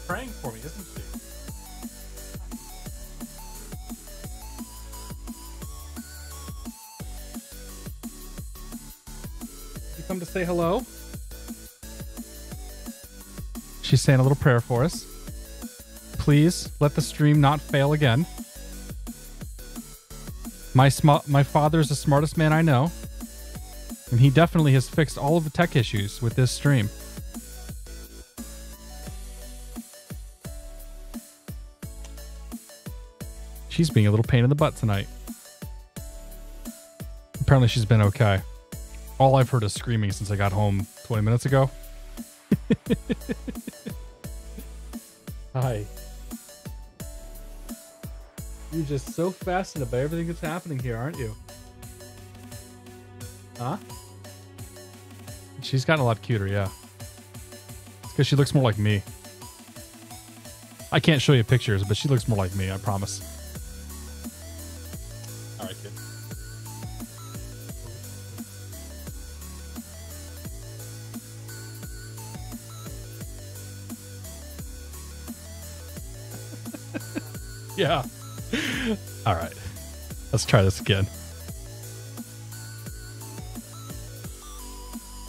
praying for me, isn't she? You come to say hello? She's saying a little prayer for us. Please let the stream not fail again. My father's the smartest man I know, and he definitely has fixed all of the tech issues with this stream. She's being a little pain in the butt tonight. Apparently she's been okay. All I've heard is screaming since I got home 20 minutes ago. Hi. You're just so fascinated by everything that's happening here, aren't you? Huh? She's gotten a lot cuter, yeah. It's because she looks more like me. I can't show you pictures, but she looks more like me, I promise. All right, kid. Yeah. All right. Let's try this again.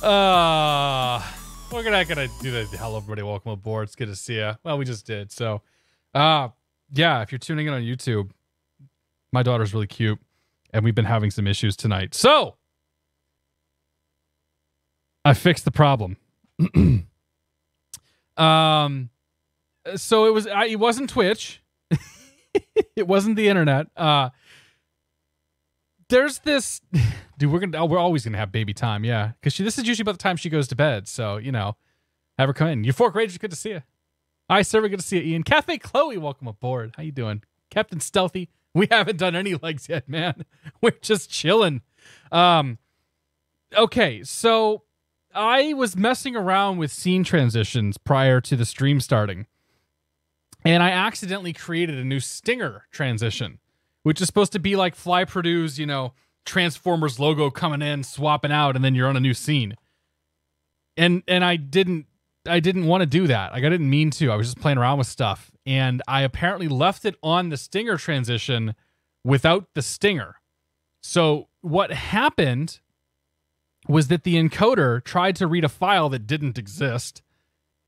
We're not gonna do the hello everybody, welcome aboard. It's good to see you. Well, we just did. So, yeah, if you're tuning in on YouTube, my daughter's really cute, and we've been having some issues tonight. So, I fixed the problem. So it wasn't Twitch. It wasn't the internet. There's this, dude. We're always gonna have baby time, yeah. Because this is usually about the time she goes to bed. So have her come in. Euphoric Rage, good to see you. Hi, sir. Good to see you, Ian. Cafe Chloe, welcome aboard. How you doing, Captain Stealthy? We haven't done any legs yet, man. We're just chilling. Okay, so I was messing around with scene transitions prior to the stream starting. And I accidentally created a new Stinger transition, which is supposed to be like Fly Purdue's, Transformers logo coming in, swapping out, and then you're on a new scene. And I didn't want to do that. Like, I didn't mean to. I was just playing around with stuff. And I apparently left it on the Stinger transition without the Stinger. So what happened was that the encoder tried to read a file that didn't exist.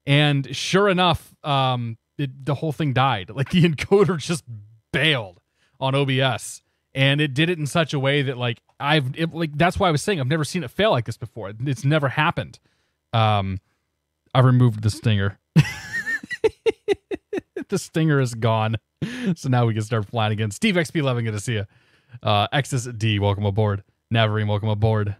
And sure enough, the whole thing died. Like, the encoder just bailed on OBS, and it did it in such a way that that's why I was saying I've never seen it fail like this before. It's never happened. I removed the Stinger. The Stinger is gone, so now we can start flying again. Steve XP11, good to see you. X's D, welcome aboard. Navarine, welcome aboard.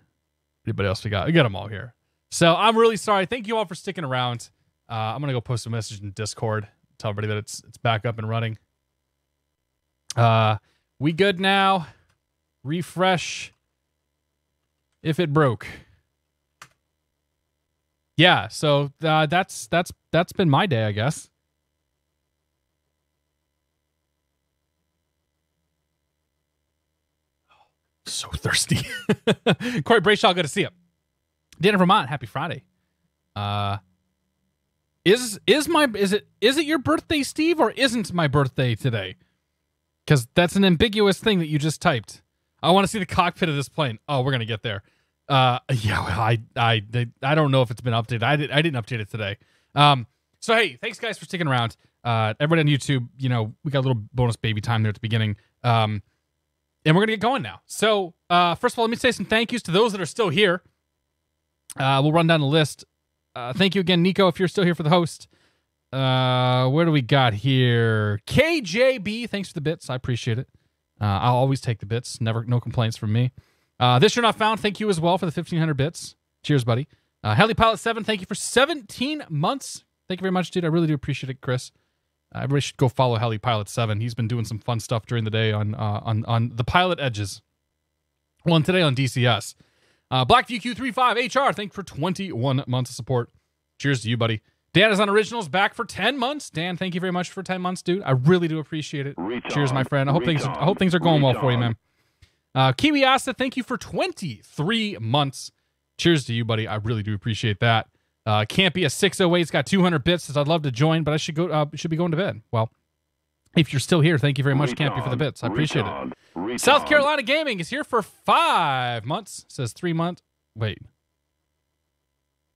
Anybody else we got? We got them all here. So I'm really sorry. Thank you all for sticking around. I'm gonna go post a message in Discord. Tell everybody that it's back up and running. We good now? Refresh. If it broke. Yeah, so that's been my day, I guess. So thirsty. Corey Brayshaw, good to see you. Dana Vermont, happy Friday. Is it your birthday, Steve, or isn't my birthday today? Because that's an ambiguous thing that you just typed. I want to see the cockpit of this plane. Oh, we're gonna get there. Yeah, I don't know if it's been updated. I didn't update it today. So hey, thanks guys for sticking around. Everybody on YouTube, we got a little bonus baby time there at the beginning. And we're gonna get going now. So first of all, let me say some thank yous to those that are still here. We'll run down the list. Thank you again, Nico, if you're still here for the host. Where do we got here? KJB, thanks for the bits. I appreciate it. I'll always take the bits. No complaints from me. This You're Not Found, thank you as well for the 1,500 bits. Cheers, buddy. Heli Pilot 7, thank you for 17 months. Thank you very much, dude. I really do appreciate it, Chris. Everybody should go follow Heli Pilot 7. He's been doing some fun stuff during the day on the PilotEdges. One today on DCS. Blackview Q35HR, thank you for 21 months of support. Cheers to you, buddy. Dan is on Originals, back for 10 months. Dan, thank you very much for 10 months, dude. I really do appreciate it. Cheers, my friend. I hope things are going well for you, man. Kiwi Asa, thank you for 23 months. Cheers to you, buddy. I really do appreciate that. Can't be a 608. It's got 200 bits. Says I'd love to join, but I should be going to bed. Well, if you're still here, thank you very much, Campy, for the bits. I appreciate it. South Carolina Gaming is here for 5 months. Says 3 months. Wait.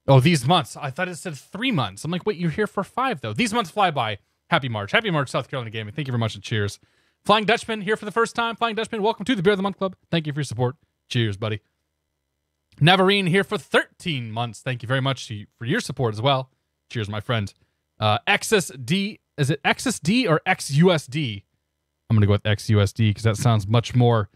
Oh, these months. I thought it said 3 months. I'm like, wait, you're here for 5 though. These months fly by. Happy March. Happy March, South Carolina Gaming. Thank you very much and cheers. Flying Dutchman here for the first time. Flying Dutchman, welcome to the Beer of the Month Club. Thank you for your support. Cheers, buddy. Navarine here for 13 months. Thank you very much for your support as well. Cheers, my friend. XSD, is it XSD or XUSD? I'm going to go with XUSD because that sounds much more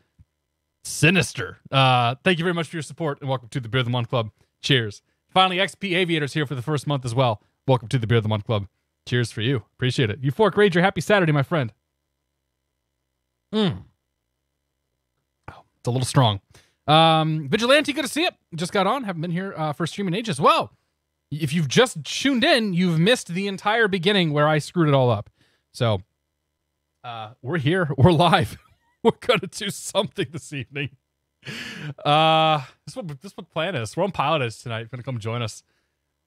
sinister. Thank you very much for your support and welcome to the Beer of the Month Club. Cheers. Finally, XP Aviators here for the first month as well. Welcome to the Beer of the Month Club. Cheers for you. Appreciate it. Euphoric Rager, happy Saturday, my friend. Oh, it's a little strong. Vigilante, good to see it. Just got on. Haven't been here for a stream in ages. Well, if you've just tuned in, you've missed the entire beginning where I screwed it all up. So, we're here. We're live. We're going to do something this evening. This is what the plan is. We're on PilotEdge tonight. Going to come join us.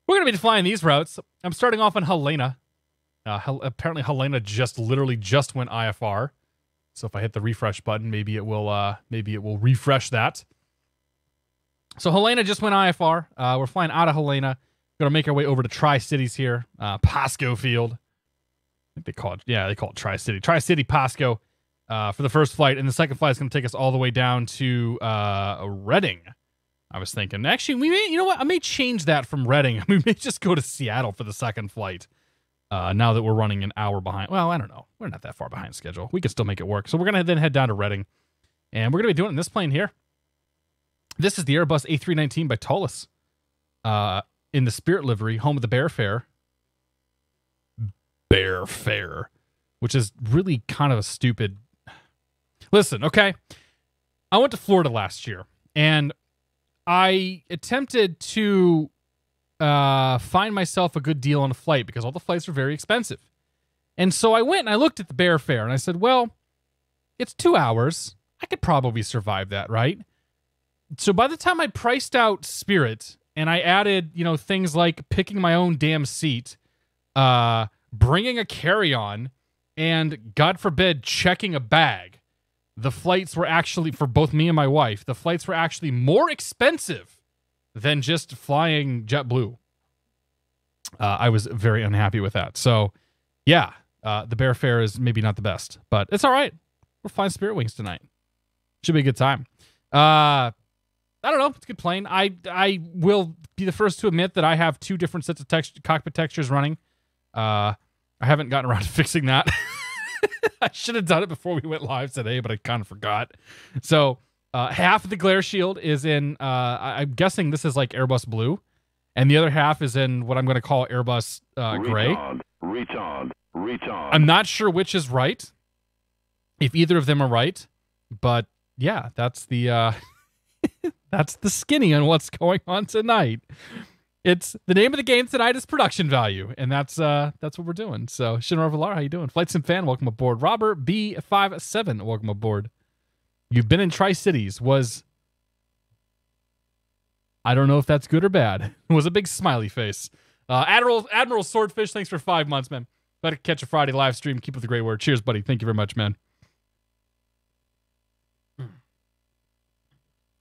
We're going to be flying these routes. I'm starting off in Helena. Apparently Helena literally just went IFR. So if I hit the refresh button, maybe it will refresh that. So Helena just went IFR. We're flying out of Helena. Going to make our way over to Tri-Cities here. Pasco Field. I think they call it Tri-City. Tri-City Pasco for the first flight. And the second flight is going to take us all the way down to Reading. I was thinking. Actually, I may change that from Reading. We may just go to Seattle for the second flight. Now that we're running an hour behind. Well, I don't know. We're not that far behind schedule. We can still make it work. So we're going to then head down to Reading. And we're going to be doing it in this plane here. This is the Airbus A319 by Toliss. In the Spirit livery, home of the Bear Fair. Bear Fair. Which is really kind of a stupid... Listen, okay. I went to Florida last year. And I attempted to... find myself a good deal on a flight because all the flights are very expensive. And so I went and I looked at the Bear Fair and I said, well, it's 2 hours. I could probably survive that, right? So by the time I priced out Spirit and I added, things like picking my own damn seat, bringing a carry-on, and God forbid, checking a bag, the flights were actually, for both me and my wife, the flights were actually more expensive than just flying JetBlue. I was very unhappy with that. So, yeah, the Bear Fair is maybe not the best, but it's all right. We're flying Spirit Wings tonight. Should be a good time. I don't know. It's a good plane. I will be the first to admit that I have 2 different sets of cockpit textures running. I haven't gotten around to fixing that. I should have done it before we went live today, but I kind of forgot. So... half of the glare shield is in, I'm guessing this is like Airbus blue, and the other half is in what I'm going to call Airbus gray. I'm not sure which is right, if either of them are right, but yeah, that's the that's the skinny on what's going on tonight. It's the name of the game tonight is production value, and that's what we're doing. So, Shinra Villar, how you doing? Flight Sim Fan, welcome aboard. Robert B57, welcome aboard. You've been in Tri-Cities. I don't know if that's good or bad. It was a big smiley face. Admiral Swordfish, thanks for 5 months, man. Better catch a Friday live stream. Keep with the great word. Cheers, buddy. Thank you very much, man.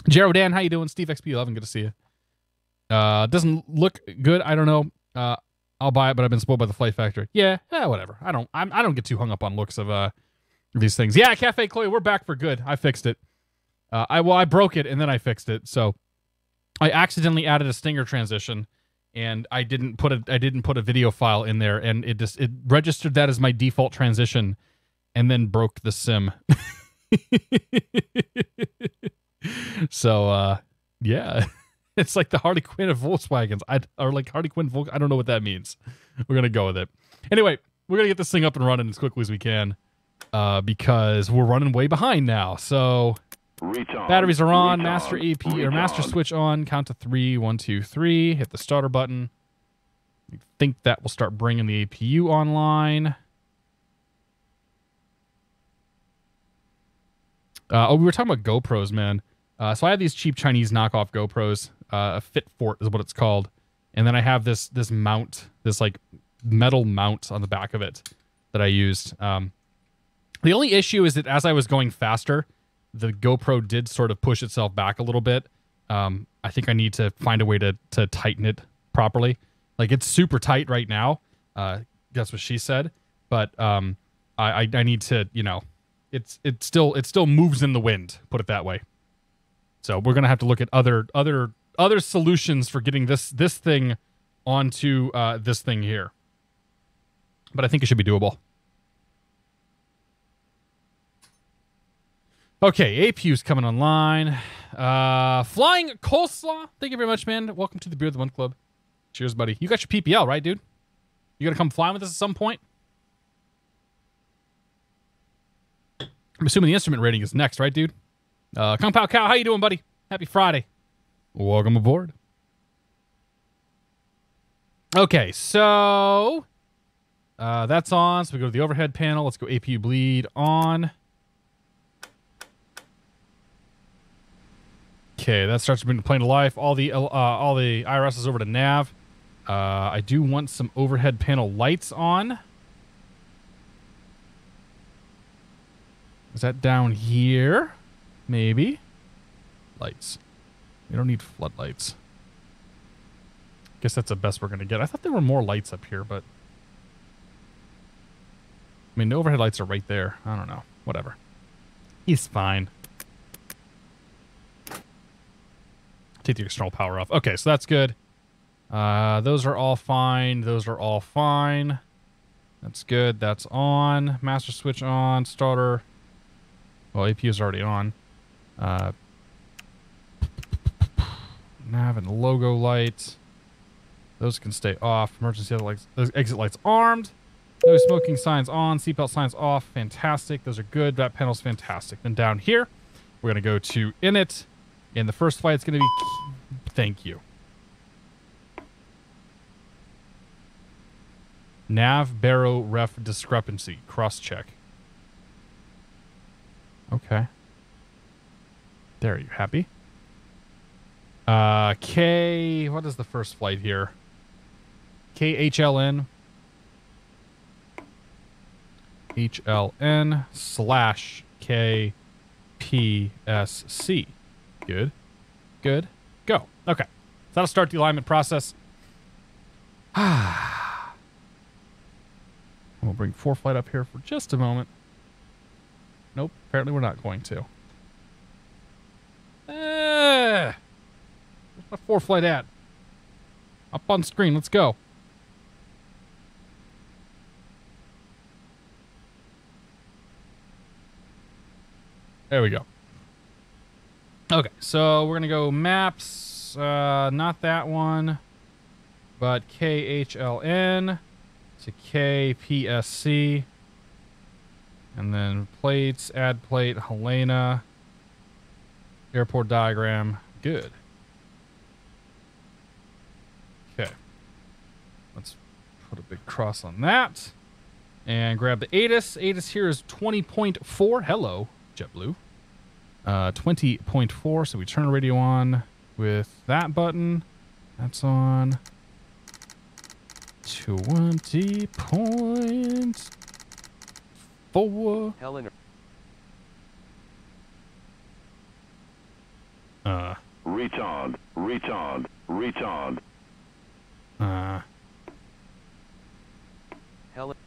Jero Dan, how you doing? Steve XP11, good to see you. Doesn't look good. I don't know. I'll buy it, but I've been spoiled by the Flight Factory. Yeah, whatever. I don't get too hung up on looks of these things. Yeah, Cafe Chloe, we're back for good. I fixed it. I broke it and then I fixed it. So I accidentally added a stinger transition and I didn't put a video file in there, and it registered that as my default transition and then broke the sim. So yeah. It's like the Harley Quinn of Volkswagens. Or like Harley Quinn I don't know what that means. We're gonna go with it. Anyway, we're gonna get this thing up and running as quickly as we can. Because we're running way behind now. So batteries are on, master AP or master switch on, count to 3, 1, 2, 3, hit the starter button. I think that will start bringing the APU online. We were talking about GoPros, man. So I have these cheap Chinese knockoff GoPros. Fitfort is what it's called. And then I have this mount, this like metal mount on the back of it that I used. The only issue is that as I was going faster, the GoPro did sort of push itself back a little bit. I think I need to find a way to tighten it properly. Like, it's super tight right now. That's what she said. But I need to, you know, it still moves in the wind, put it that way. So we're gonna have to look at other solutions for getting this thing onto this thing here. But I think it should be doable. Okay, APU's coming online. Flying Coleslaw, thank you very much, man. Welcome to the Beer of the Month Club. Cheers, buddy. You got your PPL, right, dude? You gonna come flying with us at some point? I'm assuming the instrument rating is next, right, dude? Kung Pao Cow, how you doing, buddy? Happy Friday. Welcome aboard. Okay, so that's on. So we go to the overhead panel. Let's go APU bleed on. Okay, that starts to bring the plane to life. All the IRS is over to nav. I do want some overhead panel lights on. Is that down here? Maybe. Lights. We don't need floodlights. Guess that's the best we're going to get. I thought there were more lights up here, but... I mean, the overhead lights are right there. I don't know. Whatever. He's fine. Take the external power off. Okay, so that's good. Those are all fine. Those are all fine. That's good. That's on. Master switch on. Starter. Well, APU is already on. Nav and logo lights. Those can stay off. Emergency lights. Those exit lights armed. No smoking signs on. Seatbelt signs off. Fantastic. Those are good. That panel's fantastic. Then down here, we're going to go to init. And the first flight's going to be... Thank you. Nav baro ref discrepancy. Cross-check. Okay. There, are you happy? K... What is the first flight here? KHLN. HLN / KPSC. Good. Good. Go. Okay. So that'll start the alignment process. We'll bring ForeFlight up here for just a moment. Nope. Apparently we're not going to. Where's my ForeFlight at? Up on screen. Let's go. There we go. Okay, so we're going to go maps, not that one, but KHLN to KPSC, and then plates, add plate, Helena, airport diagram, good. Okay, let's put a big cross on that, and grab the ATIS. ATIS here is 20.4, hello, JetBlue. 20.4, so we turn the radio on with that button. That's on. 20.4. Helen. Retard. Helen.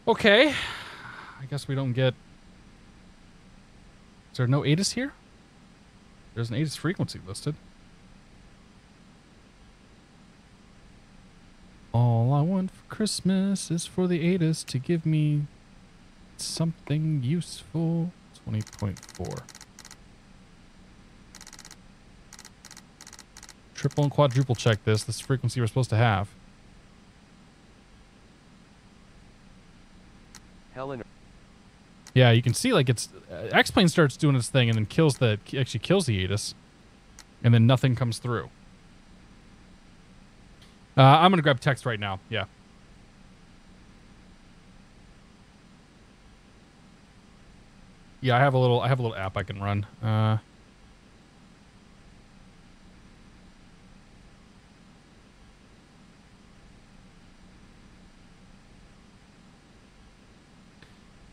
Okay. I guess we don't get... Is there no ATIS here? There's an ATIS frequency listed. All I want for Christmas is for the ATIS to give me something useful. 20.4. Triple and quadruple check this. This frequency we're supposed to have. Helen. Yeah, you can see like it's X-Plane starts doing its thing and then actually kills the ATIS, and then nothing comes through. I'm gonna grab text right now. Yeah. Yeah, I have a little app I can run.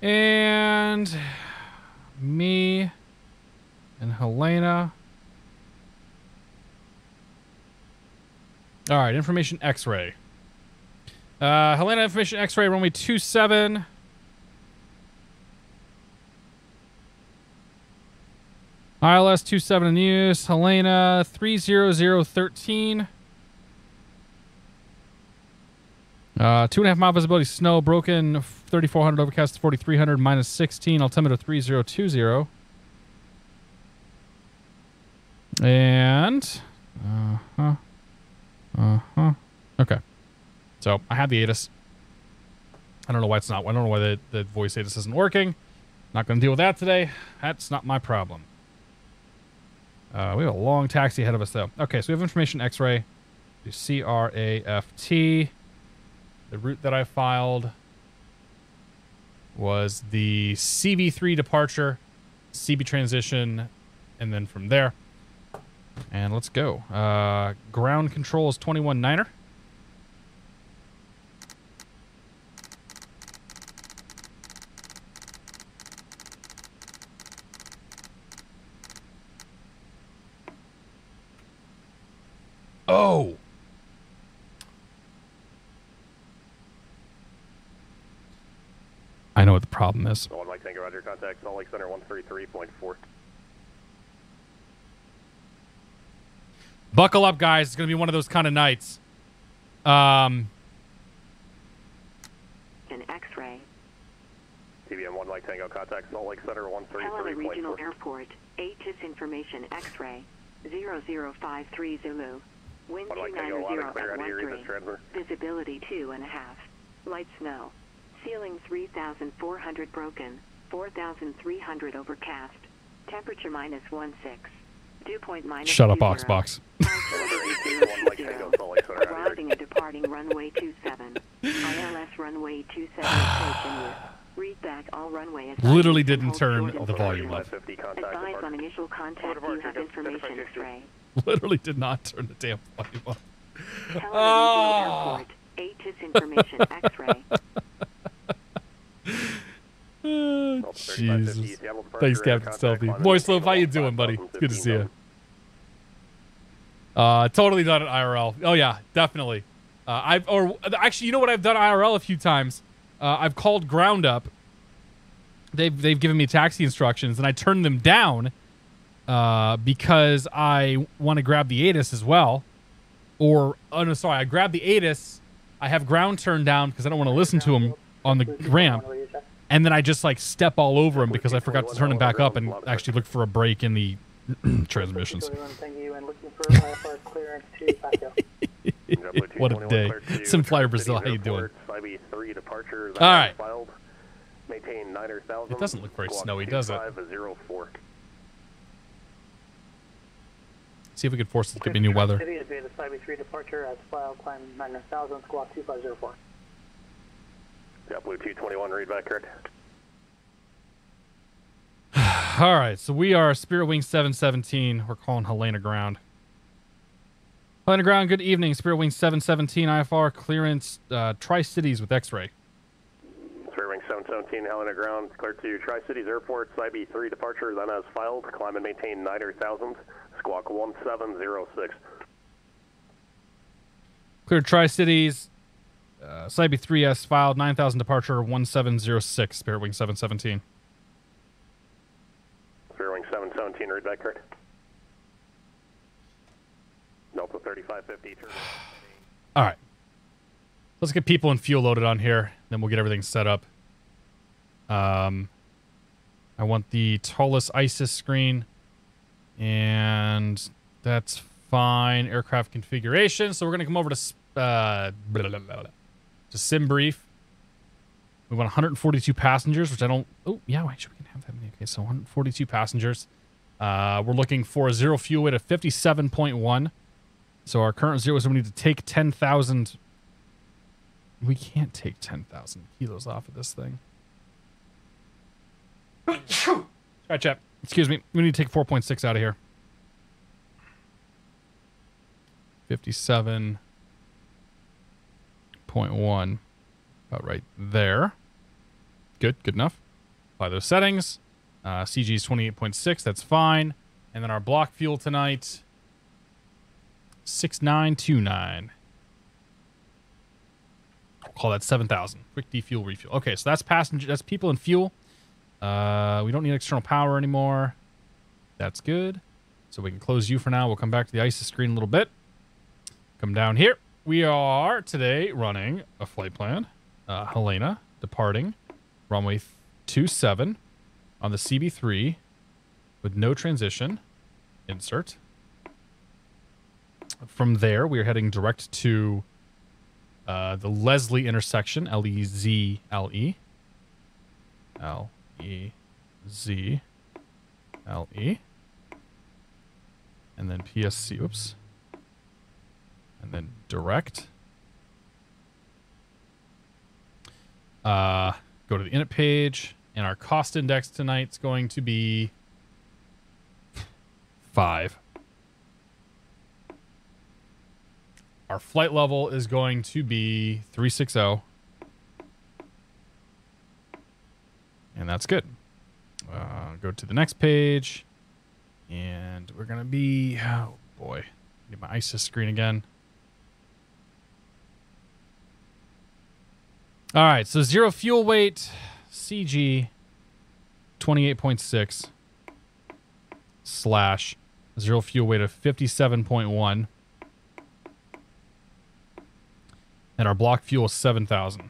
And me and Helena. All right, information X-ray. Helena, information X-ray, runway 27. ILS 27 in use. Helena 30013. 2.5 mile visibility, snow, broken, 3,400, overcast 4,300, minus 16, altimeter 3020. And, okay. So, I have the ATIS. I don't know why it's not, I don't know why the voice ATIS isn't working. Not going to deal with that today. That's not my problem. We have a long taxi ahead of us, though. Okay, so we have information X-ray. Do CRAFT. The route that I filed was the CB3 departure, CB transition, and then from there. And let's go. Ground control is 21-9er. Oh! I know what the problem is. One Mike Tango, Roger, contact Salt Lake Center 133.4. Buckle up, guys. It's going to be one of those kind of nights. An X-ray. TBM 1 Mike Tango, contact Salt Lake Center Helena Regional 133.4. Airport, ATIS information X-ray, 0053 Zulu. Wind 290 at 13. Visibility 2.5. Light snow. Ceiling 3,400 broken, 4,300 overcast. Temperature minus 16. Dew point minus Shut up, 20. Box. Arriving and departing runway 27. ILS runway 27 taken with. Read back all runway. Literally didn't turn the volume up. Advise on initial contact you have information X-ray. Literally did not turn the damn volume up. Helena Regional Airport, ATIS information X-ray. Oh, Jesus. Thanks, Captain Stealthy. Moist how you doing, buddy? It's good to see you. Totally done it IRL. Oh yeah, definitely. Actually, you know what? I've done IRL a few times. I've called ground up. They've given me taxi instructions, and I turned them down because I want to grab the ATIS as well. Or, oh no, sorry, I grabbed the ATIS. I have ground turned down because I don't want to listen to him on the ramp. And then I just like step all over him because I forgot to turn him back up and actually look for a break in the transmissions. What a day. Simflyer Brazil, how you doing? All right. It doesn't look very snowy, does it? See if we can force it to give me new weather. Yeah, Blue 221, read back, correct. All right, so we are Spirit Wing 717. We're calling Helena ground. Helena ground, good evening. Spirit Wing 717, IFR clearance, Tri-Cities with X-ray. Spirit Wing 717, Helena ground, cleared to Tri-Cities Airport, IB3 departure, then as filed, climb and maintain 9000, squawk 1706. Cleared Tri-Cities. Cybe 3S filed 9000 departure 1706 Spirit Wing 717. Spirit Wing 717, read back, correct. Delta 3550. All right. Let's get people and fuel loaded on here. Then we'll get everything set up. I want the Toliss ISIS screen. And that's fine. Aircraft configuration. So we're going to come over to sim brief. We want 142 passengers, which I don't... Oh, yeah, actually, we can have that. Okay, so 142 passengers. We're looking for a zero fuel weight of 57.1. So our current zero is we need to take 10,000... We can't take 10,000 kilos off of this thing. All right, chap. Excuse me. We need to take 4.6 out of here. 57... 0.1, about right there. Good enough. Apply those settings. CG is 28.6. That's fine. And then our block fuel tonight, 6929. We'll call that 7,000. Quick defuel, refuel. Okay, so that's passenger. That's people and fuel. We don't need external power anymore. That's good. So we can close you for now. We'll come back to the ISIS screen a little bit. Come down here. We are today running a flight plan. Helena departing runway 27 on the CB3 with no transition. Insert. From there, we are heading direct to the Leslie intersection, L-E-Z-L-E. L-E-Z-L-E. And then PSC, oops. And then direct. Go to the init page, and our cost index tonight's going to be 5. Our flight level is going to be 360. And that's good. Go to the next page. And we're going to be... Oh, boy. Get my ISIS screen again. All right. So 0 fuel weight. CG 28.6 / 0 fuel weight of 57.1. And our block fuel is 7,000.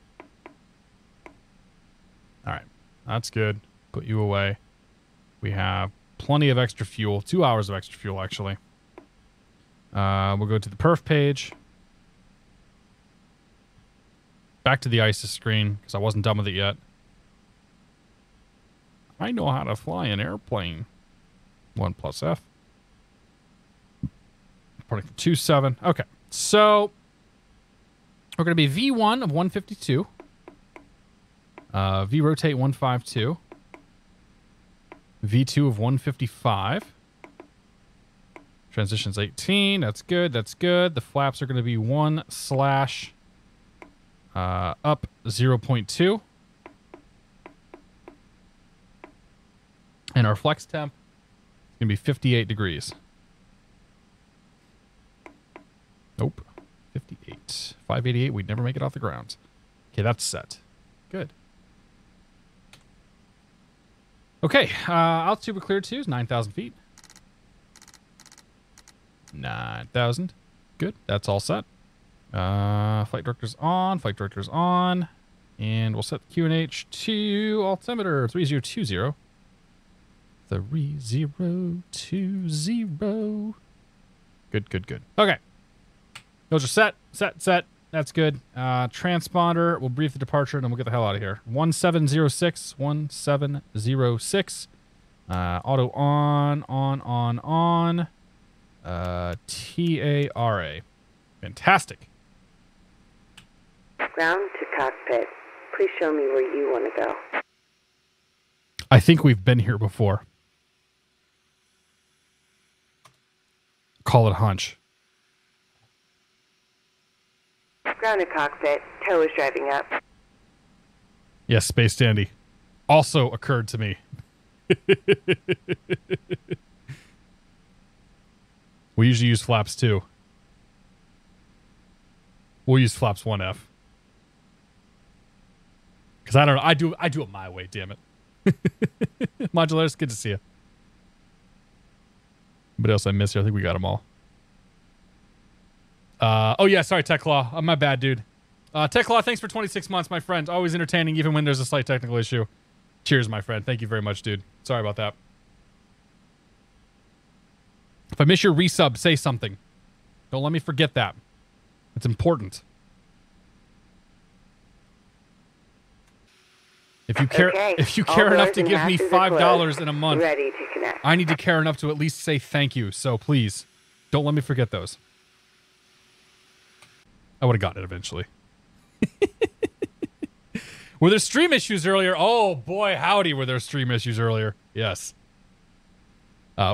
All right. That's good. Put you away. We have plenty of extra fuel. 2 hours of extra fuel, actually. We'll go to the perf page. Back to the ISIS screen, because I wasn't done with it yet. I know how to fly an airplane. 1+F. Departing from 27. Okay. So... we're going to be V1 of 152. V rotate 152. V2 of 155. Transitions 18. That's good. That's good. The flaps are going to be 1 / up 0.2. And our flex temp is going to be 58 degrees. Nope. 58. 588. We'd never make it off the ground. Okay, that's set. Good. Okay, altitude we're cleared to is 9,000 feet. 9,000. Good. That's all set. Flight director's on. Flight director's on. And we'll set the QNH to altimeter 3020. 3020. Good, good, good. Okay. Those are set. That's good. Transponder. We'll brief the departure, and then we'll get the hell out of here. 1706. 1706. Auto on. TARA. Fantastic. Ground to cockpit. Please show me where you want to go. I think we've been here before. Call it a hunch. Ground to cockpit. Tow is driving up. Yes, Space Dandy. Also occurred to me. We usually use flaps 2. We'll use flaps 1F. Because I don't know. I do it my way, damn it. Modular, it's good to see you. What else I missed here? I think we got them all. Oh, yeah. Sorry, Tech Law. My bad, dude. Tech Law, thanks for 26 months, my friend. Always entertaining, even when there's a slight technical issue. Cheers, my friend. Thank you very much, dude. Sorry about that. If I miss your resub, say something. Don't let me forget that. It's important. If you care, if you care enough to give me $5 in a month, ready to connect. I need to care enough to at least say thank you. So please, don't let me forget those. I would have gotten it eventually. Were there stream issues earlier? Oh boy, howdy, were there stream issues earlier? Yes.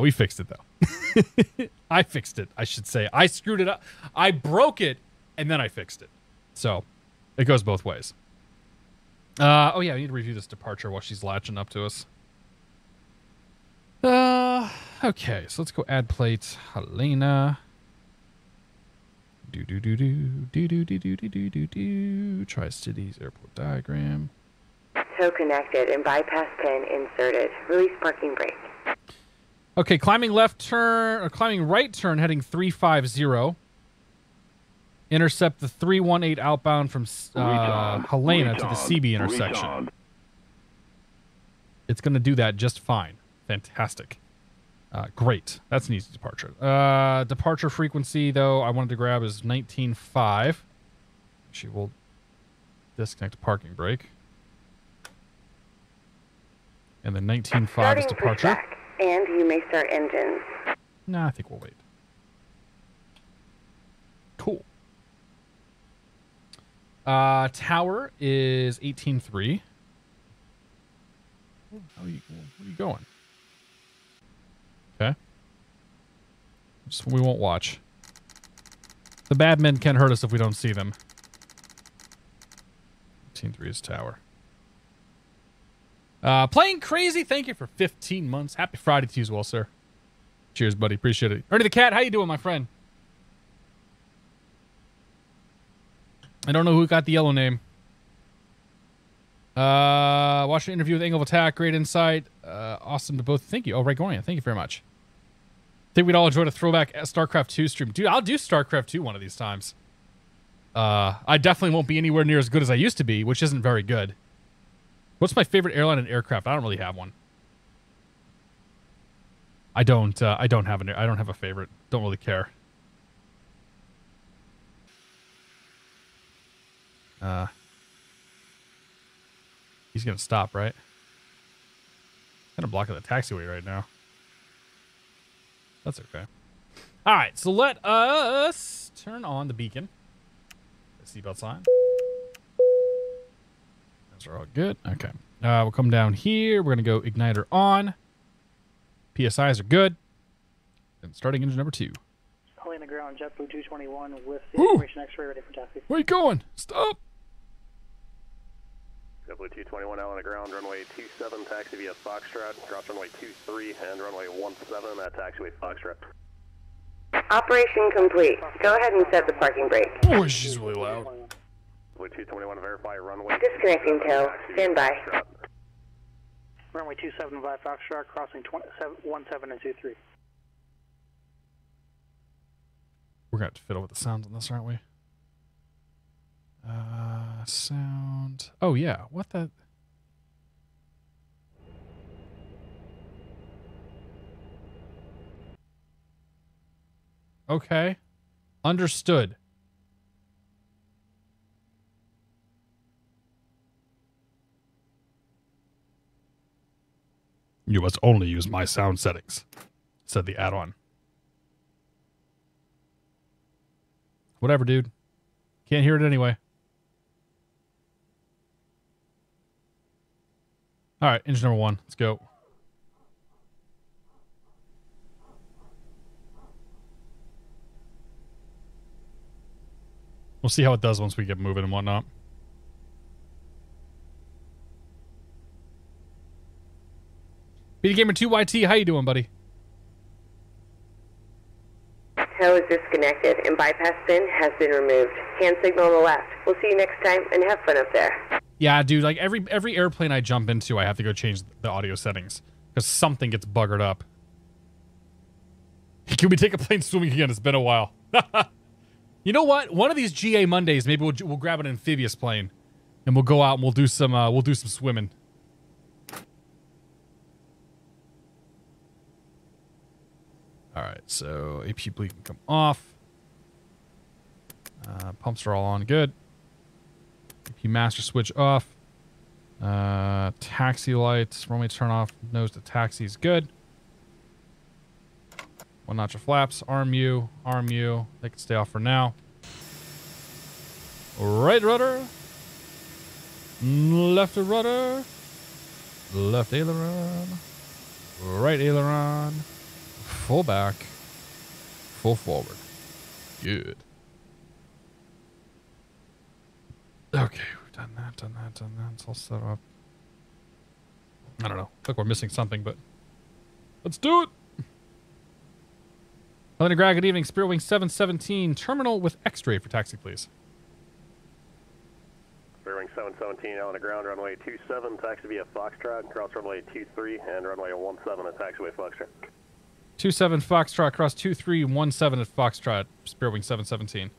We fixed it though. I fixed it, I should say. I screwed it up. I broke it, and then I fixed it. So, it goes both ways. Oh yeah, we need to review this departure while she's latching up to us. Okay, so let's go add plate. Helena. Tri-Cities airport diagram. Tow connected and bypass pin inserted. Release parking brake. Okay, climbing left turn or climbing right turn heading 350. Intercept the 318 outbound from Helena to the CB intersection. It's going to do that just fine. Fantastic. Great. That's an easy departure. Departure frequency, though, I wanted to grab is 19.5. She will disconnect parking brake. And then 19.5 is departure. Pushback, and you may start engines. Nah, I think we'll wait. Cool. Tower is 18.3. Where are you going? Okay. We won't watch. The bad men can't hurt us if we don't see them. 18.3 is tower. Playing crazy. Thank you for 15 months. Happy Friday to you as well, sir. Cheers, buddy. Appreciate it. Ernie the Cat, how you doing, my friend? I don't know who got the yellow name. Watched your interview with Angle of Attack. Great insight. Awesome to both. Thank you. Oh, right, Gorian. Thank you very much. Think we'd all enjoy a throwback StarCraft 2 stream. Dude, I'll do StarCraft 2 one of these times. I definitely won't be anywhere near as good as I used to be, which isn't very good. What's my favorite airline and aircraft? I don't really have one. I don't have a favorite. Don't really care. He's gonna stop, right? Kind of blocking the taxiway right now. That's okay. All right, so let us turn on the beacon. The seatbelt sign. Those are all good. Okay. We'll come down here. We're gonna go igniter on. PSIs are good. And starting engine number 2. Helena ground, JetBlue 221 with the information X-ray ready for taxi. Where you going? Stop. JetBlue 221 out on the ground, runway 27, taxi via Foxtrot, drop runway 23 and runway 17 at taxiway Foxtrot. Operation complete. Go ahead and set the parking brake. Oh, she's really loud. JetBlue 221 verify runway. Disconnecting tow. Stand by. Runway 27 via Foxtrot, crossing 17 and 23. We're going to have to fiddle with the sounds on this, aren't we? Sound. Oh, yeah. What the? Okay. Understood. You must only use my sound settings, said the add-on. Whatever, dude. Can't hear it anyway. All right, engine number 1. Let's go. We'll see how it does once we get moving and whatnot. BD Gamer 2YT, how you doing, buddy? Tow is disconnected and bypass pin has been removed. Hand signal on the left. We'll see you next time and have fun up there. Yeah, dude, like every airplane I jump into, I have to go change the audio settings because something gets buggered up. Can we take a plane swimming again? It's been a while. You know what? One of these GA Mondays, maybe we'll grab an amphibious plane and we'll go out and we'll do some swimming. All right, so AP bleed can come off. Pumps are all on, good. AP master switch off. Taxi lights, runway turn off. Nose to taxi is good. One notch of flaps. Arm you. They can stay off for now. Right rudder. Left rudder. Left aileron. Right aileron. Full back. Full forward. Good. Okay, we've Done that, done that, done that. It's all set up. I don't know. I think we're missing something, but let's do it. Helena Grad, good evening. Spirit Wing 717, terminal with X-ray for taxi, please. Spirit Wing 717, on the ground, runway 27, taxi via Foxtrot, cross runway 23, and runway 17 at taxiway Foxtrot. 27 Foxtrot, cross 2317 at Foxtrot, Spirit Wing 717.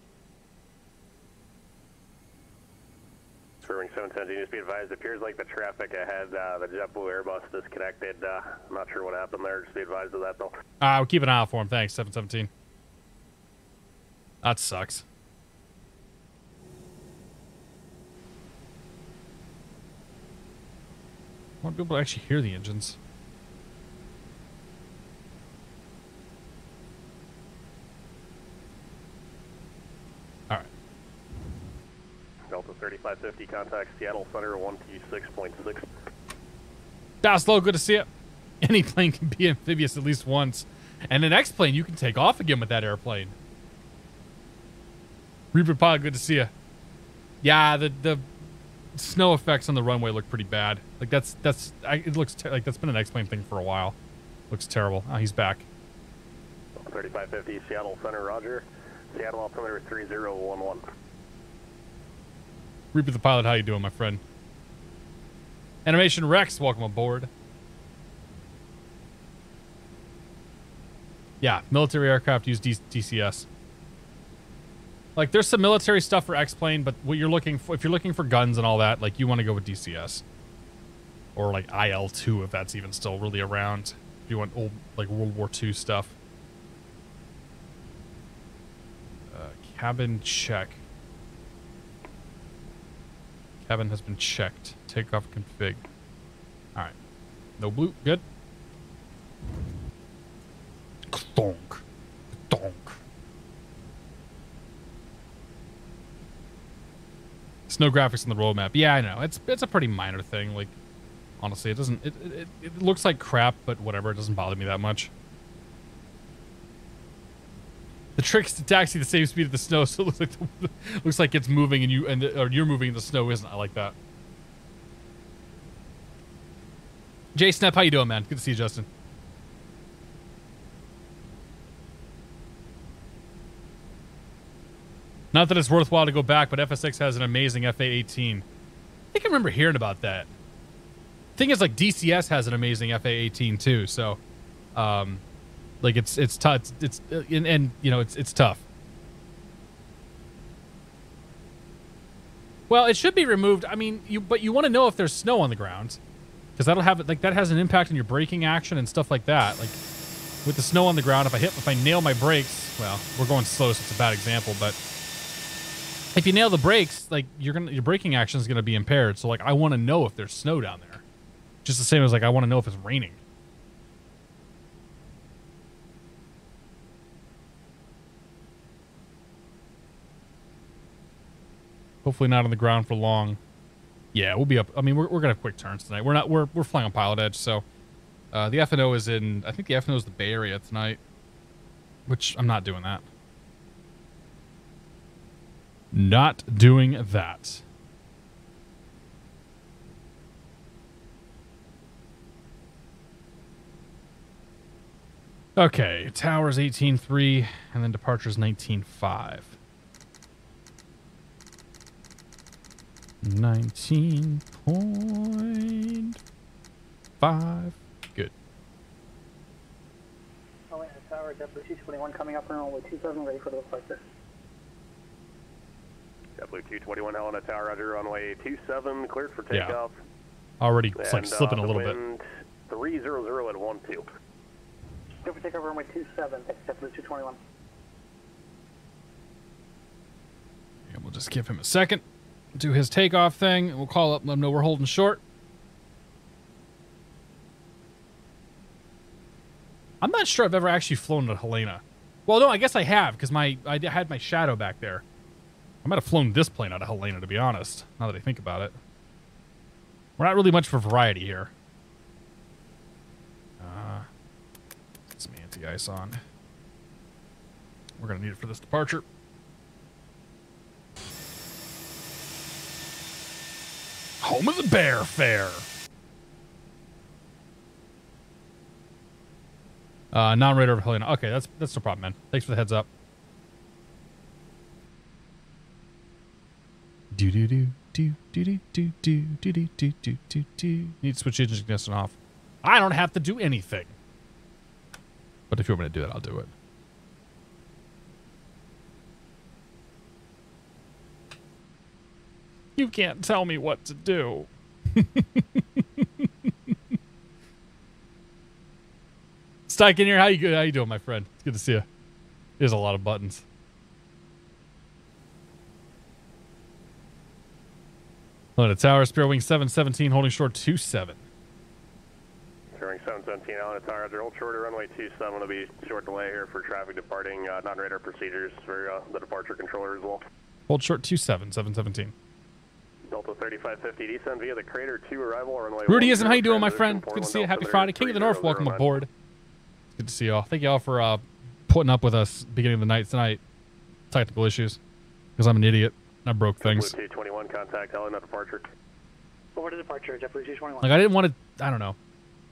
Spirit Wing 717, just be advised, it appears like the traffic ahead, the JetBlue Airbus disconnected. I'm not sure what happened there, just be advised of that though. We'll keep an eye out for him. Thanks, 717. That sucks. I want people to actually hear the engines. All right. Delta 3550, contact Seattle Center 126.6. That's low. Good to see you. Any plane can be amphibious at least once. And the next plane, you can take off again with that airplane. Reaper Pilot, good to see you. Yeah, the snow effects on the runway look pretty bad. Like it looks like that's been an X-plane thing for a while. Looks terrible. Oh, he's back. 3550 Seattle Center, Roger. Seattle altimeter 3011. Reaper the Pilot, how you doing, my friend? Animation Rex, welcome aboard. Yeah, military aircraft use DCS. Like, there's some military stuff for X-plane, but what you're looking for, if you're looking for guns and all that, like, you want to go with DCS. Or, like, IL-2, if that's even still really around. If you want old, like, World War II stuff. Cabin check. Cabin has been checked. Takeoff config. Alright. No blue. Good. Donk. Donk. Snow graphics on the road map. Yeah, I know. It's a pretty minor thing. Like, honestly, it doesn't. It looks like crap, but whatever. It doesn't bother me that much. The trick is to taxi the same speed of the snow, so it looks like it's moving and you're moving and the snow isn't. I like that. Jay Snap, how you doing, man? Good to see you, Justin. Not that it's worthwhile to go back, but FSX has an amazing FA-18. I think I remember hearing about that. Thing is, like, DCS has an amazing FA-18 too, so like it's tough. It's and you know it's tough. Well, it should be removed. I mean, but you want to know if there's snow on the ground, because that'll have that has an impact on your braking action and stuff like that. Like with the snow on the ground, if I nail my brakes, well, we're going slow, so it's a bad example, but if you nail the brakes, like your braking action is gonna be impaired. So like I want to know if there's snow down there, just the same as like I want to know if it's raining. Hopefully not on the ground for long. Yeah, we'll be up. I mean, we're gonna have quick turns tonight. We're flying on PilotEdge, so the F&O is in. I think the F&O is the Bay Area tonight, which I'm not doing that. Not doing that. Okay, tower's 18.3, and then departure's 19.5. 19.5. Good. Atlanta Tower, JetBlue 221 coming up on runway 27, ready for the departure. JetBlue 221, Helena Tower, Roger, runway 27, cleared for takeoff. Yeah. Already it's like slipping a little bit. 300 at 12. Go for takeoff runway 27, JetBlue 221. Yeah, we'll just give him a second. Do his takeoff thing, and we'll call up and let him know we're holding short. I'm not sure I've ever actually flown to Helena. Well, no, I guess I have, because I had my shadow back there. I might have flown this plane out of Helena, to be honest, now that I think about it. We're not really much for variety here. Get some anti-ice on. We're going to need it for this departure. 221, home of the bear fair. Non-radar of Helena. Okay, that's no problem, man. Thanks for the heads up. Need to switch engine ignition off. I don't have to do anything. But if you want me to do that, I'll do it. You can't tell me what to do. Stike in here. How you doing, my friend? It's good to see you. There's a lot of buttons. Hello, Tower, Spear Wing 717, holding short 27. Spear Wing 717, Allen Tower, hold short of runway 27. Will be short delay here for traffic departing, non-radar procedures for the departure controller as well. Hold short 27, 717. Delta 3550, descend via the crater to arrival, runway Rudyism, how you doing, my friend? Good to see you. Happy Friday. King of the North, welcome aboard. Good to see y'all. Thank y'all for putting up with us beginning of the night tonight. Technical issues. Because I'm an idiot. I broke things. 221, contact Helena departure. Over to departure, JetBlue 221. Like, I didn't want to, I don't know.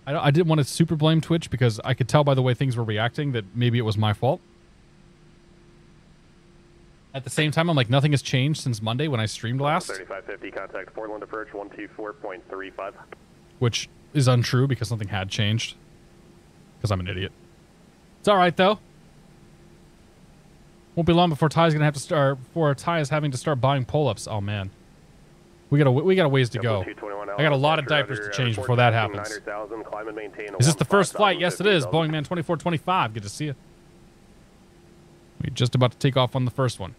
I didn't want to super blame Twitch because I could tell by the way things were reacting that maybe it was my fault. At the same time, I'm like, nothing has changed since Monday when I streamed last. 3550, contact Portland approach 124.35. Which is untrue because something had changed. Because I'm an idiot. It's alright, though. Won't be long before Ty's gonna have to start. Before Ty is having to start buying pull-ups. Oh man, we got a ways to go. I got a lot of diapers to change before that happens. Is this the first flight? Yes, it is. Boeing Man 2425. Good to see you. We're just about to take off on the first one.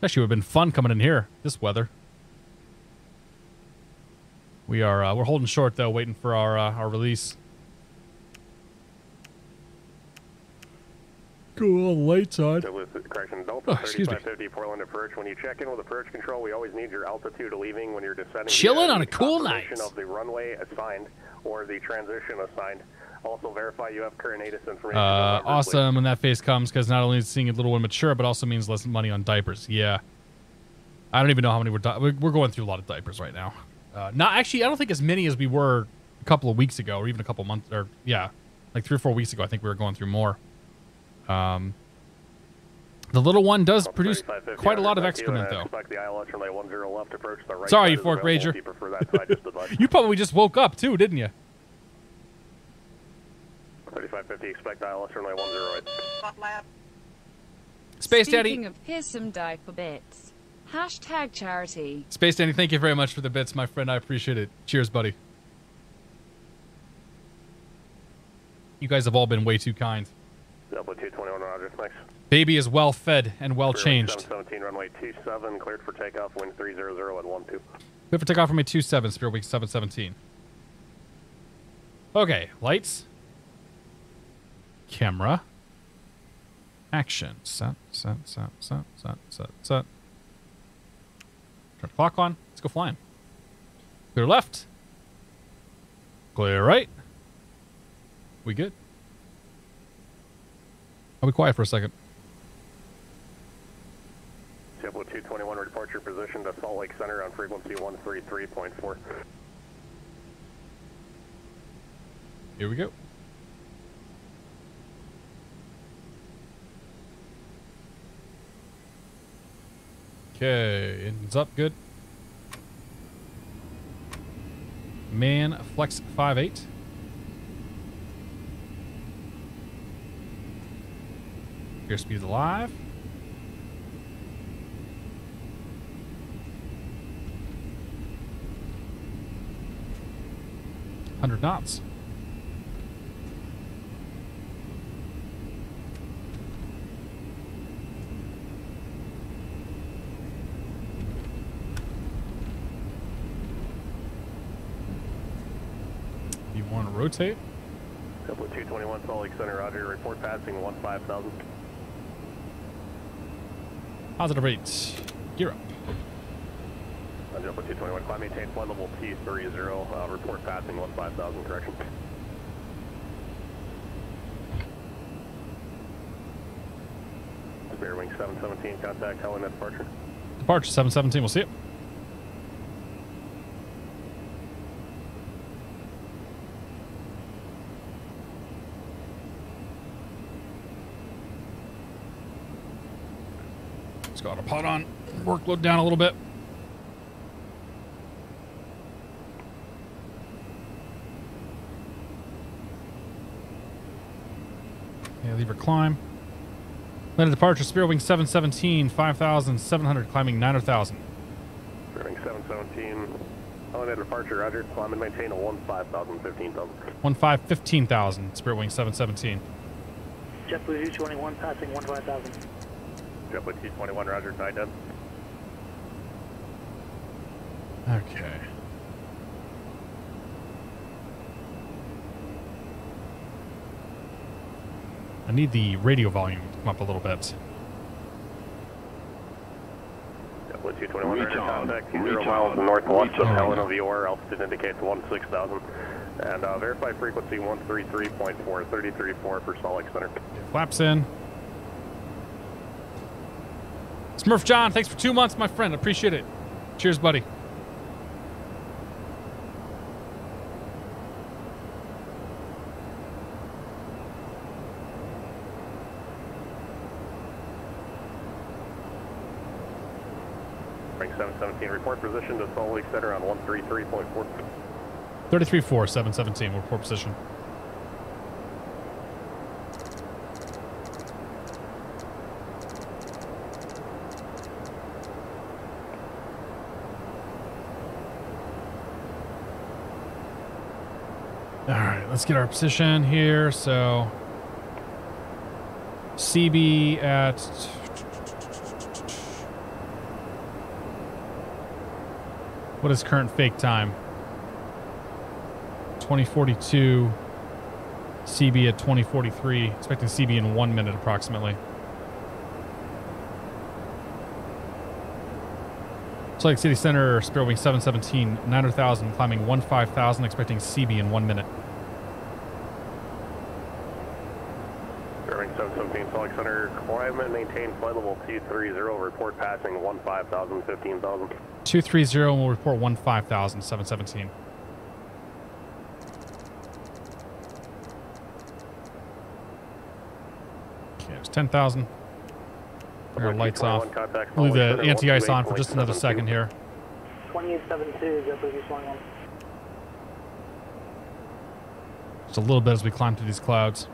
Actually, would have been fun coming in here. This weather. We're holding short though, waiting for our release. Cool, lights on. Correction, Delta 3550 Portland approach. When you check in with approach control, we always need your altitude leaving when you're descending. Chilling on a cool night. Of the runway assigned or the transition assigned. Also verify you have current ATIS information. Awesome when that phase comes, because not only is seeing it a little immature, but also means less money on diapers. Yeah. I don't even know how many we're going through a lot of diapers right now. Not actually, I don't think as many as we were a couple of weeks ago, or even a couple months, or yeah, like 3 or 4 weeks ago. I think we were going through more. The little one does produce quite a lot of excrement, though. Sorry, Euphoric Rager. You probably just woke up, too, didn't you? 3550, expect ILS runway 108. Space Daddy. Speaking of, here's some diaper bits. Hashtag charity. Space Daddy, thank you very much for the bits, my friend. I appreciate it. Cheers, buddy. You guys have all been way too kind. Delta 221, roger, thanks. Baby is well fed and well changed. 717, runway 27, cleared for takeoff, wind 300 at 12. Cleared for takeoff, runway 27, Spirit Week 717. Okay, lights. Camera. Action. Set. Turn the clock on. Let's go flying. Clear left. Clear right. We good? I'll be quiet for a second. JetBlue 221, departure position to Salt Lake Center on frequency 133.4. Here we go. Okay, engine's up, good. Man, flex 5.8. Airspeed alive. $100 knots. You want to rotate? JetBlue 221, Salt Lake Center, roger. Report passing 15,000. Positive rate. Gear up. JetBlue 221, climb maintain flight level T30. Report passing 15,000, correction. Spirit Wing 717, contact Helena departure. Departure 717, we'll see it. Let's go autopilot on. Workload down a little bit. Okay, lever climb. Landed departure, Spirit Wing 717, 5,700, climbing 9,000. Spirit Wing 717, landed departure, roger. Climb and maintain a 15,000, 15,000. 15,000, Spirit Wing 717. JetBlue 221 passing 15,000. JetBlue 221, roger. 9 dead. Okay. I need the radio volume to come up a little bit. JetBlue 221, roger. Contact 0 miles northwest of Helena VOR. Altitude indicates 16,000. And verify frequency 133.4, 33.4 for Salt Lake Center. Flaps in. Smurf John, thanks for 2 months, my friend. Appreciate it. Cheers, buddy. Ring 717, report position to Salt Lake Center on 133.4. 33.4, 717, we're report position. All right, let's get our position here. So CB at what is current fake time? 2042. CB at 2043. Expecting CB in 1 minute approximately. Salt Lake City Center, Spirit Wing 717, 900,000, climbing 15,000, expecting CB in 1 minute. Spirit Wing 717, Salt Lake Center, climb and maintain flight level 230, report passing 15,000, 15,000. 230, and we'll report 15,000, 717. Okay, it's 10,000. Our lights off. We'll leave the anti-ice on for just another second here. 2872, JetBlue 221. Just a little bit as we climb through these clouds.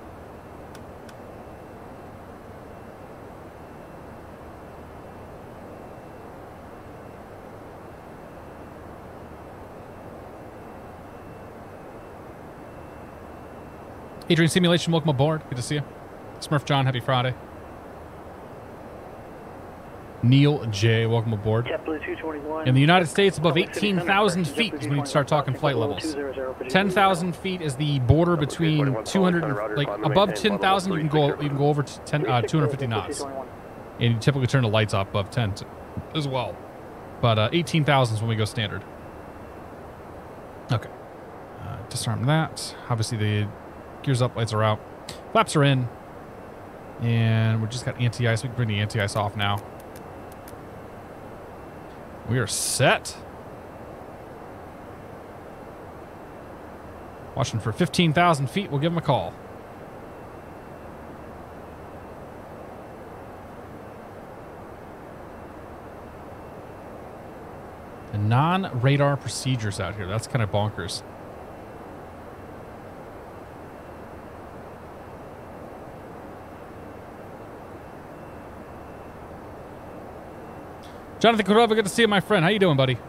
Adrian Simulation, welcome aboard. Good to see you. Smurf John, happy Friday. Neil J, welcome aboard. JetBlue 221. In the United States, above 18,000 feet is when we start talking flight levels. 10,000 feet is the border between 200, like above 10,000, you can go over to 250 knots, and you typically turn the lights off above 10 as well. But 18,000 is when we go standard. Okay, disarm that. Obviously, the gears up, lights are out, flaps are in, and we just got anti-ice. We can bring the anti-ice off now. We are set. Watching for 15,000 feet. We'll give them a call. And non-radar procedures out here. That's kind of bonkers. Jonathan Cordova, good to see you, my friend. How you doing, buddy?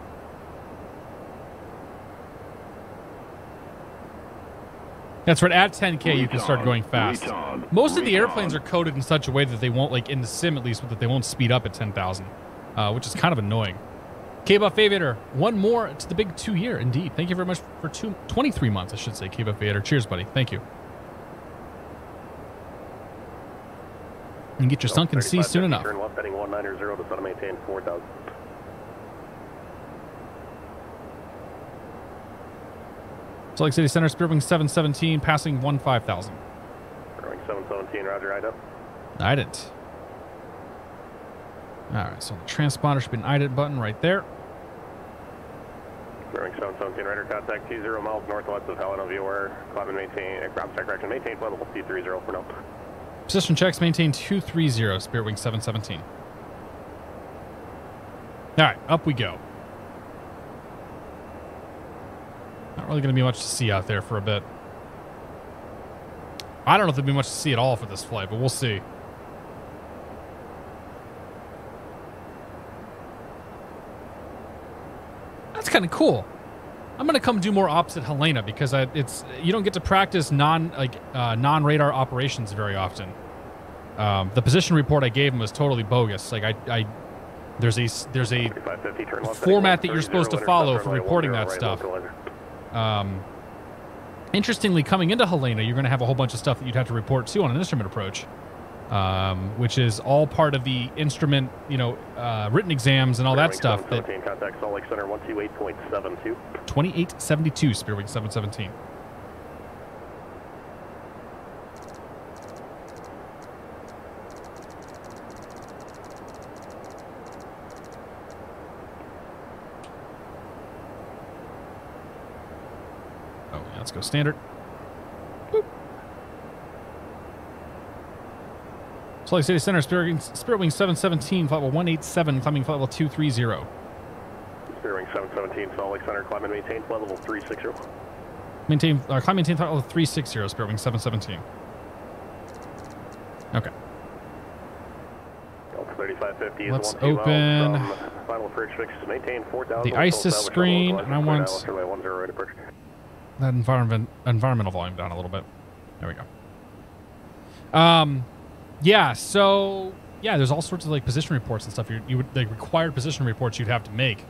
That's right. At 10K, you can start going fast. Most of the airplanes are coded in such a way that they won't, like in the sim at least, that they won't speed up at 10,000, which is kind of annoying. K-Buff Aviator, one more to the big 2 year. Indeed. Thank you very much for 23 months, I should say, K-Buff Aviator. Cheers, buddy. Thank you. And get your sunken sea soon enough. Turn left heading 190 to set and maintain 4,000. Salt Lake City Center, Spirit Wing 717, passing 15,000. Spirit Wing 717, roger, IDET. IDET. Alright, so the transponder should be an IDET button right there. Spirit Wing 717, radar contact 20 miles northwest of Helena VOR. Climb and maintain, ground attack direction, maintain flight level 230 for now. Position checks, maintain 230, Spirit Wing 717. All right, up we go. Not really going to be much to see out there for a bit. I don't know if there'll be much to see at all for this flight, but we'll see. That's kind of cool. I'm gonna come do more ops at Helena because you don't get to practice non-radar operations very often. The position report I gave him was totally bogus. Like there's a format that you're supposed to follow for reporting that stuff. Interestingly, coming into Helena, you're going to have a whole bunch of stuff that you'd have to report to on an instrument approach, which is all part of the instrument, written exams and all that stuff. That contact Salt Lake Center 128.72. 2872, Spearwing 717. Oh, yeah, let's go standard. Boop. Salt Lake City Center, Spirit Wing 717, flight level 187, climbing flight level 230. Spirit Wing 717, Salt Lake Center, climb and maintain flight level 360. Climb maintain flight level 360, Spirit Wing 717. Okay. 3550 let's open final approach fix, maintain 4000. The ISIS screen, and I want that environmental volume down a little bit. There we go. Yeah, so yeah, there's all sorts of like position reports and stuff. You would like required position reports you'd have to make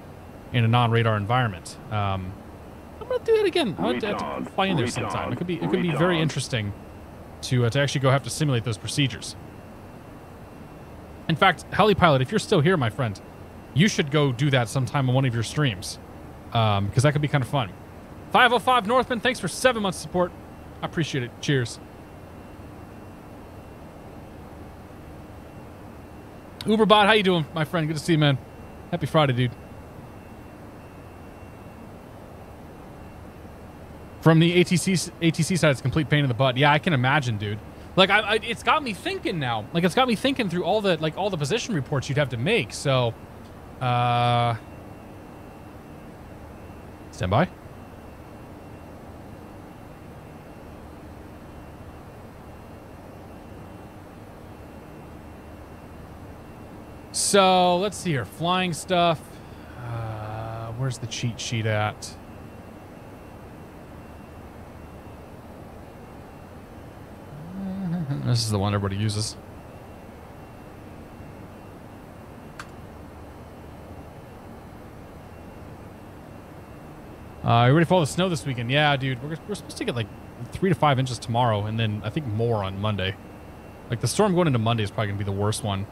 in a non-radar environment. I'm gonna do that again. I want to fly in there sometime. It could be very interesting to actually go have to simulate those procedures. In fact, Helipilot, if you're still here, my friend, you should go do that sometime on one of your streams, because that could be kind of fun. 505 Northman, thanks for 7 months of support. I appreciate it. Cheers. Uberbot, how you doing, my friend? Good to see you, man. Happy Friday, dude. From the ATC side, it's a complete pain in the butt. Yeah, I can imagine, dude. Like, it's got me thinking now. Like, it's got me thinking through all the position reports you'd have to make. So, stand by. So, let's see here. Flying stuff. Where's the cheat sheet at? This is the one everybody uses. You ready for all the snow this weekend? Yeah, dude. We're supposed to get like 3 to 5 inches tomorrow, and then I think more on Monday. Like the storm going into Monday is probably going to be the worst one.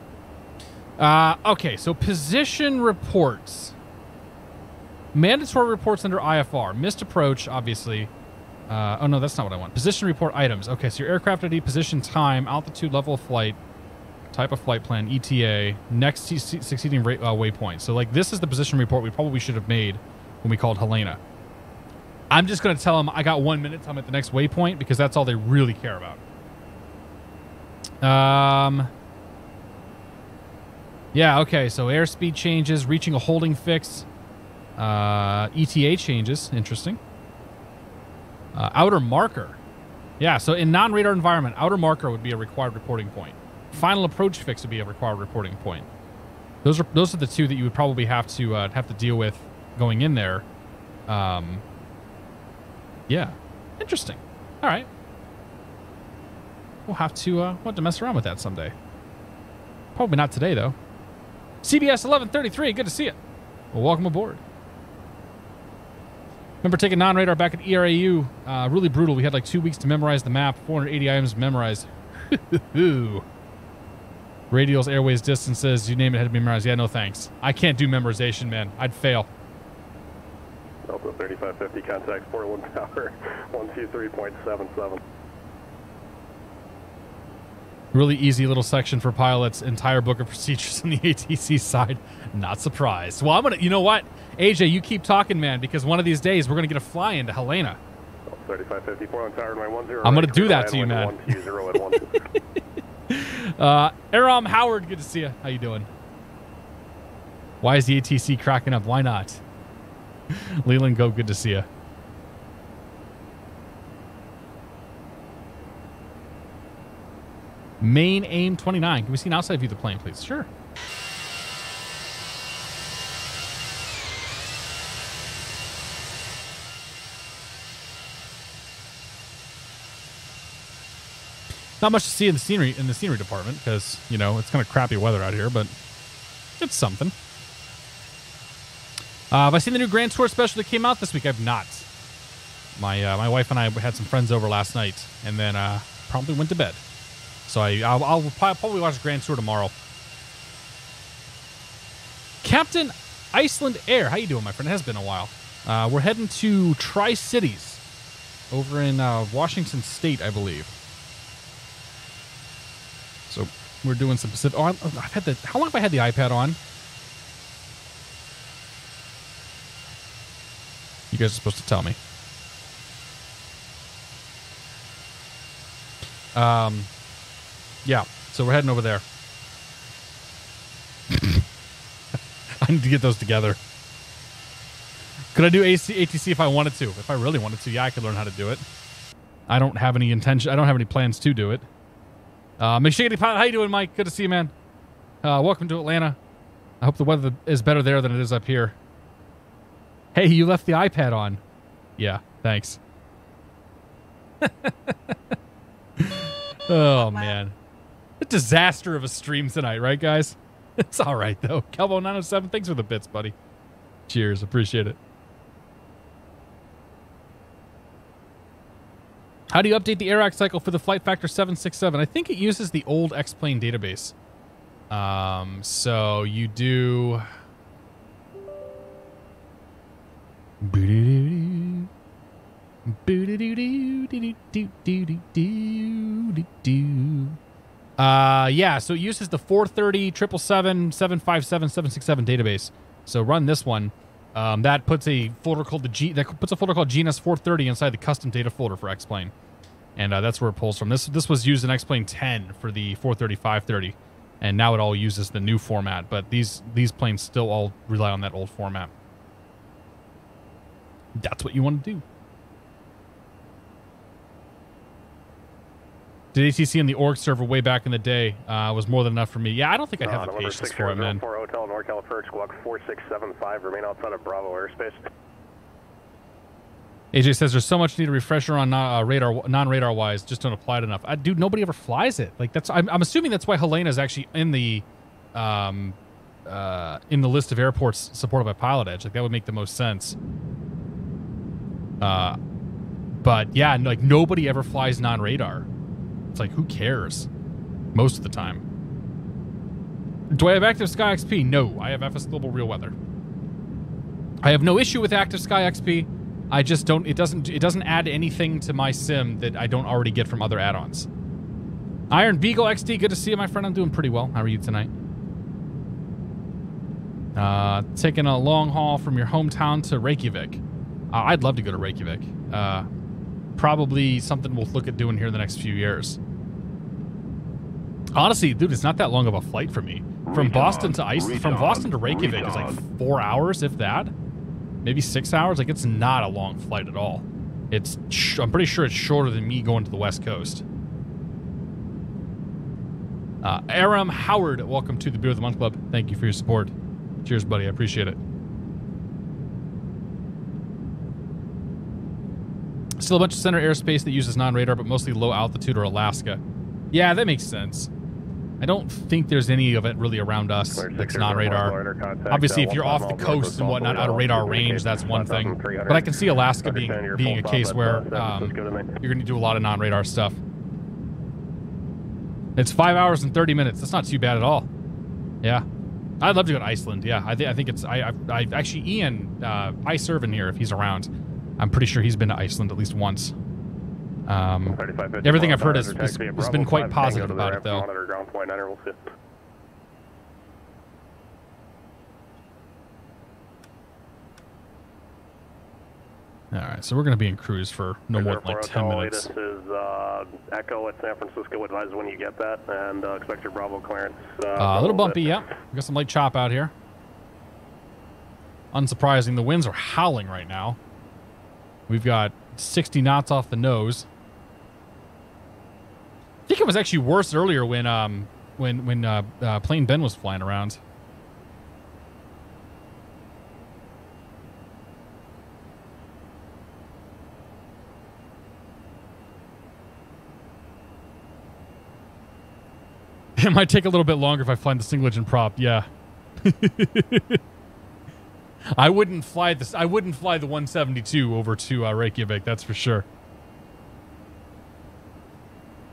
Okay, so position reports. Mandatory reports under IFR. Missed approach, obviously. Oh, no, that's not what I want. Position report items. Okay, so your aircraft ID, position, time, altitude, level of flight, type of flight plan, ETA, next succeeding waypoint. So, like, this is the position report we probably should have made when we called Helena. I'm just going to tell them I got 1 minute till I'm at the next waypoint because that's all they really care about. Yeah, okay, so airspeed changes, reaching a holding fix, ETA changes, interesting. Outer marker. Yeah, so in non-radar environment, outer marker would be a required reporting point. Final approach fix would be a required reporting point. Those are the two that you would probably have to deal with going in there. Yeah, interesting. All right, we'll have to mess around with that someday. Probably not today though. CBS 1133, good to see you. Well, welcome aboard. Remember taking non-radar back at ERAU. Really brutal. We had like 2 weeks to memorize the map. 480 items memorized. Radials, airways, distances, you name it had to be memorized. Yeah, no thanks. I can't do memorization, man. I'd fail. Delta 3550, contact 41 Tower, 123.77. Really easy little section for pilots. Entire book of procedures on the ATC side. Not surprised. Well, you know what? AJ, you keep talking, man, because one of these days we're going to get a fly into Helena. 3554 on Tower 910. I'm going to do that to you, man. Aram Howard, good to see you. How you doing? Why is the ATC cracking up? Why not? Leland, go. Good to see you. Main aim 29. Can we see an outside view of the plane, please? Sure. Not much to see in the scenery department because, you know, it's kind of crappy weather out here, but it's something. Have I seen the new Grand Tour special that came out this week? I've not. My wife and I had some friends over last night, and then probably went to bed. So I'll probably watch Grand Tour tomorrow. Captain Iceland Air, how you doing, my friend? It has been a while. We're heading to Tri-Cities over in Washington State, I believe. So we're doing some Pacific. Oh, I've had the. How long have I had the iPad on? You guys are supposed to tell me. Yeah. So we're heading over there. I need to get those together. Could I do ATC if I wanted to? If I really wanted to, yeah, I could learn how to do it. I don't have any intention. I don't have any plans to do it. McShady Pilot, how you doing, Mike? Good to see you, man. Welcome to Atlanta. I hope the weather is better there than it is up here. Hey, you left the iPad on. Yeah, thanks. Oh, man. A disaster of a stream tonight, right, guys? It's all right, though. Calvo 907, thanks for the bits, buddy. Cheers. Appreciate it. How do you update the AIRAC cycle for the Flight Factor 767? I think it uses the old X-Plane database. So you do... yeah, so it uses the 430, 777, 757, 767 database. So run this one. That puts a folder called GNS 430 inside the custom data folder for X-Plane. And that's where it pulls from. This was used in X-Plane 10 for the 430, 530. And now it all uses the new format. But these planes still all rely on that old format. That's what you want to do. Did ATC on the org server way back in the day was more than enough for me. Yeah, I don't think I'd have the patience for it, man. Hotel, NorCal Approach, Squawk 4675, remain outside of Bravo airspace. AJ says there's so much need a refresher on non-radar wise, just don't apply it enough. Dude, nobody ever flies it. Like I'm assuming that's why Helena is actually in the list of airports supported by PilotEdge. Like that would make the most sense. But yeah, like nobody ever flies non-radar. It's like, who cares? Most of the time. Do I have Active Sky XP? No, I have FS Global Real Weather. I have no issue with Active Sky XP. I just don't. It doesn't add anything to my sim that I don't already get from other add-ons. Iron Beagle XD, good to see you, my friend. I'm doing pretty well. How are you tonight? Taking a long haul from your hometown to Reykjavik. I'd love to go to Reykjavik. Probably something we'll look at doing here in the next few years. Honestly, dude, it's not that long of a flight for me. From Boston to Reykjavik is like 4 hours, if that. Maybe 6 hours. Like, it's not a long flight at all. I'm pretty sure it's shorter than me going to the West Coast. Aram Howard, welcome to the Beer of the Month Club. Thank you for your support. Cheers, buddy. I appreciate it. Still a bunch of center airspace that uses non-radar, but mostly low altitude or Alaska. Yeah, that makes sense. I don't think there's any of it really around us that's non-radar. Obviously, if you're off the coast and whatnot, out of radar range, that's one thing. But I can see Alaska being a case where you're going to do a lot of non-radar stuff. It's 5 hours and 30 minutes. That's not too bad at all. Yeah. I'd love to go to Iceland. Yeah, I think it's... I actually, Ian, iServe in here if he's around. I'm pretty sure he's been to Iceland at least once. Everything I've heard has been quite positive about it, though. All right, so we're going to be in cruise for no more than like 10 minutes. This is Echo at San Francisco. Advise when you get that, and expect your Bravo clearance. A little bumpy, yeah. We got some light chop out here. Unsurprising, the winds are howling right now. We've got 60 knots off the nose. I think it was actually worse earlier when Plane Ben was flying around. It might take a little bit longer if I fly the single engine prop. Yeah. I wouldn't fly this. I wouldn't fly the 172 over to Reykjavik. That's for sure.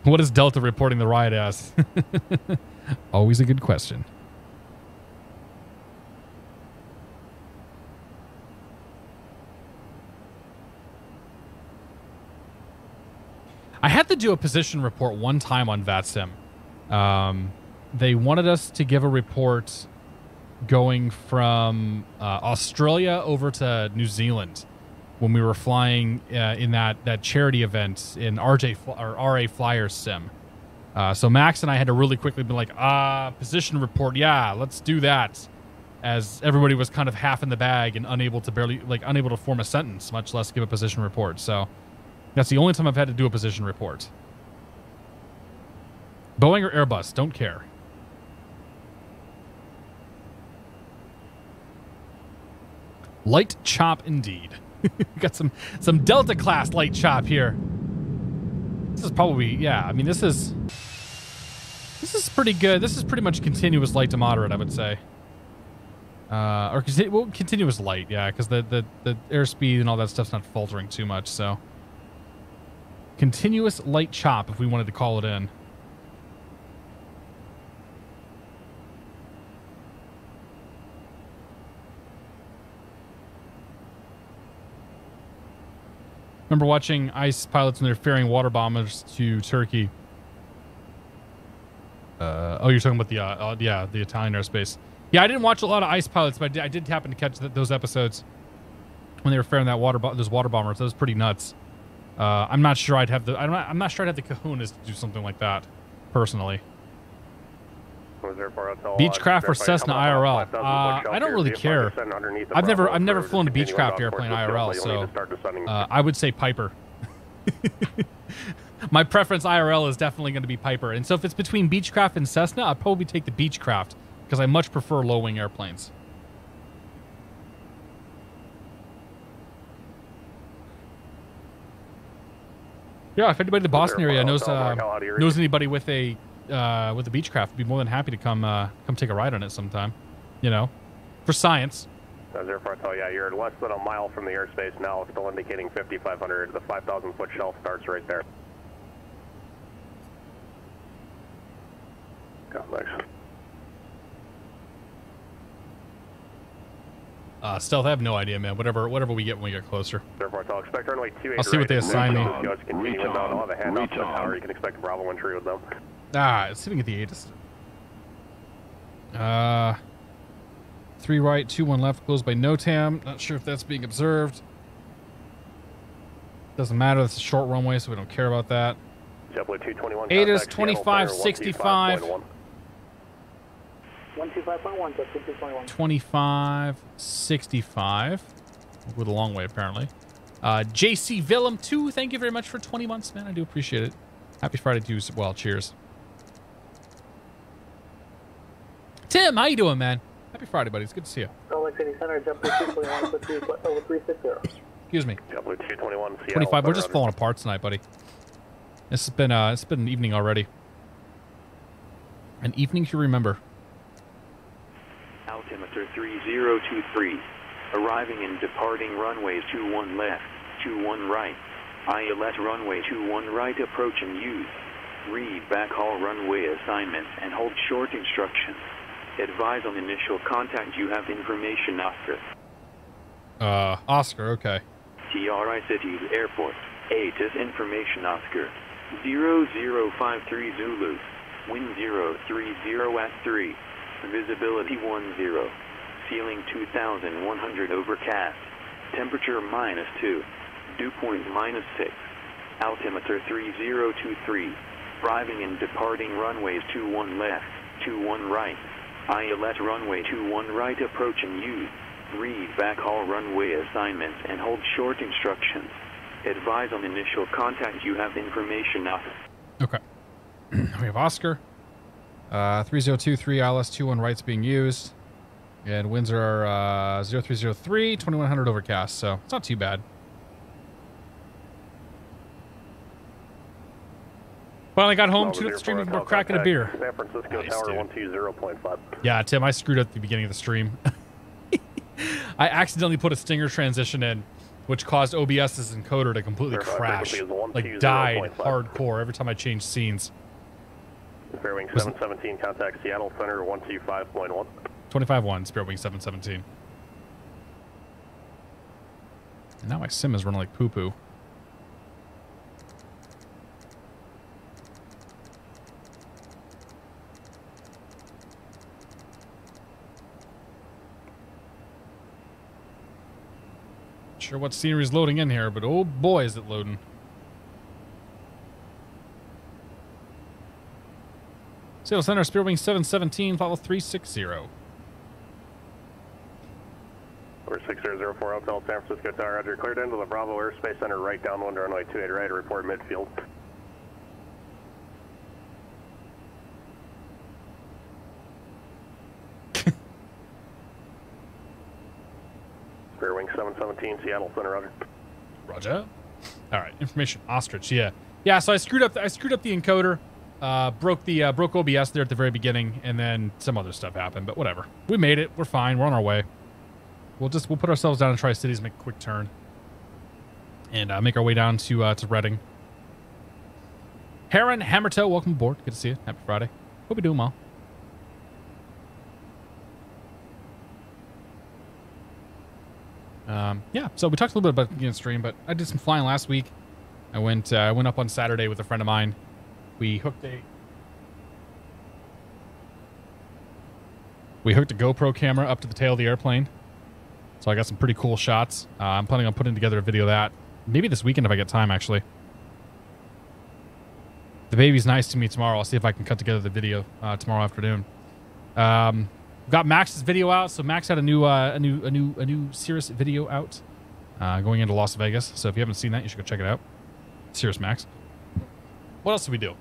What is Delta reporting the riot as? Always a good question. I had to do a position report one time on VATSIM. They wanted us to give a report going from Australia over to New Zealand when we were flying in that charity event in RA Flyers Sim. So Max and I had to really quickly be like, position report, yeah, let's do that. As everybody was kind of half in the bag and unable to form a sentence, much less give a position report. So that's the only time I've had to do a position report. Boeing or Airbus, don't care. Light chop indeed. Got some Delta class light chop here. This is probably, yeah, I mean this is pretty good. This is pretty much continuous light to moderate, I would say. Continuous light, yeah, because the airspeed and all that stuff's not faltering too much, so. Continuous light chop, if we wanted to call it in. Remember watching ICE pilots when they're ferrying water bombers to Turkey. Oh, you're talking about the Italian airspace. Yeah, I didn't watch a lot of ICE pilots, but I did happen to catch those episodes when they were ferrying those water bombers. That was pretty nuts. I'm not sure I'd have the kahunas to do something like that, personally. Beechcraft or Cessna IRL? I don't really care. I've never flown a Beechcraft airplane IRL, so I would say Piper. My preference IRL is definitely going to be Piper, and so if it's between Beechcraft and Cessna, I'd probably take the Beechcraft because I much prefer low-wing airplanes. Yeah, if anybody in the Boston area knows anybody with a Beechcraft, I'd be more than happy to come take a ride on it sometime. You know, for science. Yeah, you're less than a mile from the airspace now, still indicating 5,500. The 5,000-foot shelf starts right there. Stealth, I have no idea, man. Whatever we get when we get closer. Expect runway 28 I'll see what they assign me. I'll have a handoff to the tower. You can expect a Bravo entry with them. Let's see if we can get the ATIS. 3 right, 2-1 left, closed by NOTAM. Not sure if that's being observed. Doesn't matter. It's a short runway, so we don't care about that. ATIS 2565. 125.1, 2221. 2565. We'll go the long way, apparently. JC Willem 2, thank you very much for 20 months, man. I do appreciate it. Happy Friday to you as well. Cheers. Tim, how you doing, man? Happy Friday, buddy. It's good to see you. City Center, jump 221, over 360. Excuse me. 221, 25. We're just falling apart tonight, buddy. It's been an evening already. An evening to remember. Altimeter 3023. Arriving and departing runways 21 left, 21 right. ILS runway 21 right, approach and use. Read backhaul runway assignments and hold short instructions. Advise on initial contact. You have information, Oscar. Oscar, okay. TRI Cities Airport. ATIS information, Oscar. 0053 Zulu. Wind 030 at 3. Visibility 10. Ceiling 2,100 overcast. Temperature -2. Dew point -6. Altimeter 3023. Arriving and departing runways 21 left, 21 right. ILS runway 21 right, approach and use. Read backhaul runway assignments and hold short instructions. Advise on initial contact. You have information now. Okay. We have Oscar. 3023 ILS 21 right's being used. And winds are 0303, 2100 overcast, so it's not too bad. Finally got home, tuned up the stream with more cracking a beer. San Francisco Nice, Tower dude. 120.5. Yeah, Tim, I screwed up at the beginning of the stream. I accidentally put a stinger transition in, which caused OBS's encoder to completely crash. Like, died hardcore every time I changed scenes. Fairwing 717, contact Seattle Center 125.1. 25-1, Spirit Wing 717. And now my sim is running like poo-poo. Sure what scenery is loading in here, but oh boy is it loading. Seattle Center, Spirit Wing 717, follow 360. Or 6004 Hotel San Francisco Tower, Roger. Cleared into the Bravo Airspace Center, right downwind runway 28 right, report midfield. Spirit Wing 717, Seattle Center, Roger. Roger. All right, information ostrich. Yeah. So I screwed up the encoder. Broke OBS there at the very beginning, and then some other stuff happened. But whatever, we made it. We're fine. We're on our way. We'll put ourselves down in Tri-Cities, make a quick turn, and make our way down to Reading. Heron Hammertoe, welcome aboard. Good to see you. Happy Friday. Hope you're doing well. Yeah, so we talked a little bit about the beginning of the stream, but I did some flying last week. I went up on Saturday with a friend of mine. We hooked a GoPro camera up to the tail of the airplane. So I got some pretty cool shots. I'm planning on putting together a video of that. Maybe this weekend if I get time, actually. The baby's nice to me tomorrow. I'll see if I can cut together the video tomorrow afternoon. Got Max's video out. So Max had a new Cirrus video out going into Las Vegas. So if you haven't seen that, you should go check it out. Cirrus Max. What else did we do?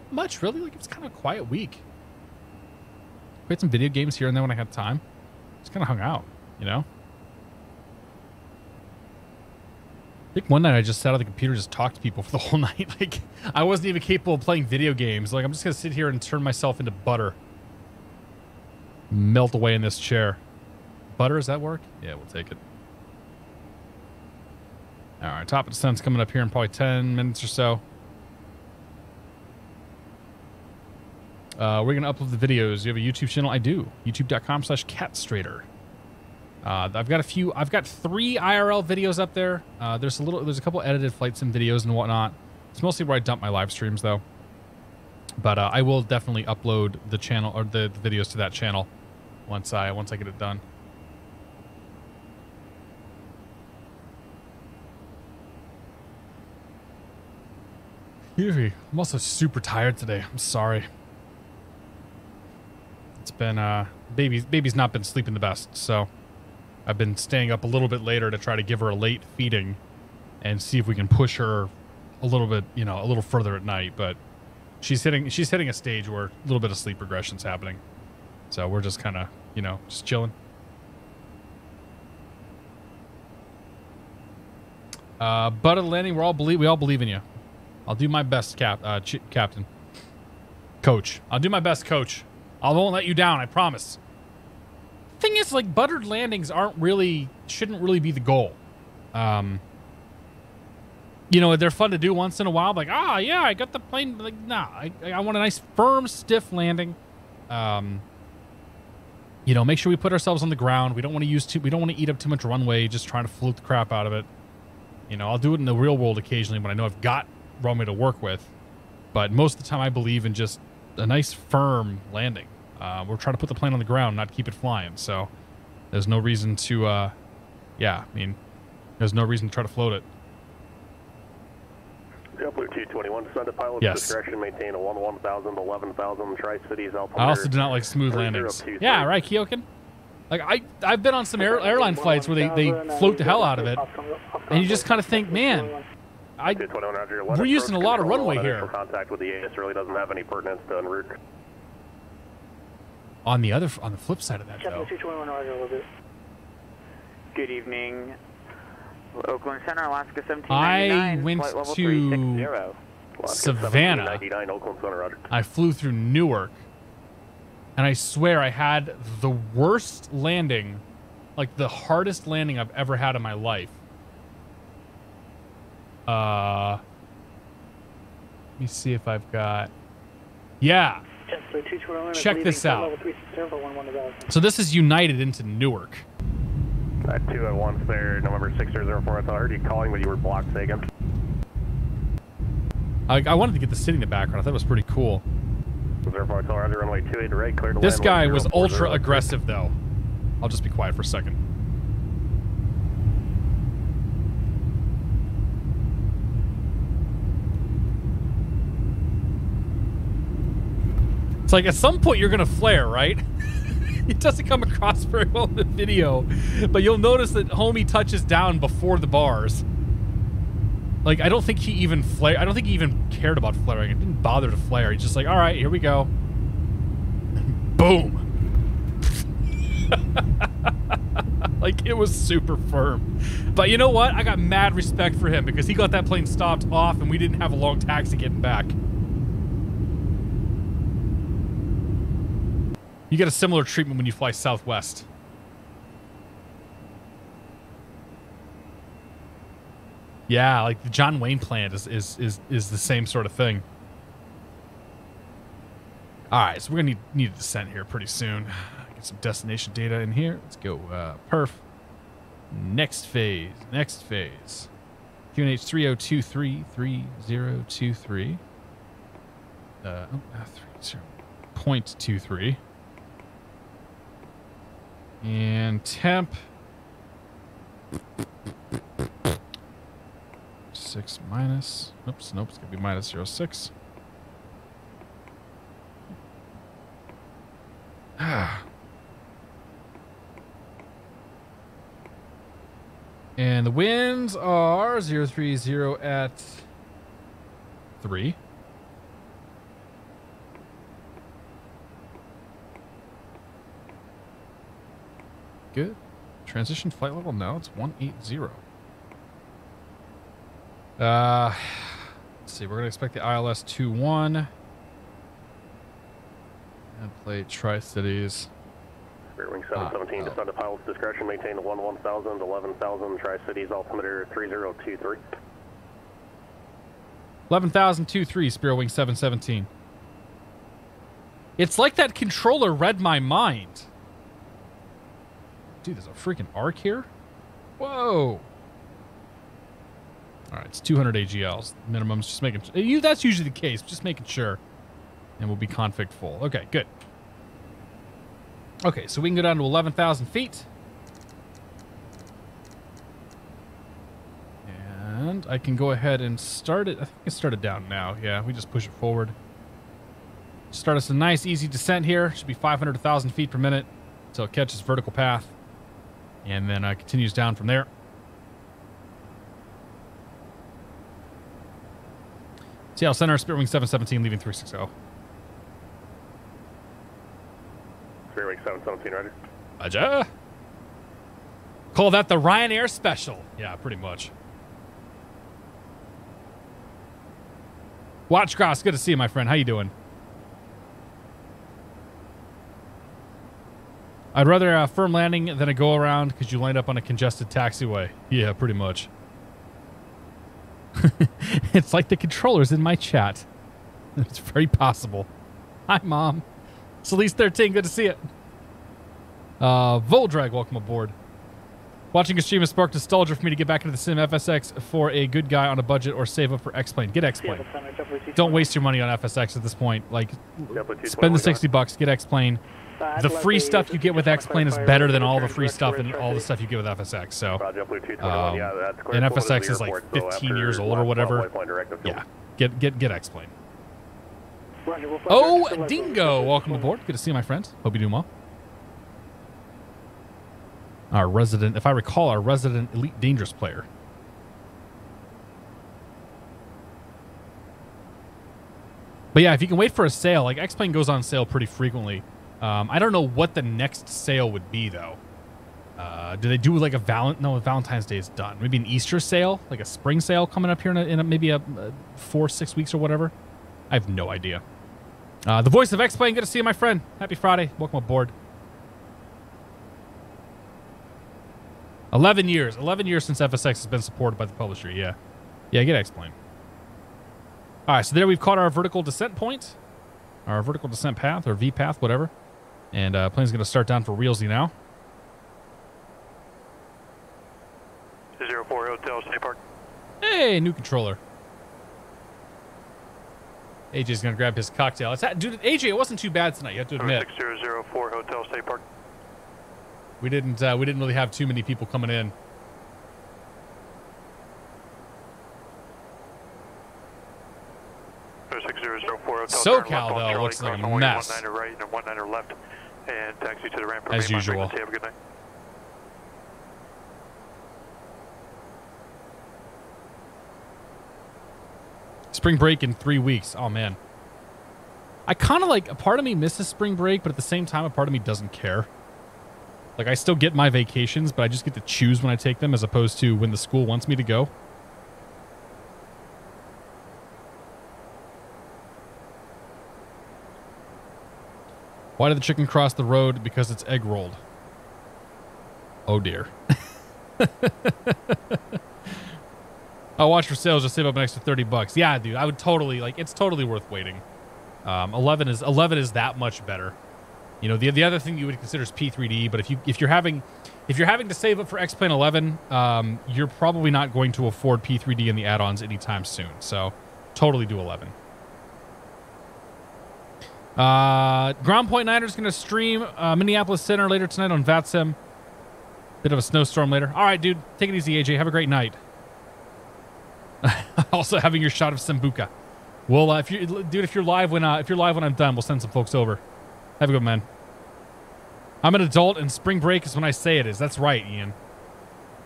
Much, really. Like, it was kind of a quiet week. Played some video games here and there when I had time. Just kind of hung out, you know? I think one night I just sat on the computer and just talked to people for the whole night. Like, I wasn't even capable of playing video games. Like, I'm just going to sit here and turn myself into butter. Melt away in this chair. Butter, does that work? Yeah, we'll take it. All right, top of descent's coming up here in probably 10 minutes or so. We're going to upload the videos. You have a YouTube channel? I do. YouTube.com/catstrator. I've got 3 IRL videos up there. There's a couple edited flight sim videos and whatnot. It's mostly where I dump my live streams though. But I will definitely upload the channel or the videos to that channel once I get it done. I'm also super tired today. I'm sorry. It's been baby's not been sleeping the best, so I've been staying up a little bit later to try to give her a late feeding and see if we can push her a little bit, a little further at night. But she's hitting a stage where a little bit of sleep regression's happening. So we're just kind of, just chilling. But at the landing, we all believe in you. I'll do my best, Captain. Coach. I'll do my best, Coach. I won't let you down, I promise. Thing is, like, buttered landings shouldn't really be the goal. They're fun to do once in a while. Like, yeah, I got the plane. Like, nah, I want a nice, firm, stiff landing. Make sure we put ourselves on the ground. We don't want to eat up too much runway, just trying to float the crap out of it. I'll do it in the real world occasionally when I know I've got runway to work with. But most of the time I believe in just a nice, firm landing. We're trying to put the plane on the ground, not keep it flying. So there's no reason to, there's no reason to try to float it. JetBlue 221, descend to pilot's discretion, maintain a 11,000 to 11,000 Tri-Cities altitude. I also do not like smooth landings. Yeah, right, Kyokin? Like I've been on some airline flights where they float the hell out of it, and you just kind of think, man, we're using a lot of runway here. Contact with the AS really doesn't have any pertinence to en route. On the flip side of that, though. Good evening, Oakland Center, Alaska 1799. I went to Savannah. I flew through Newark, and I swear I had the worst landing, like the hardest landing I've ever had in my life. Let me see if I've got. Yeah. Check this out. So this is United into Newark. 2 at once there, November 6004. I heard you calling, but you were blocked taken. I wanted to get the city in the background. I thought it was pretty cool. Runway 28 right, clear to this land, guy was ultra aggressive, though. I'll just be quiet for a second. It's like at some point you're gonna flare, right? It doesn't come across very well in the video, but you'll notice that homie touches down before the bars. Like, I don't think he even flared. I don't think he even cared about flaring. It didn't bother to flare. He's just like, all right, here we go. Boom. Like, it was super firm. But you know what? I got mad respect for him because he got that plane stopped off and we didn't have a long taxi getting back. You get a similar treatment when you fly Southwest. Yeah, like the John Wayne plant is the same sort of thing. All right, so we're gonna need a descent here pretty soon. Get some destination data in here. Let's go perf. Next phase. QNH 3023 3023. 0.23. And temp 6 minus. Oops, nope, it's gonna be minus 0.6. And the winds are 030 at 3. Good. Transition flight level now. It's 180. Let's see. We're going to expect the ILS 21. And play Tri-Cities. Spirit Wing 717, descend to pilot's discretion, maintain the 11,000, 11,000, Tri-Cities, altimeter 3023. 11,023, Spirit Wing 717. It's like that controller read my mind. Dude, there's a freaking arc here? Whoa. All right, it's 200 AGLs. Minimums, just making sure. That's usually the case, just making sure. And we'll be config full. Okay, good. Okay, so we can go down to 11,000 feet. And I can go ahead and start it. I think I started down now. Yeah, we just push it forward. Start us a nice, easy descent here. Should be 500 to 1,000 feet per minute until it catches vertical path. And then continues down from there. Seattle Center, Spirit Wing 717, leaving 360. Spirit Wing 717, ready? Roger. Call that the Ryanair special. Yeah, pretty much. Watchcross, good to see you, my friend. How you doing? I'd rather a firm landing than a go-around because you land up on a congested taxiway. Yeah, pretty much. It's like the controller's in my chat. It's very possible. Hi, Mom. Celeste 13, good to see it. Voldrag, welcome aboard. Watching a stream has sparked nostalgia for me to get back into the sim FSX for a good guy on a budget or save up for X-Plane. Get X-Plane. Don't waste your money on FSX at this point. Like, spend the $60, get X-Plane. The free stuff you get with X-Plane is better than all the free stuff and all the stuff you get with FSX. So, and FSX is like 15 years old or whatever. Yeah, get X-Plane. Oh, Dingo, welcome aboard. Good to see you, my friends. Hope you're doing well. Our resident, if I recall, our resident elite dangerous player. But yeah, if you can wait for a sale, like X-Plane goes on sale pretty frequently. I don't know what the next sale would be though. Do they do like a Valentine's Day is done. Maybe an Easter sale, like a spring sale coming up here in maybe a 4-6 weeks or whatever. I have no idea. The voice of X-Plane, good to see you, my friend. Happy Friday. Welcome aboard. 11 years. 11 years since FSX has been supported by the publisher. Yeah. Yeah, get X-Plane. All right, so there we've caught our vertical descent point. Our vertical descent path, or V path, whatever. And plane's going to start down for realsy now. 04 Hotel, State Park. Hey, new controller. AJ's going to grab his cocktail. Dude, AJ, it wasn't too bad tonight, you have to admit. 6004 Hotel, State Park. We didn't really have too many people coming in. SoCal, though, looks like a mess. 19 right and 19 left. And taxi to the ramp. As usual. Have a good night. Spring break in 3 weeks. Oh, man. I kind of like, a part of me misses spring break, but at the same time, a part of me doesn't care. Like, I still get my vacations, but I just get to choose when I take them as opposed to when the school wants me to go. Why did the chicken cross the road? Because it's egg rolled. Oh, dear. I'll watch for sales. Just save up an extra $30. Yeah, dude, I would totally, like, it's totally worth waiting. 11 is that much better. You know, the other thing you would consider is P3D, but if you're having to save up for X-Plane 11, you're probably not going to afford P3D in the add-ons anytime soon. So, totally do 11. Ground Point Niners going to stream Minneapolis Center later tonight on VATSIM. Bit of a snowstorm later. All right, dude, take it easy, AJ. Have a great night. Also having your shot of Sambuca. Well, if you're live when I'm done, we'll send some folks over. Have a good man. I'm an adult, and spring break is when I say it is. That's right, Ian.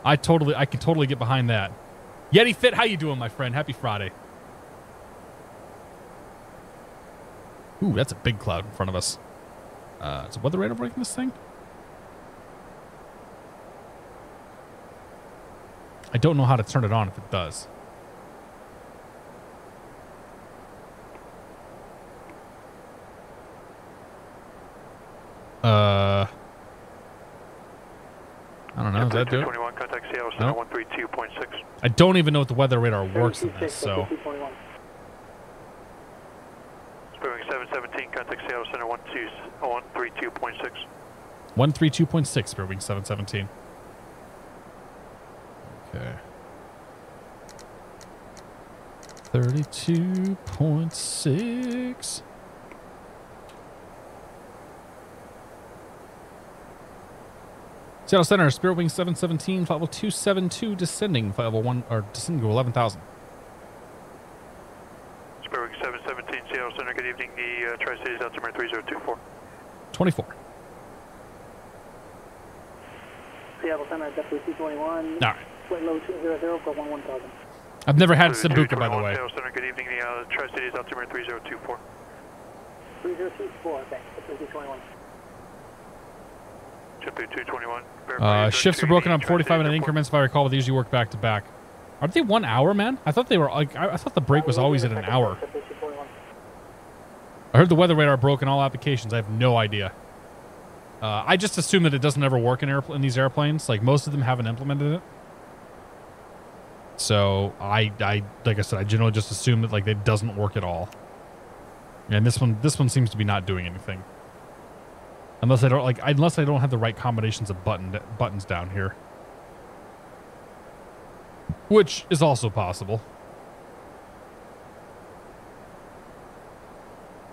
I can totally get behind that. Yeti Fit, how you doing, my friend? Happy Friday. Ooh, that's a big cloud in front of us. Is the weather radar breaking this thing? I don't know how to turn it on if it does. I don't know. Does that do it? Contact Seattle Center 132.6. I don't even know if the weather radar works in this, so. Boeing 717, contact Seattle Center 132.6. 132.6, Boeing 717. Okay. 32.6. Seattle Center, Spirit Wing 717, flight level 272, descending, flight level 1, or descending to 11,000. Spirit Wing 717, Seattle Center, good evening. The Tri-Cities altimeter 3024. 24. Seattle Center, definitely 221. All right. Flight low 200 for 11,000. I've never had Sambuca, by the way. Seattle Center, good evening. The Tri-Cities altimeter 3024. 3024, okay. 221. Shifts are broken up 45-minute increments, if I recall, but they usually work back to back. Aren't they 1 hour, man? I thought they were like, I thought the break was always at an hour. I heard the weather radar broke in all applications. I have no idea. I just assume that it doesn't ever work in these airplanes. Like, most of them haven't implemented it. So like I said, I generally just assume that like it doesn't work at all. And this one seems to be not doing anything. Unless I don't have the right combinations of buttons down here. Which is also possible.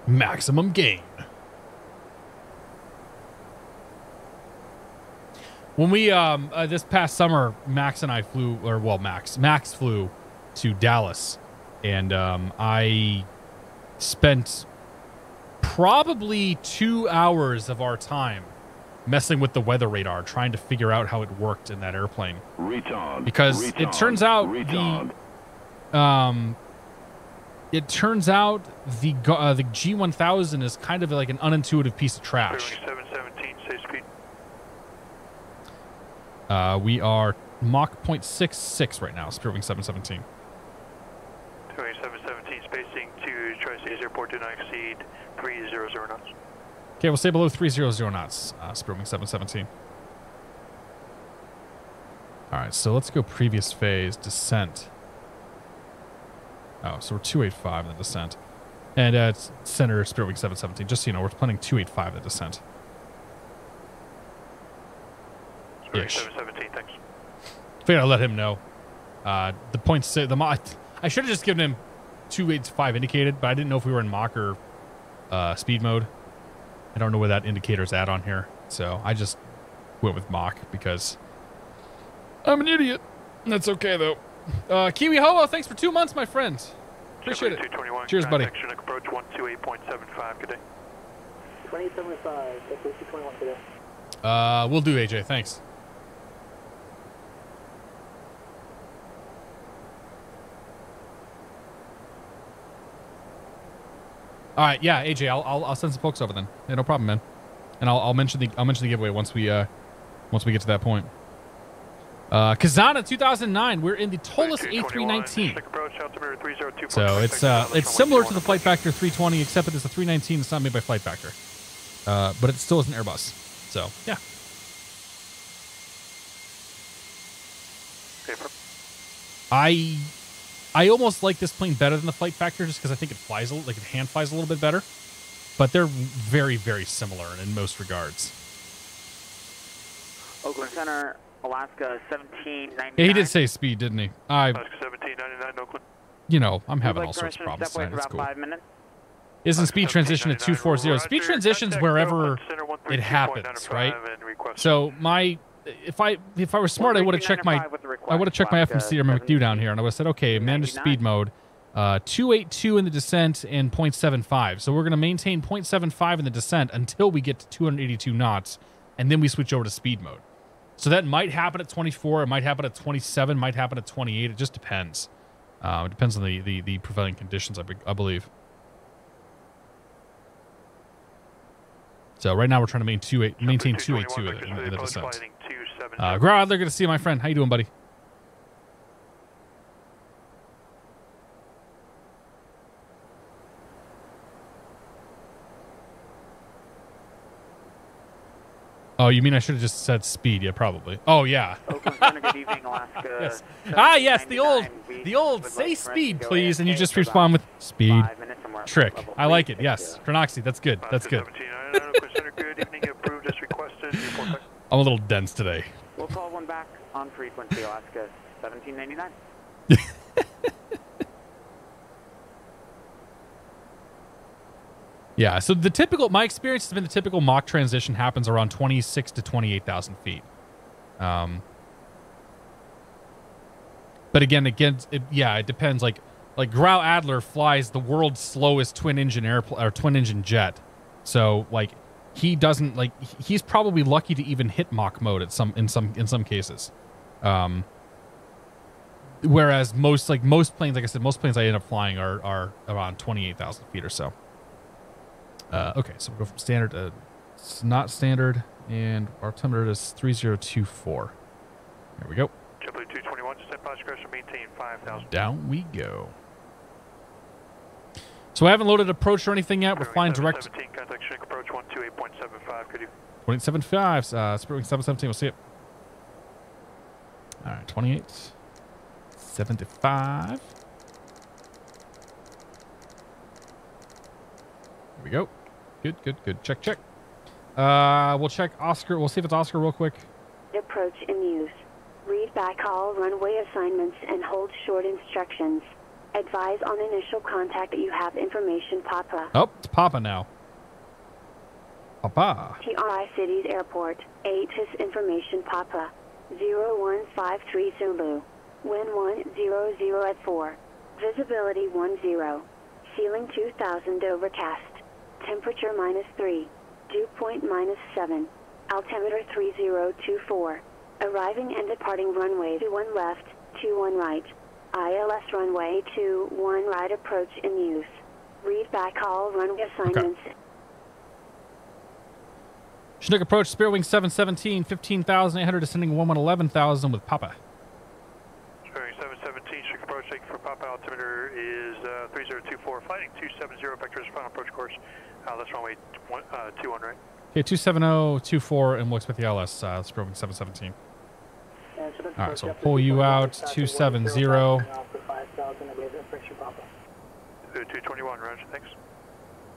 Maximum gain. When we this past summer, Max and I flew, or well, Max flew to Dallas, and I spent probably 2 hours of our time messing with the weather radar, trying to figure out how it worked in that airplane. Retard. Because Retard. it turns out the G1000 is kind of like an unintuitive piece of trash. 717, safe speed. We are Mach 0.66 right now, Spirit Wing 717. 717, spacing to Tri-Cities Airport, do not exceed 300 knots. Okay, we'll stay below 300 knots, Spirit Wing 717. All right, so let's go previous phase, descent. Oh, so we're 285 in the descent. And it's center Spirit Wing 717. Just so you know, we're planning 285 in the descent. Spirit 717, thanks. Figured I'd let him know. The point say I should have just given him 285 indicated, but I didn't know if we were in Mach or speed mode. I don't know where that indicator's at on here, so I just went with Mach because I'm an idiot. That's okay though. Kiwi Hobo, thanks for 2 months, my friend. Appreciate it. Cheers, buddy. Approach 128.75, good day. 2075, that's 221 today. We'll do, AJ, thanks. All right, yeah, AJ, I'll send some folks over then. Yeah, no problem, man. And I'll mention the giveaway once we get to that point. Kazana 2009. We're in the Toliss A319. So it's similar to the Flight Factor 320, except that it's a 319. It's not made by Flight Factor, but it still is an Airbus. So yeah. I almost like this plane better than the Flight Factor just because I think it flies a little, like it hand flies a little bit better. But they're very, very similar in most regards. Oakland Center, Alaska 1799. Yeah, he did say speed, didn't he? Alaska 1799, Oakland. You know, I'm having all sorts of problems tonight. It's cool. Isn't speed transition at 240? Speed transition's wherever it happens, right? So if I were smart, I would have checked my FMC or my McDo down here, and I would have said, okay, manage speed mode, 282 in the descent and 0.75. So we're going to maintain 0.75 in the descent until we get to 282 knots, and then we switch over to speed mode. So that might happen at 24, it might happen at 27, might happen at 28. It just depends. It depends on the prevailing conditions, I believe. So right now we're trying to maintain 282 in the descent. Grow, they're going to see you, my friend. How you doing, buddy? Oh, you mean I should have just said speed? Yeah, probably. Oh, yeah. Good evening, Alaska. Yes. Ah, yes, the old say speed, please, and you just respond with speed. Trick. I like it. Yes. Chronoxy, that's good. That's good. I'm a little dense today. We'll call one back on frequency, Alaska 1799. Yeah, so my experience has been the typical Mach transition happens around 26 to 28,000 feet. But again, it depends. Like Grau Adler flies the world's slowest twin engine jet. So like he doesn't he's probably lucky to even hit Mach mode in some cases. Whereas most planes, like I said, most planes I end up flying are around 28,000 feet or so. Okay, so we'll go from standard to not standard, and our altimeter is 3024. There we go. JW221, descent posture correction, maintain 5,000. Down we go. So I haven't loaded approach or anything yet. We're flying direct. 17, contact Shinnick approach 128.75, could you? 2875, Spirit Wing 717, we'll see it. All right, 2875. Here we go. Good. Check. We'll check Oscar. We'll see if it's Oscar real quick. Approach in use. Read back all runway assignments and hold short instructions. Advise on initial contact that you have information, Papa. Oh, it's Papa now. Papa. TRI Cities Airport. ATIS information, Papa. 0153 Zulu. Wind 100 at 4. Visibility 10. Ceiling 2000 overcast. Temperature -3. Dew point -7. altimeter 3024. Arriving and departing runway 21 left, 21 right. ILS runway 21 right approach in use. Read back all runway assignments. Okay. Chinook approach, Spirit Wing 717, 15,800, descending 11,000 with Papa. Spirit Wing 717, Chinook approach, taking for Papa, altimeter is 3024, flighting 270, vectors, final approach course. That's runway 21 right. Okay, 27024, and we'll expect the LS, Spirit Wing 717. All right, so we'll pull you out, 270. 221, Roger, thanks.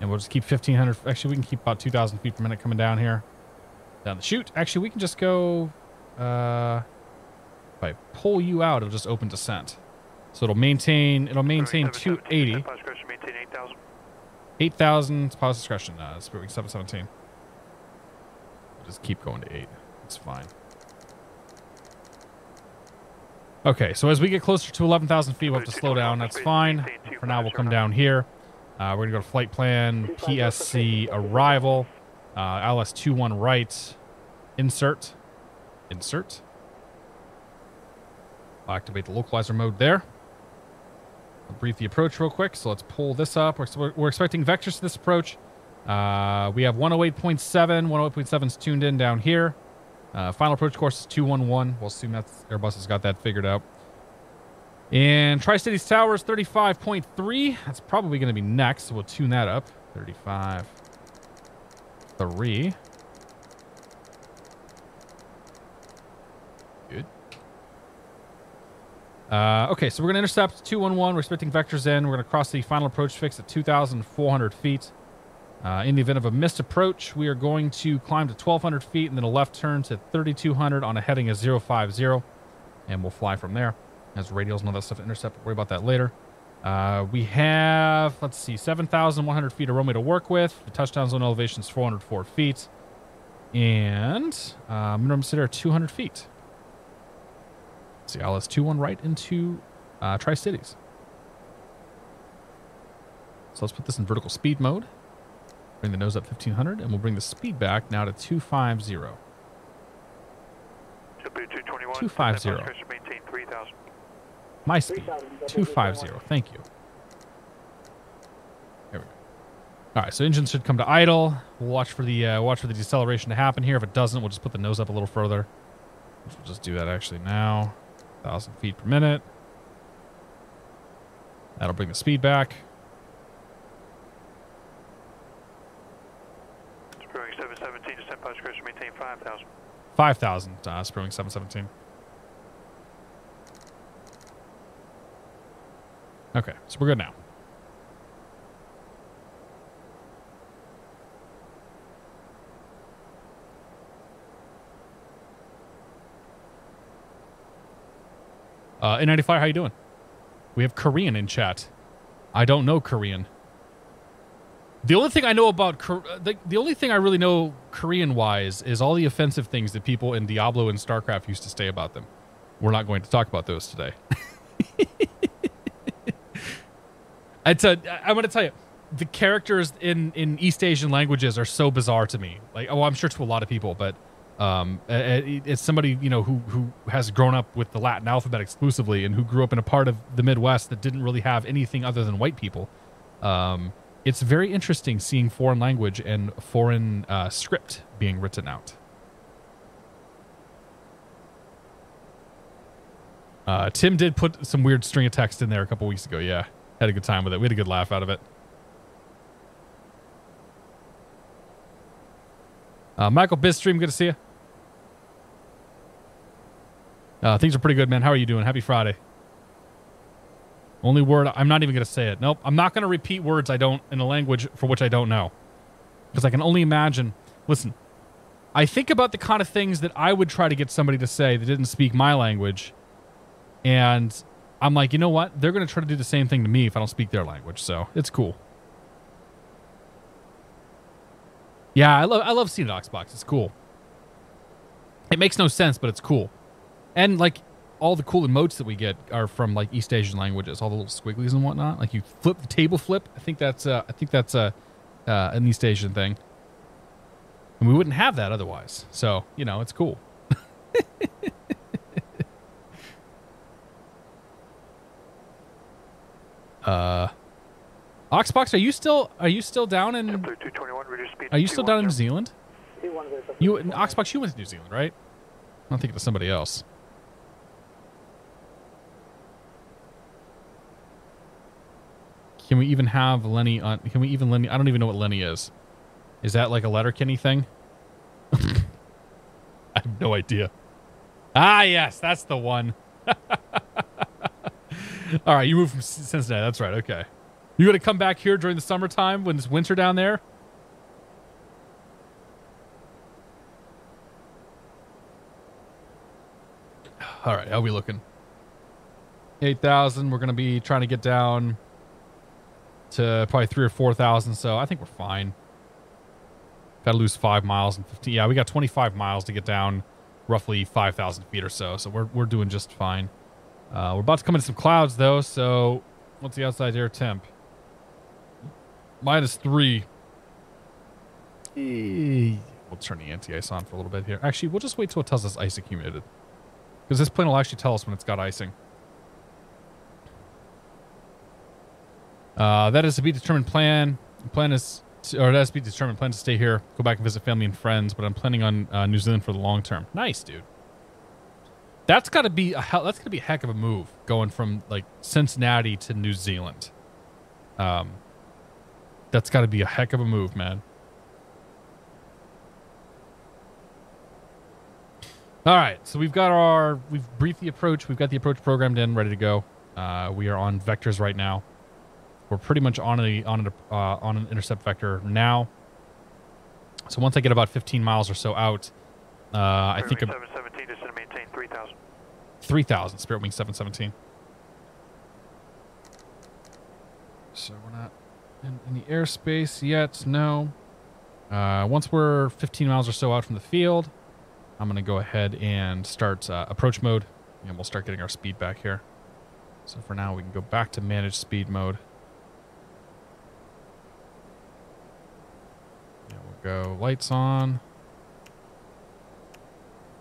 And we'll just keep 1,500. Actually, we can keep about 2,000 feet per minute coming down here. Down the chute. Actually, we can just go... if I pull you out, it'll just open descent. So it'll maintain 280. 8,000 pause discretion. Spirit Wing 717. We'll just keep going to 8. It's fine. Okay, so as we get closer to 11,000 feet, we'll have to slow down. That's fine. For now, we'll come down here. We're going to go to flight plan, PSC, arrival, LS 21 right, insert. I'll activate the localizer mode there. I'll brief the approach real quick. So let's pull this up. We're expecting vectors to this approach. We have 108.7. 108.7 is tuned in down here. Final approach course is 211. We'll assume that's Airbus has got that figured out. And Tri-Cities Towers 35.3. That's probably going to be next. So we'll tune that up. 35.3. Good. Okay, so we're going to intercept 211. We're expecting vectors in. We're going to cross the final approach fix at 2,400 feet. In the event of a missed approach, we are going to climb to 1,200 feet and then a left turn to 3,200 on a heading of 050. And we'll fly from there. Has radials and all that stuff to intercept. We'll worry about that later. We have, let's see, 7,100 feet of runway to work with. The touchdown zone elevation is 404 feet. And minimum consider 200 feet. Let's see, LS 21 right into Tri-Cities. So let's put this in vertical speed mode. Bring the nose up 1,500, and we'll bring the speed back now to 250. 250. My speed, 250. Thank you. There we go. All right, so engines should come to idle. We'll watch for the deceleration to happen here. If it doesn't, we'll just put the nose up a little further. We'll just do that actually now. 1,000 feet per minute. That'll bring the speed back. 717, descent posture cruiser, maintain 5,000. 5,000, Spirit Wing 717. Okay, so we're good now. N95, how you doing? We have Korean in chat. I don't know Korean. The only thing I know about the only thing I really know Korean-wise is all the offensive things that people in Diablo and StarCraft used to say about them. We're not going to talk about those today. I'm going to tell you, the characters in East Asian languages are so bizarre to me. Like, I'm sure to a lot of people, but it's somebody, you know, who has grown up with the Latin alphabet exclusively and who grew up in a part of the Midwest that didn't really have anything other than white people. It's very interesting seeing foreign language and foreign script being written out. Tim did put some weird string of text in there a couple weeks ago. Yeah, had a good time with it. We had a good laugh out of it. Michael Bizstream, good to see you. Things are pretty good, man. How are you doing? Happy Friday. Only word, I'm not even going to say it. Nope, I'm not going to repeat words I don't, in a language for which I don't know. Because I can only imagine. Listen, I think about the kind of things that I would try to get somebody to say that didn't speak my language. And I'm like, you know what? They're going to try to do the same thing to me if I don't speak their language. So it's cool. Yeah, I love seeing Oxbox. It's cool. It makes no sense, but it's cool. And like all the cool emotes that we get are from like East Asian languages, all the little squigglies and whatnot. Like you flip the table flip. I think that's an East Asian thing. And we wouldn't have that otherwise. So, you know, it's cool. Oxbox, are you still down in New Zealand? Oxbox, you went to New Zealand, right? I'm thinking of somebody else. Can we even have Lenny on? Can we even Lenny? I don't even know what Lenny is. Is that like a Letterkenny thing? I have no idea. Ah, yes, that's the one. All right, you moved from Cincinnati. That's right. Okay. You going to come back here during the summertime when it's winter down there? All right, how are we looking? 8,000. We're going to be trying to get down to probably 3,000 or 4,000. So I think we're fine. Got to lose 5 miles and 15. Yeah, we got 25 miles to get down roughly 5,000 feet or so. So we're doing just fine. We're about to come into some clouds though. So what's the outside air temp? -3. We'll turn the anti-ice on for a little bit here. Actually, we'll just wait till it tells us ice accumulated. Because this plane will actually tell us when it's got icing. That is to be determined plan. Plan is to be determined plan to stay here, go back and visit family and friends, but I'm planning on New Zealand for the long term. Nice, dude. That's got to be a heck of a move going from like Cincinnati to New Zealand. That's got to be a heck of a move, man. All right, so we've briefed the approach. We've got the approach programmed in, ready to go. We are on vectors right now. We're pretty much on an intercept vector now. So once I get about 15 miles or so out, I think 717 is going to maintain 3,000. 3,000, Spirit Wing 717. So we're not in the airspace yet, no. Once we're 15 miles or so out from the field, I'm going to go ahead and start approach mode, and we'll start getting our speed back here. So for now, we can go back to manage speed mode. And we'll go lights on.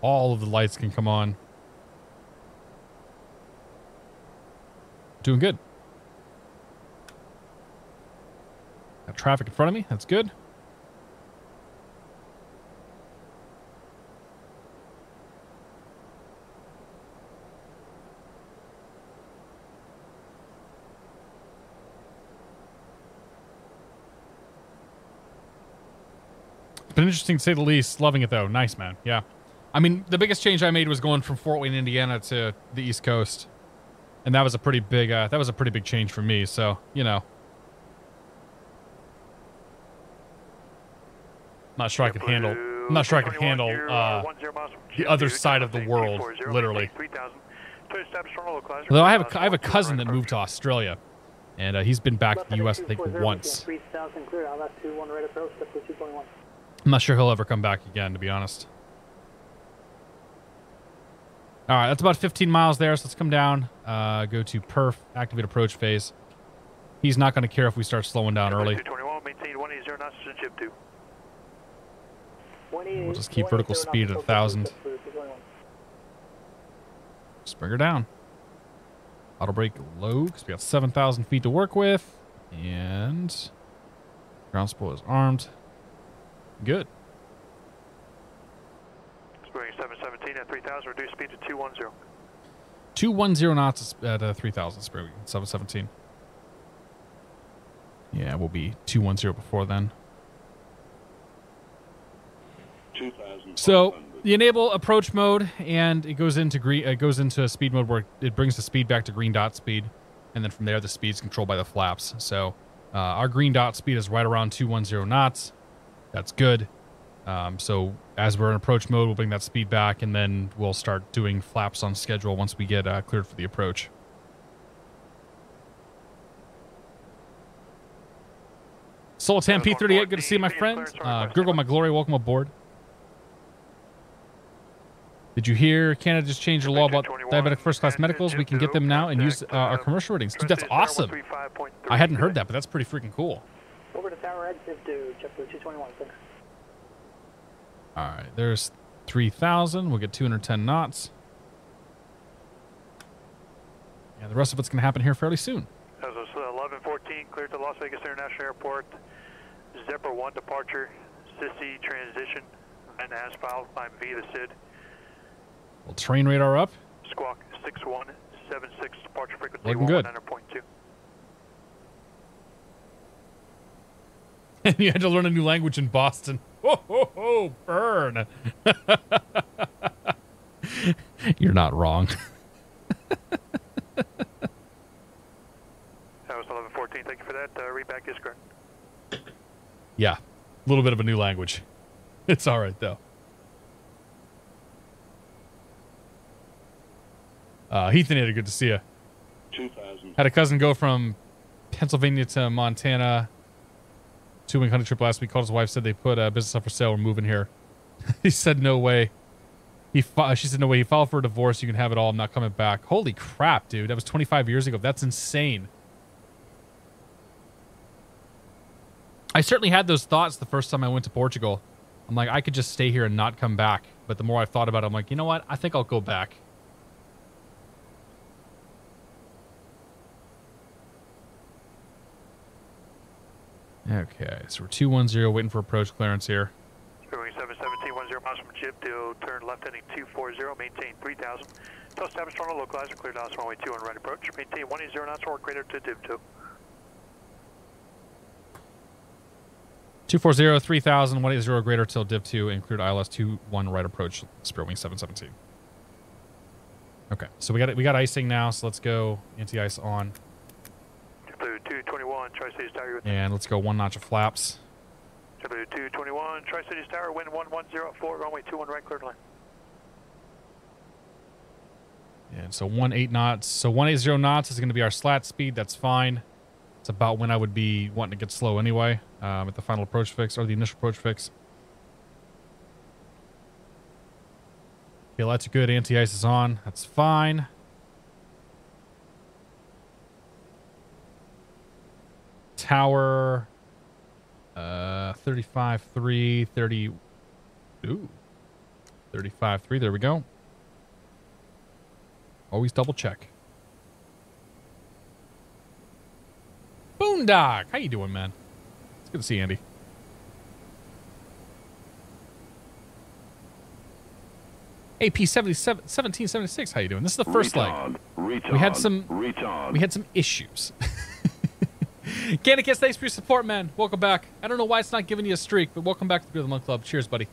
All of the lights can come on. Doing good. Got traffic in front of me. That's good. Been interesting to say the least. Loving it though. Nice, man. Yeah. I mean, the biggest change I made was going from Fort Wayne, Indiana to the East Coast. And that was a pretty big change for me, so, you know. I'm not sure I can handle the other side of the world, literally. Although I have a cousin that moved to Australia, and he's been back to the U.S. I think once. I'm not sure he'll ever come back again, to be honest. All right, that's about 15 miles there, so let's come down, go to perf, activate approach phase. He's not going to care if we start slowing down early. We'll just keep vertical speed at 1,000. Just bring her down. Auto brake low, because we got 7,000 feet to work with. And ground support is armed. Good. Spring 717 at 3,000, reduce speed to 210. 210 knots at 3,000, Spring 717. Yeah, we'll be 210 before then. So the enable approach mode, and it goes into green. It goes into speed mode where it brings the speed back to green dot speed, and then from there the speed's controlled by the flaps. So our green dot speed is right around 210 knots. That's good. So as we're in approach mode, we'll bring that speed back, and then we'll start doing flaps on schedule once we get cleared for the approach. Solitan P38, good to see you, my friend. Gurgle My Glory, welcome aboard. Did you hear Canada just changed the law about diabetic first-class medicals? We can get them now and use our commercial ratings. Dude, that's awesome. I hadn't heard that, but that's pretty freaking cool. Over to Tower Edge to JetBlue 221, thanks. All right, there's 3,000. We'll get 210 knots. And the rest of it's going to happen here fairly soon. That was 1114, cleared to Las Vegas International Airport. Zephyr 1 departure, Sissy transition, and as filed, I'm V the SID. We'll train radar up. Squawk 6176, departure frequency Looking good. 119.2. And you had to learn a new language in Boston. Ho, ho, ho, burn. You're not wrong. That was 1114, thank you for that. Read back is correct. Yeah, a little bit of a new language. It's all right, though. Heathanator, good to see you. 2,000. Had a cousin go from Pennsylvania to Montana. 2-wing hunting trip last week. Called his wife, said they put a business up for sale. We're moving here. He said, no way. She said, no way. He filed for a divorce. You can have it all. I'm not coming back. Holy crap, dude. That was 25 years ago. That's insane. I certainly had those thoughts the first time I went to Portugal. I'm like, I could just stay here and not come back. But the more I've thought about it, I'm like, you know what? I think I'll go back. Okay, so we're 210 waiting for approach clearance here. Speedway 717, 10 miles from Jib to turn left heading 240, maintain 3000. Until established on a localizer, clear Dallas runway 2 on right approach. Maintain 180 knots or greater to Div 2. 240, 3000, 180 greater till Div 2, and cleared ILS 21 right approach, Spearwing 717. Okay, so we got icing now, so let's go anti-ice on. 221, Tri-Cities Tower. And let's go 1 notch of flaps. 221, Tri-Cities Tower, wind 1104, runway 21 right, cleared line. And so 18 knots. So 180 knots is going to be our slat speed. That's fine. It's about when I would be wanting to get slow anyway, at the final approach fix or the initial approach fix. Okay, that's good. Anti-ice is on. That's fine. Tower 35.3, 30. Ooh. 35.3. There we go. Always double check. Boondock, how you doing, man? It's good to see you, Andy. AP 1776, how you doing? This is the first leg. We had some issues. Ganicus, thanks for your support, man. Welcome back. I don't know why it's not giving you a streak, but welcome back to the Beer of the Month Club. Cheers, buddy.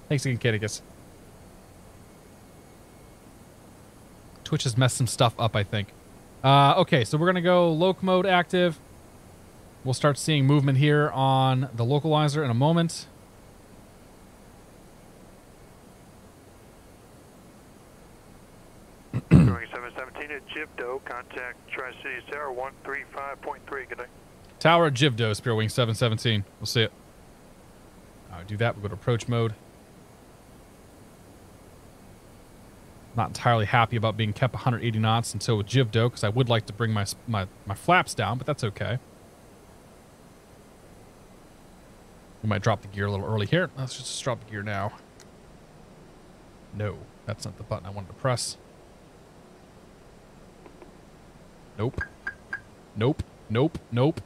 Thanks again, Ganicus. Twitch has messed some stuff up, I think. Okay, so we're going to go loc mode active. We'll start seeing movement here on the localizer in a moment. Going 717 at Jibdo, contact Tri-Cities Tower 135.3, good day. Tower at Jibdo, Spearwing 717. We'll see it. Do that, we'll go to approach mode. Not entirely happy about being kept 180 knots until with Jibdo, because I would like to bring my flaps down, but that's okay. We might drop the gear a little early here. Let's just drop the gear now. No, that's not the button I wanted to press. Nope. Nope. Nope. Nope.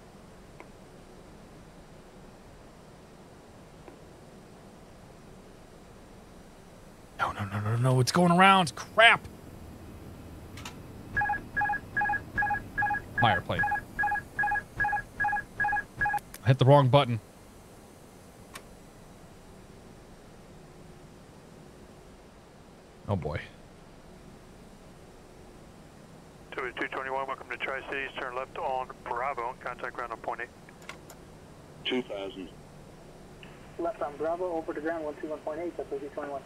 No, no, no, no, no. It's going around. Crap. My airplane. I hit the wrong button. Oh, boy. 221, welcome to Tri-Cities. Turn left on Bravo. Contact ground on point 8. 2,000. Left on Bravo, over to ground 121.8, that's 221.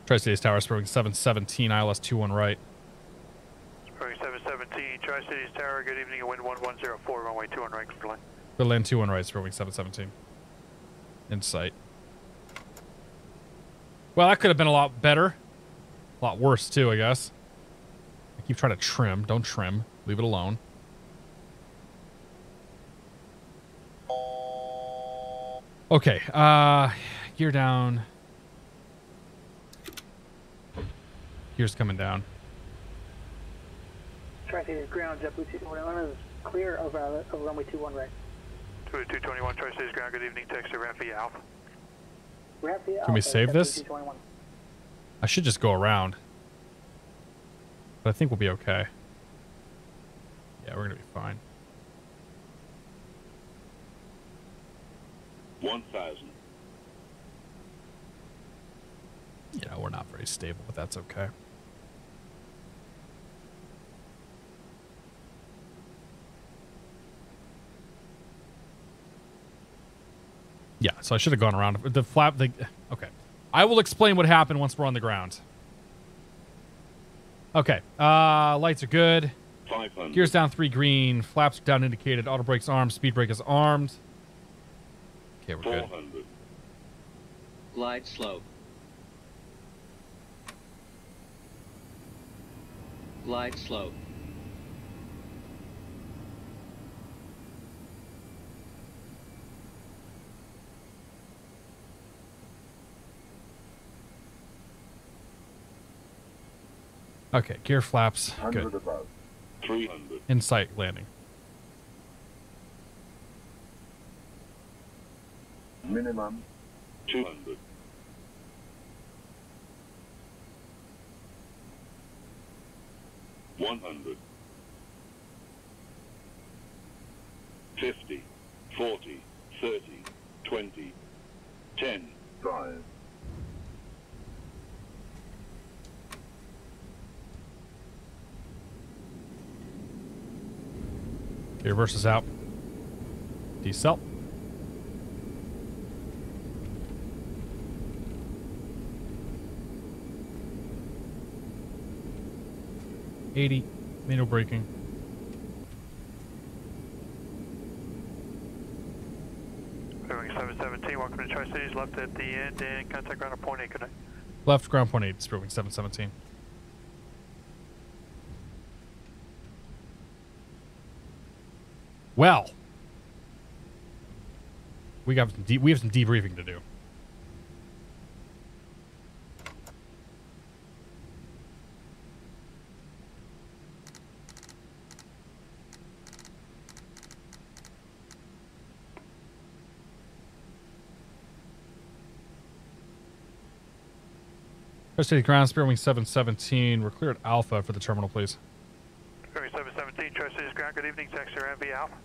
Tri-Cities Tower, Spearwing 717, ILS 21 right. Spearwing 717, Tri-Cities Tower, good evening, wind 1104, runway 21 right, clear line. Good land 21 right, Spearwing 717. In sight. Well, that could have been a lot better. A lot worse, too, I guess. I keep trying to trim. Don't trim. Leave it alone. Okay, gear down. Gear's coming down. Tri-Cities ground, JetBlue 221 is clear over runway 21 right. 221, Tri-Cities ground, good evening, taxi ramp via Alpha. Ramp via Can we Alpha, save JetBlue this? 221. I should just go around. But I think we'll be okay. Yeah, we're gonna be fine. 1,000. Yeah, we're not very stable, but that's okay. Yeah, so I should have gone around. The flap, okay. I will explain what happened once we're on the ground. Okay, lights are good. 500. Gears down 3 green. Flaps are down indicated. Auto brakes armed. Speed brake is armed. Okay, we're good. 400. Glide slope. Glide slope. Okay, gear flaps. 100 Good. above. 300. In sight landing. Minimum 200. 100. 50. 40. 30. 20. 10. 5. Okay, reverse is out. Decel. Manual braking. Boeing 717, welcome to Tri-Cities, left at the end and contact ground at point 8, good night. Left ground point 8, Boeing 717. Well, we have some debriefing to do. Tri-City ground, Spirit Wing 717. We're clear at Alpha for the terminal, please. Boeing 717, Tri-Cities ground, good evening, taxi ramp via Alpha.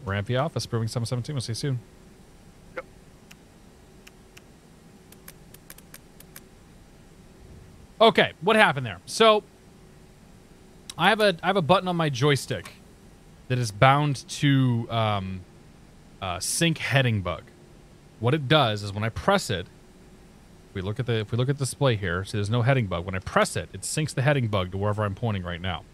Ramp via Alpha, Spirit Wing 717. We'll see you soon. Yep. Okay, what happened there? So, I have a button on my joystick that is bound to sync heading bug. What it does is when I press it, if we look at the display here, so there's no heading bug. When I press it, it syncs the heading bug to wherever I'm pointing right now.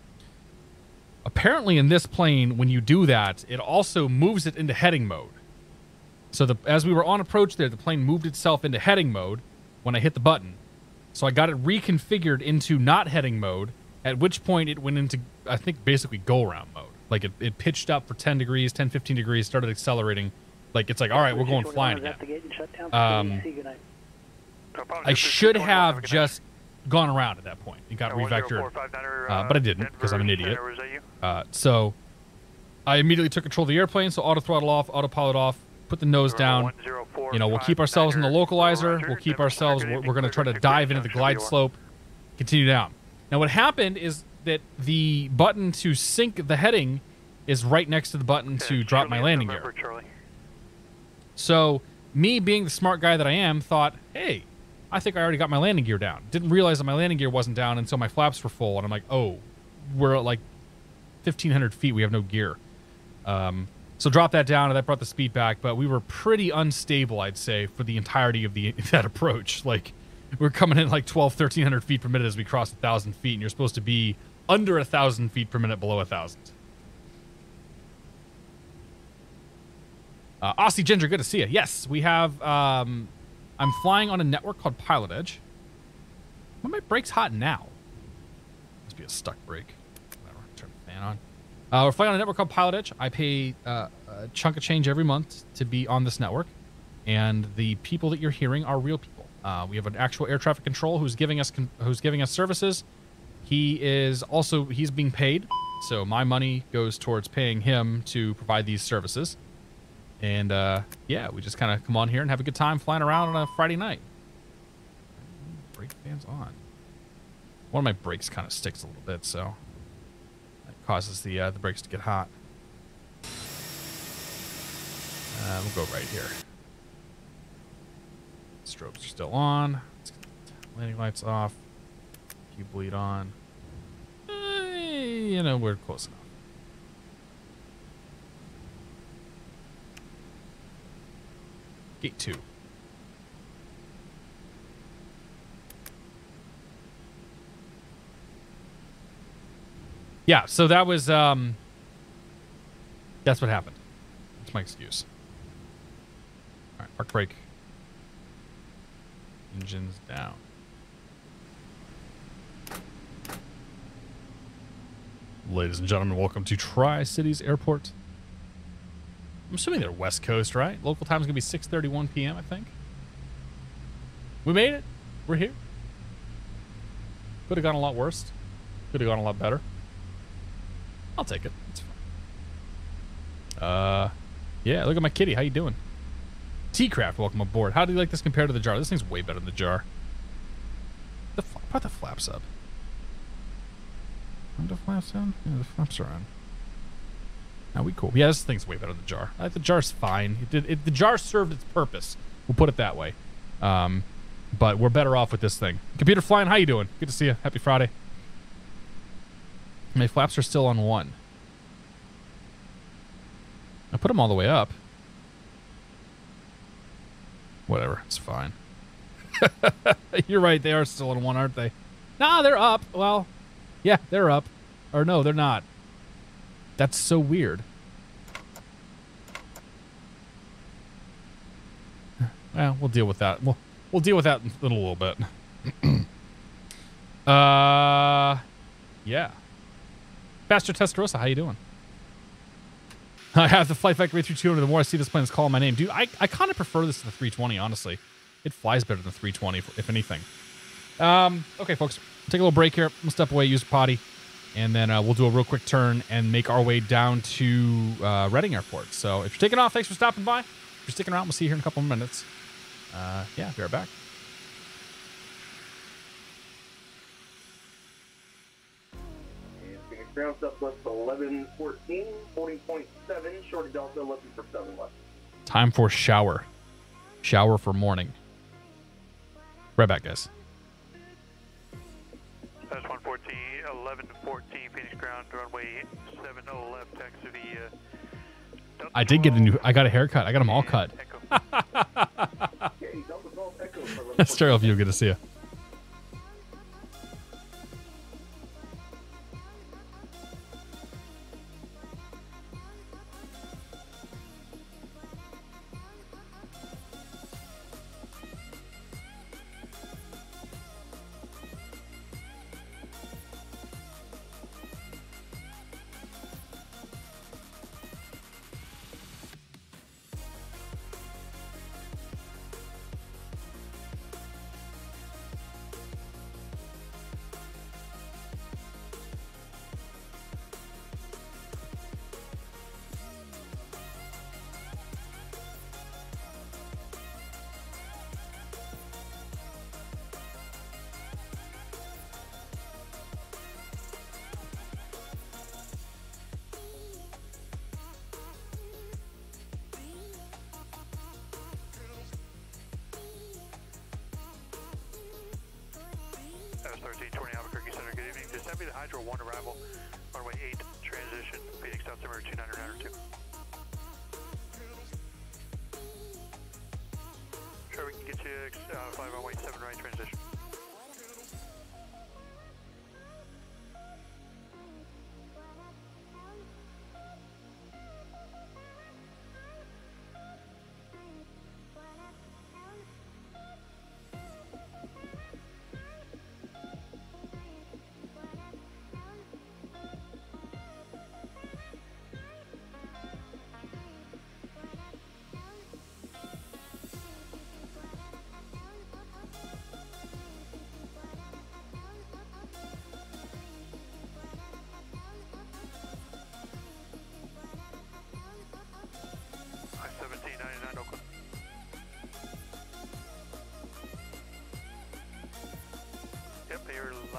Apparently, in this plane, when you do that, it also moves it into heading mode. So as we were on approach there, the plane moved itself into heading mode when I hit the button. So I got it reconfigured into not heading mode, at which point it went into, I think, basically go-around mode. Like, it pitched up for 10 degrees, 10, 15 degrees, started accelerating. Like, it's like, all right, we're going flying again. I should have just gone around at that point. It got revectored, but I didn't because I'm an idiot. So I immediately took control of the airplane, so auto throttle off, autopilot off, put the nose down. You know, we'll keep ourselves in the localizer. We'll keep ourselves, we're going to try to dive into the glide slope, continue down. Now what happened is that the button to sync the heading is right next to the button to drop my landing gear. So me being the smart guy that I am thought, hey, I think I already got my landing gear down. Didn't realize that my landing gear wasn't down until my flaps were full. And I'm like, oh, we're at like 1,500 feet. We have no gear. So dropped that down, and that brought the speed back. But we were pretty unstable, I'd say, for the entirety of that approach. Like, we're coming in like 1,300 feet per minute as we crossed 1,000 feet. And you're supposed to be under 1,000 feet per minute below 1,000. Aussie Ginger, good to see you. Yes, we have... I'm flying on a network called PilotEdge. Why are my brakes hot now? Must be a stuck brake. Whatever. Turn the fan on. We're flying on a network called PilotEdge. I pay a chunk of change every month to be on this network. and the people that you're hearing are real people. We have an actual air traffic control who's giving us services. He's being paid, so my money goes towards paying him to provide these services. And yeah, we just kind of come on here and have a good time flying around on a Friday night. Brake fans on. One of my brakes kind of sticks a little bit, so that causes the brakes to get hot. We'll go right here. Strobes are still on. Landing lights off. Keep bleed on. You know, we're close enough. Gate 2. Yeah, so that was, that's what happened. That's my excuse. All right, park brake. Engines down. Ladies and gentlemen, welcome to Tri-Cities Airport. I'm assuming they're West Coast, right? Local time is going to be 6:31 p.m., I think. We made it. We're here. Could have gone a lot worse. Could have gone a lot better. I'll take it. It's fine. Yeah, look at my kitty. How you doing? T-Craft, welcome aboard. How do you like this compared to the jar? This thing's way better than the jar. Put the flaps up. Are the flaps on? Yeah, the flaps are on. Now we cool. Yeah, this thing's way better than the jar. The jar's fine. The jar served its purpose. We'll put it that way. But we're better off with this thing. Computer Flying, how you doing? Good to see you. Happy Friday. My flaps are still on 1. I put them all the way up. Whatever, it's fine. You're right, they are still on 1, aren't they? Nah, they're up. Well, yeah, they're up. Or no, they're not. That's so weird. Well, we'll deal with that. We'll deal with that in a little bit. Yeah. Pastor Testarossa, how you doing? I have the Flight Factory 320. The more I see this plane, it's calling my name. Dude, I kind of prefer this to the 320, honestly. It flies better than the 320, if anything. Okay, folks. Take a little break here. We'll step away, use a potty. And then we'll do a real quick turn and make our way down to Reading Airport. So if you're taking off, thanks for stopping by. If you're sticking around, we'll see you here in a couple of minutes. Yeah, be right back. Ground Southwest 1114, 40.7, short Delta, looking for 7 left. Time for shower. Shower for morning. Right back, guys. That's 114, 1114, Phoenix ground, runway 70 left, taxi the... I did get I got a haircut. I got them all cut. Stereo View, good to see you. Hydro 1 arrival, runway 8, transition, Phoenix altimeter 29902. Sure, we can get you 5 runway 7 right transition.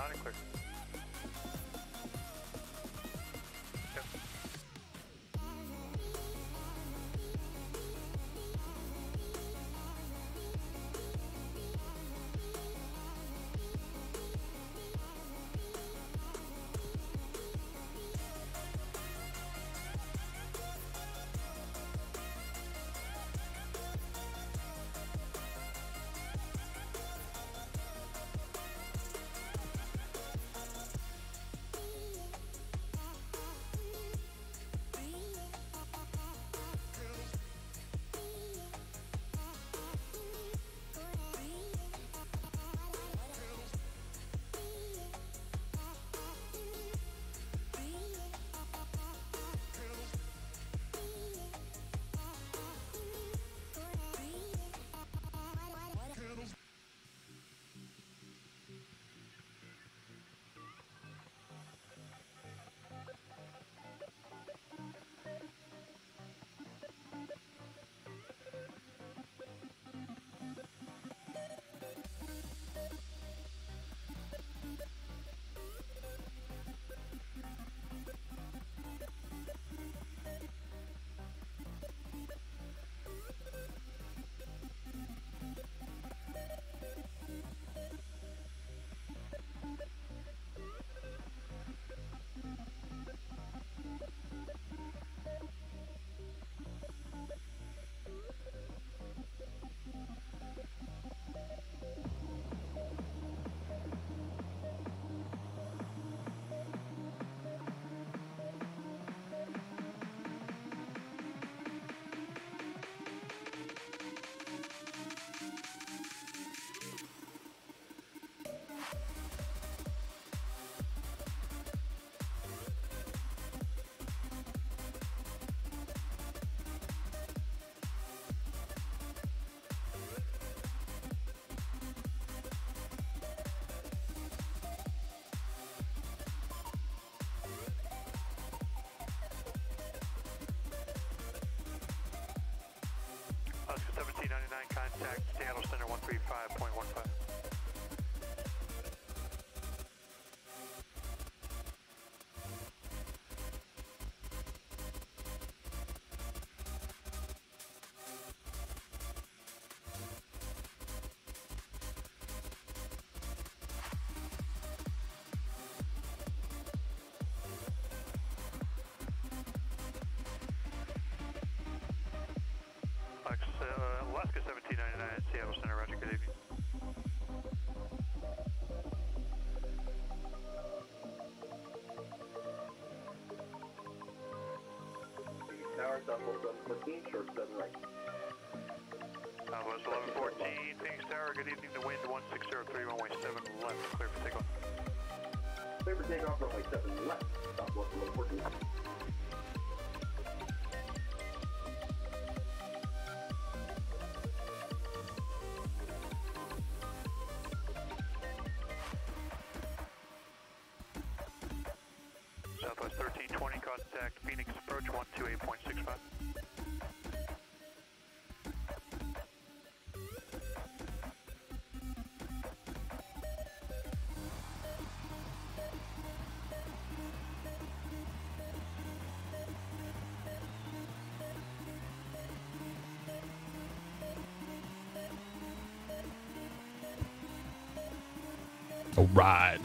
loud and clear. Yep. Oscar 1799, contact Seattle Center 135.15. Alaska 1799, Seattle Center, roger, good evening. Tower, Southwest 1114, short 7 right. Southwest 1114, Phoenix Tower, good evening. The wind 1603, runway 7 left, clear for takeoff. Clear for takeoff, runway 7 left, Southwest 1114. Southwest 1320, contact Phoenix approach 128.65. All right.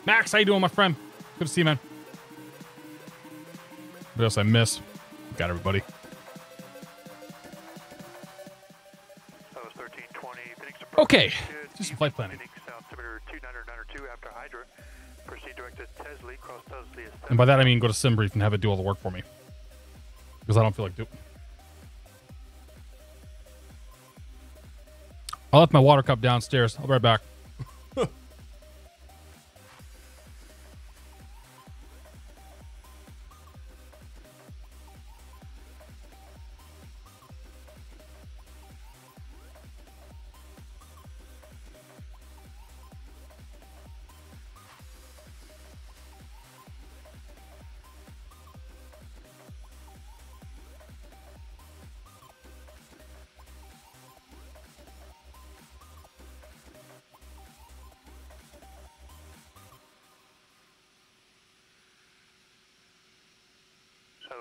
Max, how you doing, my friend? Good to see you, man. What else I miss? Got everybody. That was 1320. Phoenix Okay, just some flight planning. Phoenix altimeter 2992 after Hydra. Proceed direct to Tesley, cross Tesley. And by that I mean go to SimBrief and have it do all the work for me. Because I don't feel like doing. I left my water cup downstairs. I'll be right back.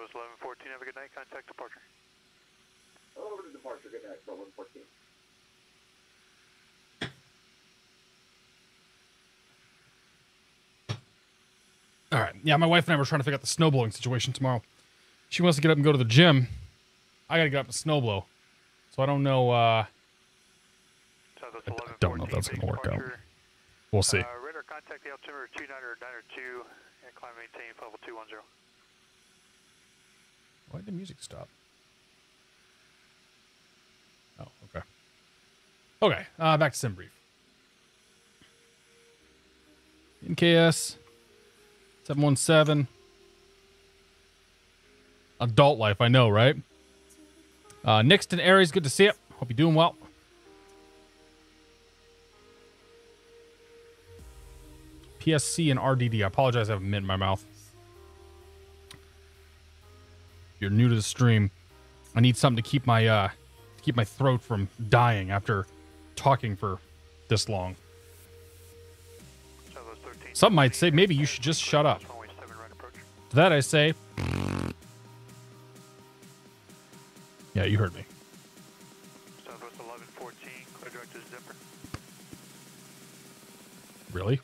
Southwest 1114, have a good night. Contact departure. Over to departure. Good night, 1114. All right. Yeah, my wife and I were trying to figure out the snowblowing situation tomorrow. She wants to get up and go to the gym. I got to get up and snowblow. So I don't know. I don't know if that's going to work out. We'll see. Radar contact the altimeter 2992 and climb maintain level 210. Why did the music stop? Oh, okay. Okay, back to sim brief. NKS 717. Adult life, I know, right? Nixton Aries, good to see you. Hope you're doing well. PSC and RDD. I apologize, I have a mint in my mouth. If you're new to the stream, I need something to keep my throat from dying after talking for this long. Some might say maybe you should just shut up. To that I say, yeah, you heard me. Southwest 1114, clear direct to Zipper. Really?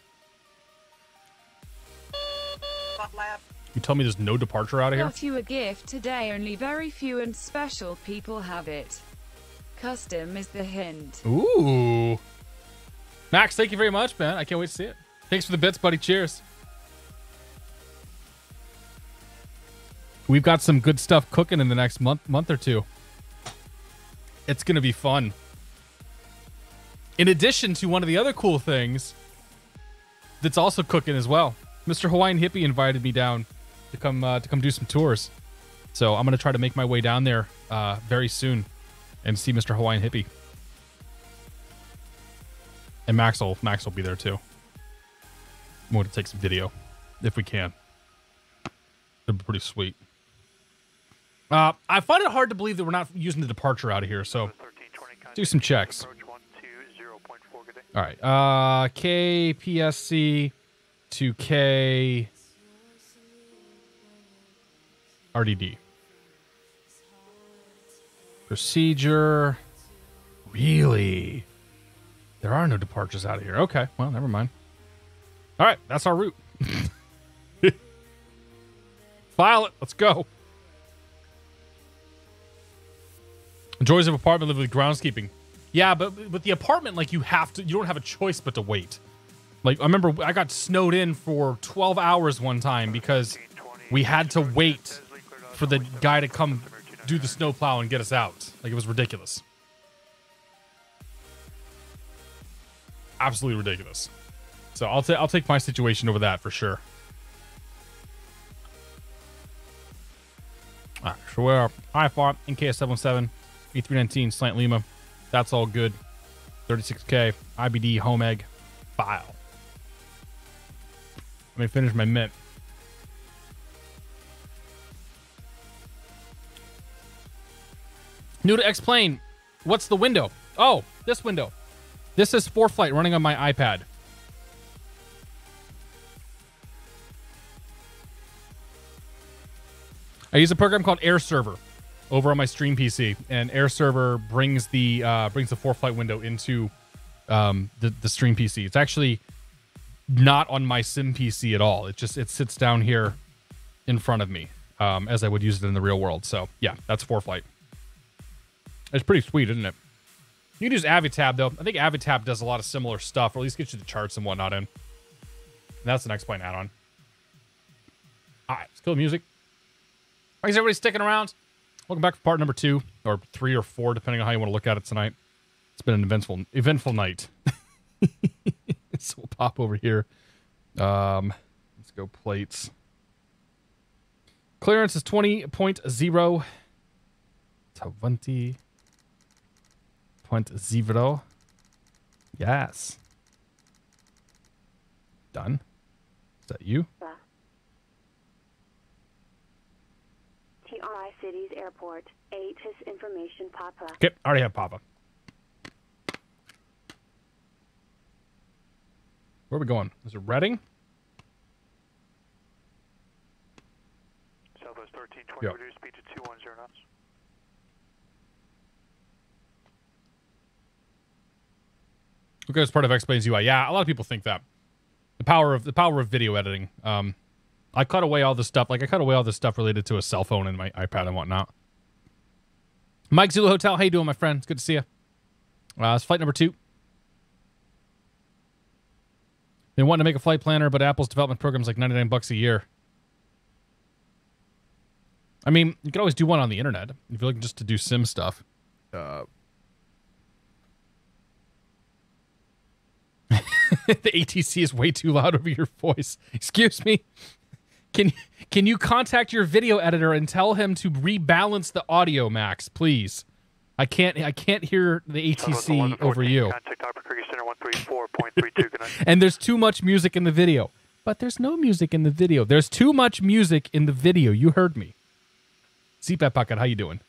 You tell me there's no departure out of here? Got you a gift today. Only very few and special people have it. Custom is the hint. Ooh. Max, thank you very much, man. I can't wait to see it. Thanks for the bits, buddy. Cheers. We've got some good stuff cooking in the next month or two. It's going to be fun. In addition to one of the other cool things that's also cooking as well. Mr. Hawaiian Hippie invited me down to come do some tours. So I'm going to try to make my way down there very soon and see Mr. Hawaiian Hippie. And Max will be there too. I'm going to take some video if we can. It'd be pretty sweet. I find it hard to believe that we're not using the departure out of here, so do some checks. All right. KPSC to KRDD. Procedure. Really? There are no departures out of here. Okay, well, never mind. All right, that's our route. File it. Let's go. Joys of apartment live with groundskeeping. Yeah, but with the apartment, like you don't have a choice but to wait. Like I remember I got snowed in for 12 hours one time because we had to wait for the guy to come do the snow plow and get us out. Like it was ridiculous. Absolutely ridiculous. So I'll take my situation over that for sure. All right, so we're IFR, NKS717, A319, Slant Lima. That's all good. 36K, IBD, home egg, file. Let me finish my mint. New to X-Plane. What's the window? Oh, this window. This is ForeFlight running on my iPad. I use a program called Air Server over on my Stream PC, and Air Server brings the ForeFlight window into the Stream PC. It's actually not on my Sim PC at all. It sits down here in front of me as I would use it in the real world. So yeah, that's ForeFlight. It's pretty sweet, isn't it? You can use Avitab though. I think Avitab does a lot of similar stuff, or at least gets you the charts and whatnot in. And that's the X-Plane add-on. All right, let's kill the music. Thanks everybody sticking around. Welcome back for part number 2 or 3 or 4, depending on how you want to look at it tonight. It's been an eventful night. So we'll pop over here. Let's go plates. Clearance is 20.0. 20.0. Yes. Done. Is that you? TRI Cities Airport. 8 is information Papa. Okay, already have Papa. Where are we going? Is it Reading? Southwest 1320, Yep. Okay, it's part of Explains UI. Yeah, a lot of people think that. The power of video editing. I cut away all the stuff. Like I cut away all the stuff related to a cell phone and my iPad and whatnot. Mike Zulu Hotel, how you doing, my friend? It's good to see you. It's flight number 2. They want to make a flight planner, but Apple's development program's like $99 a year. I mean, you could always do one on the internet if you're looking just to do sim stuff. The ATC is way too loud over your voice. Excuse me. Can you contact your video editor and tell him to rebalance the audio, Max, please? I can't hear the ATC over you. And there's too much music in the video. But there's no music in the video. There's too much music in the video. You heard me. CPAP Pocket, how you doing?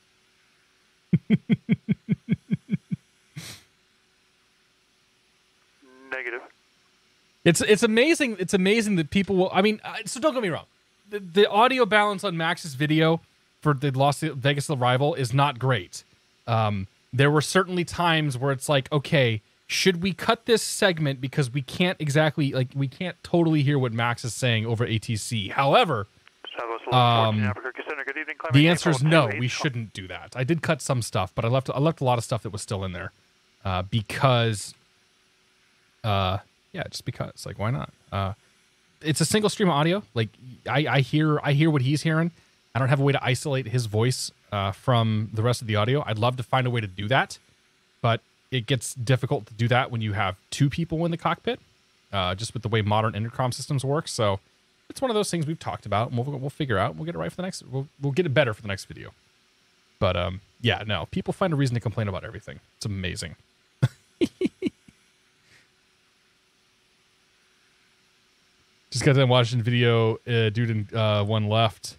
Negative. It's amazing. It's amazing that people will. I mean, so don't get me wrong. The audio balance on Max's video for the Las Vegas arrival is not great. There were certainly times where it's like, okay, should we cut this segment because we can't exactly we can't totally hear what Max is saying over ATC. However, the answer is no. We shouldn't do that. I did cut some stuff, but I left a lot of stuff that was still in there because. Yeah, just because. Like, why not? It's a single stream of audio. Like, I hear what he's hearing. I don't have a way to isolate his voice from the rest of the audio. I'd love to find a way to do that, but it gets difficult to do that when you have 2 people in the cockpit, just with the way modern intercom systems work. So it's one of those things we've talked about, and we'll figure out. We'll get it right for the next. We'll get it better for the next video. But yeah, no, people find a reason to complain about everything. It's amazing. Just got done watching video, dude in one left.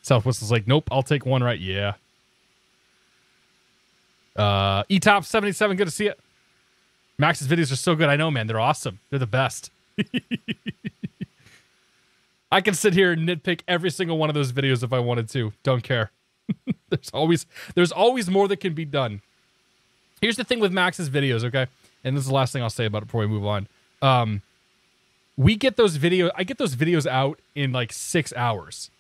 Southwest is like, nope, I'll take one right. Yeah. E-Top 77, good to see it. Max's videos are so good. I know, man. They're awesome. They're the best. I can sit here and nitpick every single one of those videos if I wanted to. Don't care. There's always more that can be done. Here's the thing with Max's videos, okay? And this is the last thing I'll say about it before we move on. I get those videos out in like 6 hours.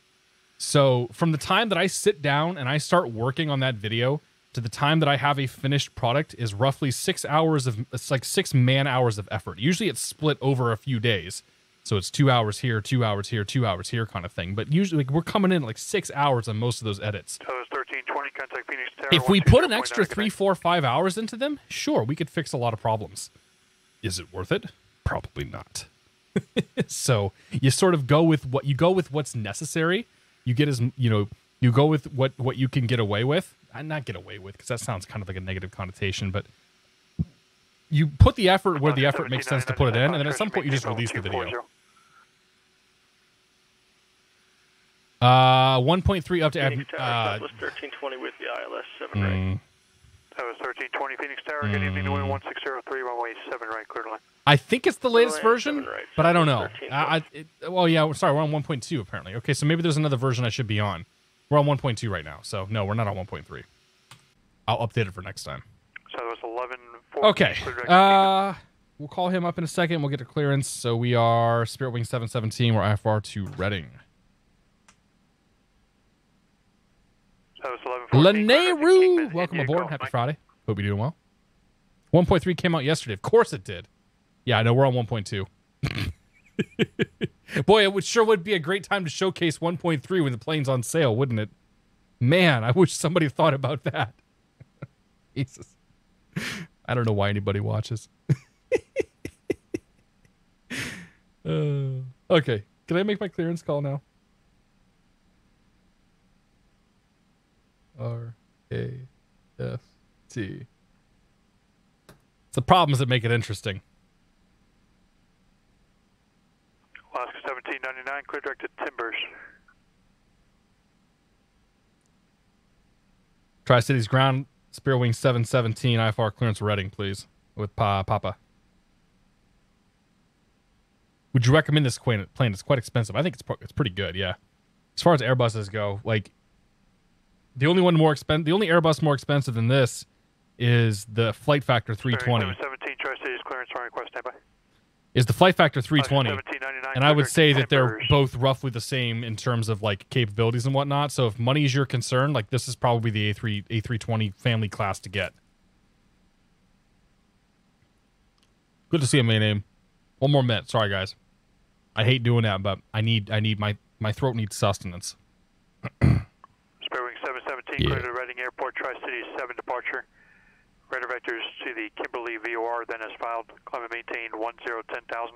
So from the time that I sit down and I start working on that video to the time that I have a finished product is roughly 6 hours it's like 6 man hours of effort. Usually it's split over a few days. So it's 2 hours here, 2 hours here, 2 hours here kind of thing. But usually we're coming in like 6 hours on most of those edits. So it's 1320, contact Phoenix Tower. If we put an extra 3, 4, 5 hours into them, sure, we could fix a lot of problems. Is it worth it? Probably not. So you sort of go with what's necessary. You get you go with what you can get away with. Not get away with, because that sounds kind of like a negative connotation, but you put the effort where the effort makes sense to put it in, and then at some point you just release the video. 1.3 up to Phoenix Tower, Southwest 1320 with the ILS 7 right. That was 1320 Phoenix Tower. Good evening, Wind 1603, runway 7 right, clear to land. I think it's the latest version, but I don't know. Well, yeah, sorry, we're on 1.2 apparently. Okay, so maybe there's another version I should be on. We're on 1.2 right now, so no, we're not on 1.3. I'll update it for next time. So it was 11. Okay, we'll call him up in a second. We'll get to clearance. So we are Spirit Wing 717. We're IFR to Reading. Leneru, welcome aboard. Happy Friday. Hope you're doing well. 1.3 came out yesterday. Of course it did. Yeah, I know we're on 1.2. Boy, it sure would be a great time to showcase 1.3 when the plane's on sale, wouldn't it? Man, I wish somebody thought about that. Jesus. I don't know why anybody watches. Okay, can I make my clearance call now? R-A-S-T. It's the problems that make it interesting. Alaska 1799, clear direct to Timbers. Tri-Cities ground, Spirit Wing 717, IFR clearance Reading, please, with Papa. Would you recommend this plane? It's quite expensive. I think it's pretty good, yeah. As far as Airbuses go, like, the only Airbus more expensive than this is the Flight Factor 320. is the flight factor 320. 1799. And I would say that they're both roughly the same in terms of like capabilities and whatnot. So if money is your concern, like this is probably the A320 family class to get. Good to see a main name. One more minute. Sorry, guys. I hate doing that, but I need my throat needs sustenance. Spiritwing 717, clear to Reading Airport, Tri-City 7 departure. Radar vectors to the Kimberly VOR, then as filed. Climb and maintain 1010,000.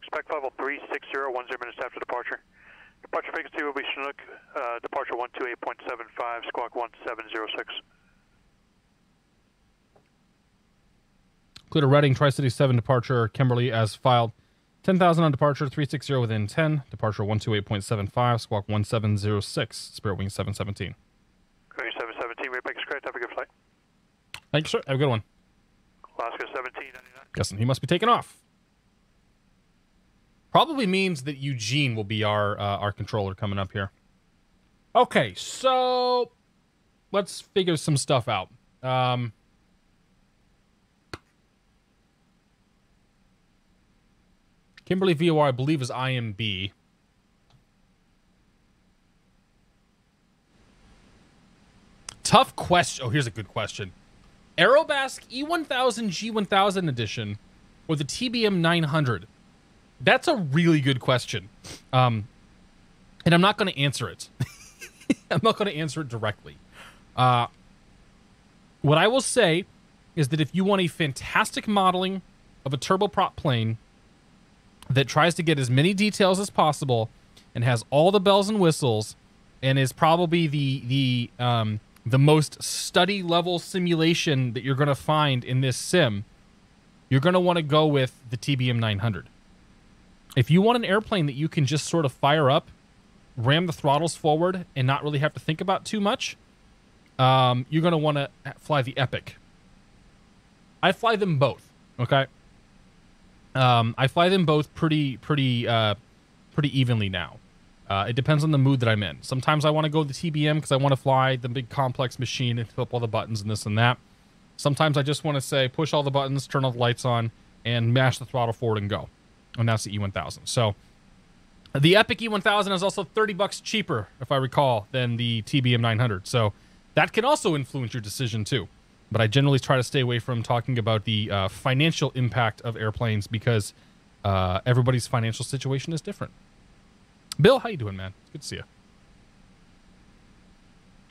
Expect level 360, 10 minutes after departure. Departure frequency will be Chinook, departure 128.75, squawk 1706. Clear to Reading, Tri-City 7 departure, Kimberly as filed. 10,000 on departure, 360 within 10. Departure 128.75, squawk 1706, Spiritwing 717. Going 717, Ray Baker's correct. Have a good flight. Thank you, sir. Have a good one. Alaska 1799. Guessing he must be taking off. Probably means that Eugene will be our controller coming up here. Okay, so let's figure some stuff out. Kimberly VOR, I believe, is IMB. Tough question. Oh, here's a good question. Aerobasque E1000 G1000 edition or the TBM 900? That's a really good question. And I'm not going to answer it. I'm not going to answer it directly. What I will say is that if you want a fantastic modeling of a turboprop plane that tries to get as many details as possible and has all the bells and whistles and is probably the most study level simulation that you're going to find in this sim, you're going to want to go with the TBM 900. If you want an airplane that you can just sort of fire up, ram the throttles forward, and not really have to think about too much, you're going to want to fly the Epic. I fly them both, okay? I fly them both pretty evenly now. It depends on the mood that I'm in. Sometimes I want to go the TBM because I want to fly the big complex machine and flip all the buttons and this and that. Sometimes I just want to say push all the buttons, turn all the lights on, and mash the throttle forward and go. And that's the E1000. So the Epic E1000 is also $30 cheaper, if I recall, than the TBM 900. So that can also influence your decision too. But I generally try to stay away from talking about the financial impact of airplanes because everybody's financial situation is different. Bill, how you doing, man? Good to see you.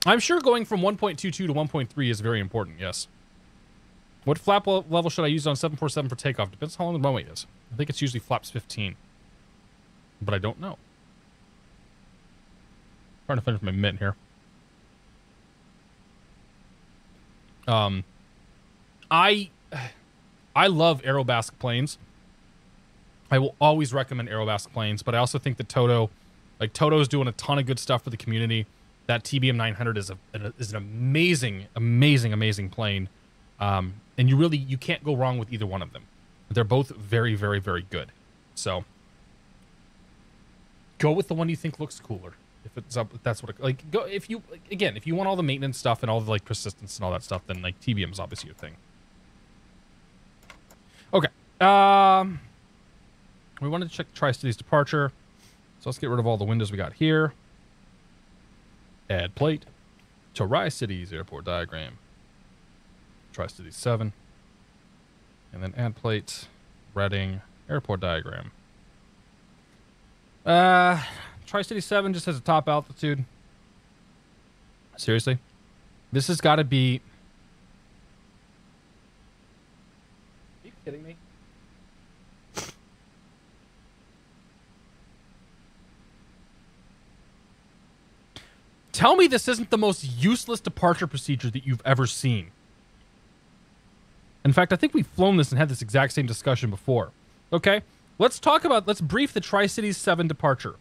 I'm sure going from 1.22 to 1.3 is very important, yes. What flap level should I use on 747 for takeoff? Depends how long the runway is. I think it's usually flaps 15. But I don't know. Trying to finish my mint here. I love Aerobasque planes. I will always recommend Aerobasque planes, but I also think that Toto's doing a ton of good stuff for the community. That TBM 900 is an amazing plane. And you can't go wrong with either one of them. They're both very, very, very good. So go with the one you think looks cooler. If that's what go if you want all the maintenance stuff and all the persistence and all that stuff, then TBM is obviously your thing. Okay. We wanted to check Tri-City's departure. So let's get rid of all the windows we got here. Add plate. Tri-City's airport diagram. Tri-City 7. And then add plate. Reading airport diagram. Tri-City 7 just has a top altitude. Seriously? This has got to be... Are you kidding me? Tell me this isn't the most useless departure procedure that you've ever seen. In fact, I think we've flown this and had this exact same discussion before. Okay? Let's brief the Tri-Cities 7 departure.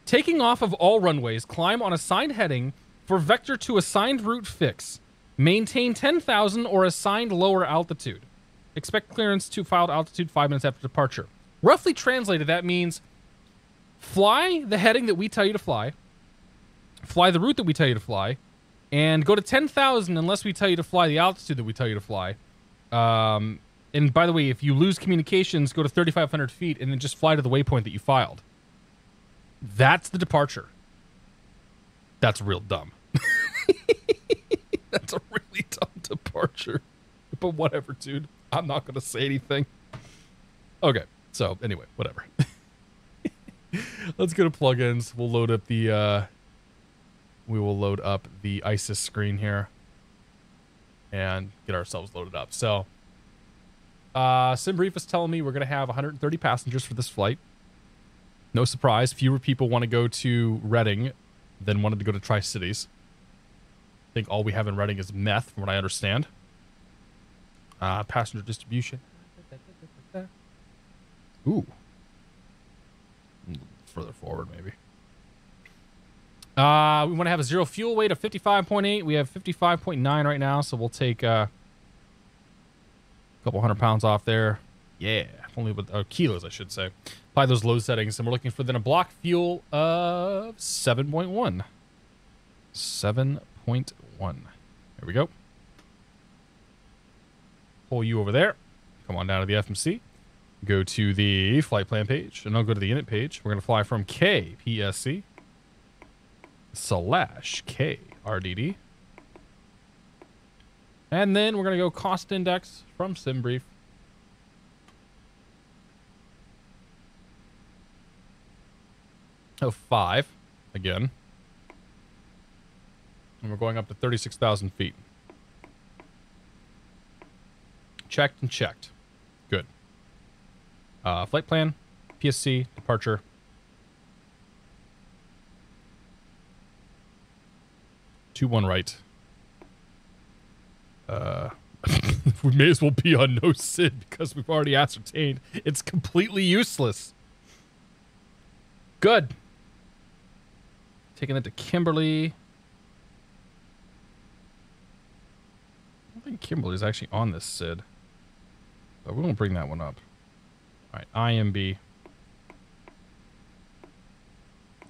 Taking off of all runways, climb on assigned heading for vector to assigned route fix. Maintain 10,000 or assigned lower altitude. Expect clearance to filed altitude 5 minutes after departure. Roughly translated, that means fly the heading that we tell you to fly the route that we tell you to fly, and go to 10,000 unless we tell you to fly the altitude that we tell you to fly. And And by the way, if you lose communications, go to 3,500 feet and then just fly to the waypoint that you filed. That's the departure. That's real dumb. That's a really dumb departure. But whatever, dude. I'm not going to say anything. Okay. So, anyway, whatever. Let's go to plugins. We'll load up the... we will load up the ISIS screen here. And get ourselves loaded up. So, SimBrief is telling me we're going to have 130 passengers for this flight. No surprise. Fewer people want to go to Reading than wanted to go to Tri-Cities. I think all we have in Reading is meth, from what I understand. Passenger distribution. Ooh. Further forward, maybe. We want to have a zero fuel weight of 55.8. We have 55.9 right now, so we'll take a couple 100 pounds off there. Yeah, only with kilos, I should say. Apply those load settings, and we're looking for then a block fuel of 7.1. 7.1. There we go. Pull you over there. Come on down to the FMC. Go to the flight plan page, and I'll go to the init page. We're going to fly from KPSC /KRDD. And then we're going to go cost index from SimBrief. Oh, 5 again. And we're going up to 36,000 feet. Checked and checked. Good. Flight plan, PSC, departure. Two one right. We may as well be on no SID because we've already ascertained it's completely useless. Good. Taking it to Kimberly. I don't think Kimberly's actually on this SID. But we won't bring that one up. All right, IMB.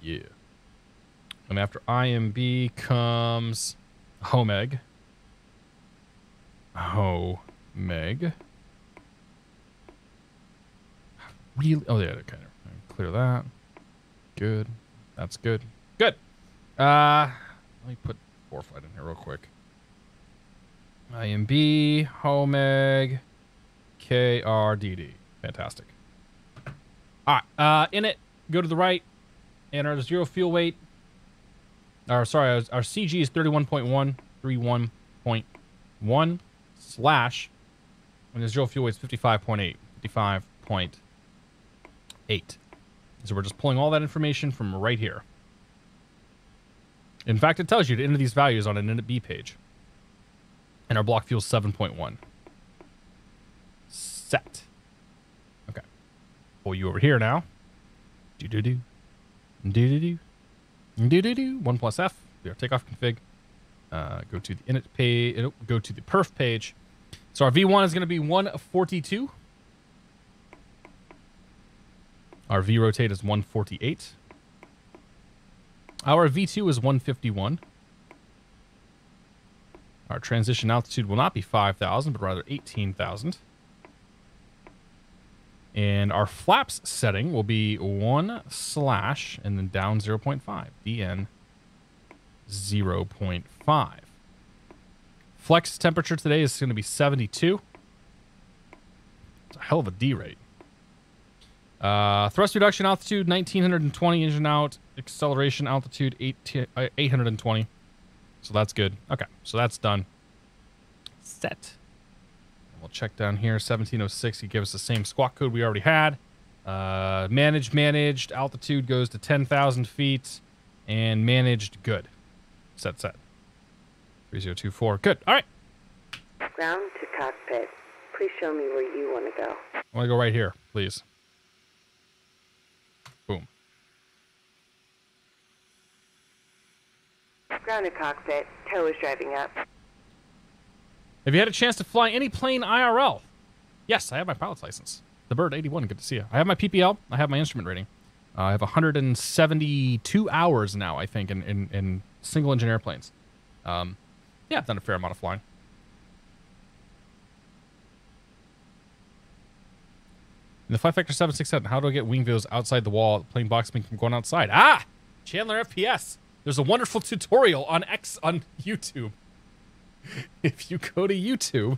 Yeah. And after IMB comes HOMEG. HOMEG. Really? Oh, yeah, okay. Clear that. Good. That's good. Good. Let me put foreflight in here real quick. IMB, HOMEG, KRDD. Fantastic. All right. In it, go to the right. And our zero fuel weight. Our CG is 31.1. 31.1 slash. And the zero fuel weight is 55.8. 55.8. So we're just pulling all that information from right here. In fact, it tells you to enter these values on an init B page. And our block fuel is 7.1. Set. Okay. Pull you over here now. Do-do-do. Do-do-do. Do-do-do. 1 plus F. Our takeoff config. Go to the init page. Go to the perf page. So our V1 is going to be 142. Our V rotate is 148. Our V2 is 151. Our transition altitude will not be 5,000, but rather 18,000. And our flaps setting will be 1/ and then down 0.5. DN 0.5. Flex temperature today is going to be 72. It's a hell of a D rate. Thrust reduction altitude 1920, engine out. Acceleration altitude 820. So that's good. Okay, so that's done. Set. And we'll check down here. 1706. He gives us the same squawk code we already had. Managed. Altitude goes to 10,000 feet. And managed. Good. Set. 3024. Good. All right. Ground to cockpit. Please show me where you want to go. I want to go right here, please. Boom. Ground to cockpit. Tow is driving up. Have you had a chance to fly any plane IRL? Yes, I have my pilot's license. The Bird 81, good to see you. I have my PPL. I have my instrument rating. I have 172 hours now, I think, in single engine airplanes. Yeah, I've done a fair amount of flying. In the flight factor 767, how do I get wing views outside the wall, plane box being from going outside? Ah! Chandler FPS. There's a wonderful tutorial on YouTube. If you go to YouTube,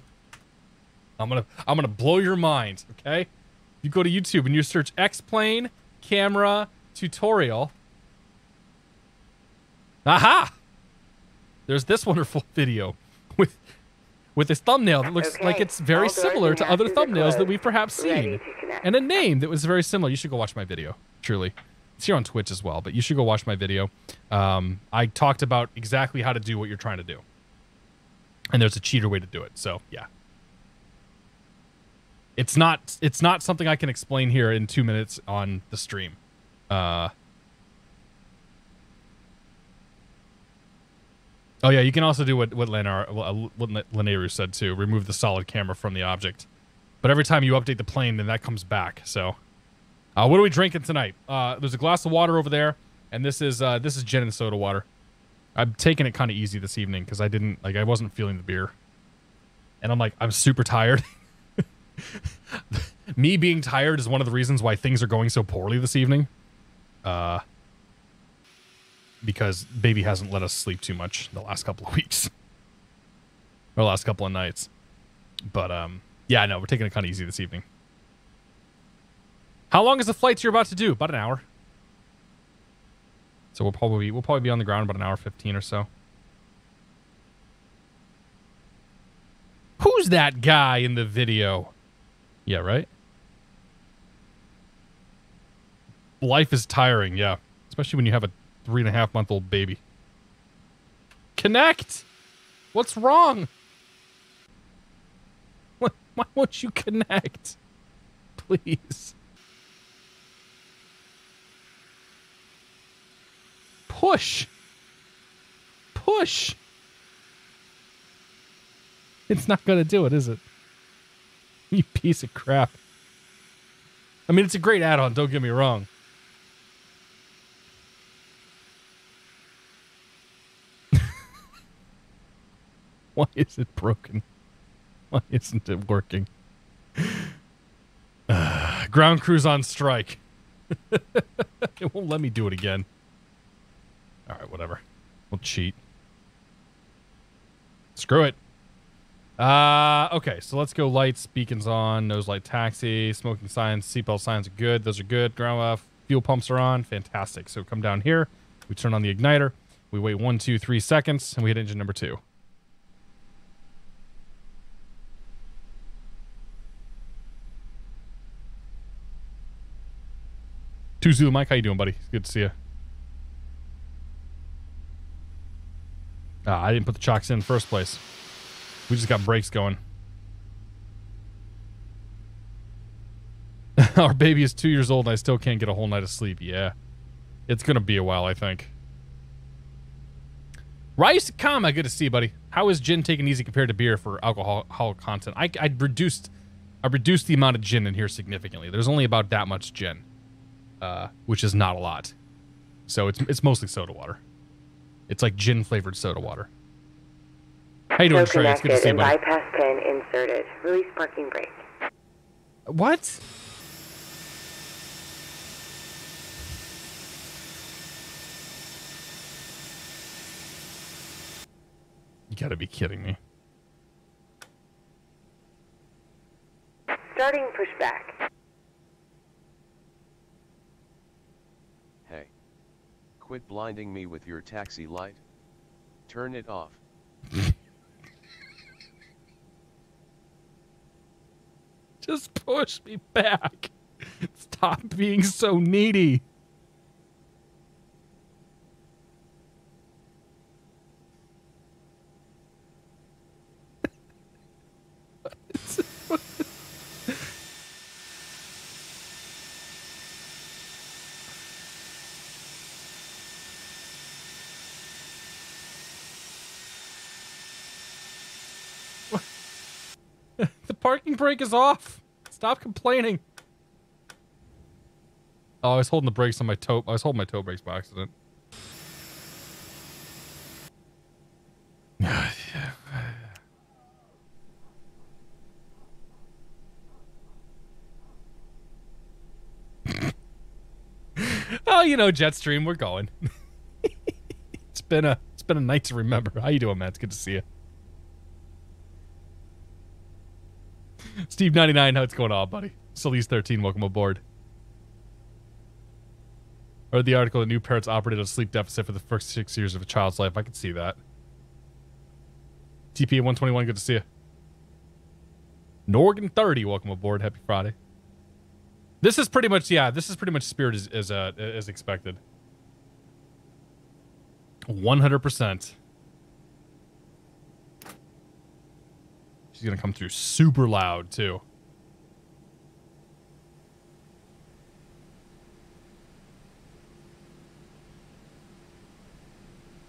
I'm gonna blow your mind, okay? You go to YouTube and you search X-plane camera tutorial. Aha! There's this wonderful video with this thumbnail that looks like it's very similar to other thumbnails that we've perhaps seen. And a name that was very similar. You should go watch my video, truly. It's here on Twitch as well, but you should go watch my video. I talked about exactly how to do what you're trying to do. And there's a cheater way to do it, so yeah. It's not something I can explain here in 2 minutes on the stream. Oh yeah, you can also do what Lenaru said too. Remove the solid camera from the object. But every time you update the plane, then that comes back. So, what are we drinking tonight? There's a glass of water over there, and this is gin and soda water. I'm taking it kind of easy this evening because I wasn't feeling the beer, and I'm super tired. Me being tired is one of the reasons why things are going so poorly this evening. Because baby hasn't let us sleep too much the last couple of weeks. Or last couple of nights. But, yeah, no, we're taking it kind of easy this evening. How long is the flights you're about to do? About an hour. So we'll probably be on the ground about an hour 15 or so. Who's that guy in the video? Yeah, right? Life is tiring, yeah. Especially when you have a 3.5-month-old baby. Connect! What's wrong? Why won't you connect? Please. Push! Push! It's not gonna do it, is it? You piece of crap. I mean, it's a great add-on, don't get me wrong. Why is it broken? Why isn't it working? Ground crew's on strike. It won't let me do it again. Alright, whatever. We'll cheat. Screw it. Okay, so let's go lights, beacons on, nose light taxi, smoking signs, seatbelt signs are good. Those are good. Ground fuel pumps are on. Fantastic. So come down here. We turn on the igniter. We wait 1, 2, 3 seconds, and we hit engine number 2. Two Zulu Mike, how you doing, buddy? Good to see you. I didn't put the chocks in the first place. We just got brakes going. Our baby is 2 years old and I still can't get a whole night of sleep. Yeah. It's going to be a while, I think. Rice Kama, good to see you, buddy. How is gin taken easy compared to beer for alcohol content? I reduced the amount of gin in here significantly. There's only about that much gin. Which is not a lot. So it's mostly soda water. It's like gin-flavored soda water. How you doing, Trey? It's good to see you, buddy. Bypass pin inserted. Release parking brake. What? You gotta be kidding me. Starting pushback. Hey. Quit blinding me with your taxi light. Turn it off. Just push me back. Stop being so needy. The parking brake is off. Stop complaining. Oh, I was holding the brakes on my toe. I was holding my toe brakes by accident. you know, Jetstream, we're going. It's been a night to remember. How you doing, man? It's good to see you. Steve 99, how's it going on, buddy? Solis 13, welcome aboard. I read the article that new parents operated a sleep deficit for the first 6 years of a child's life. I can see that. TP 121, good to see you. Norgan 30, welcome aboard. Happy Friday. This is pretty much, yeah, this is pretty much Spirit as expected. 100%. She's going to come through super loud, too.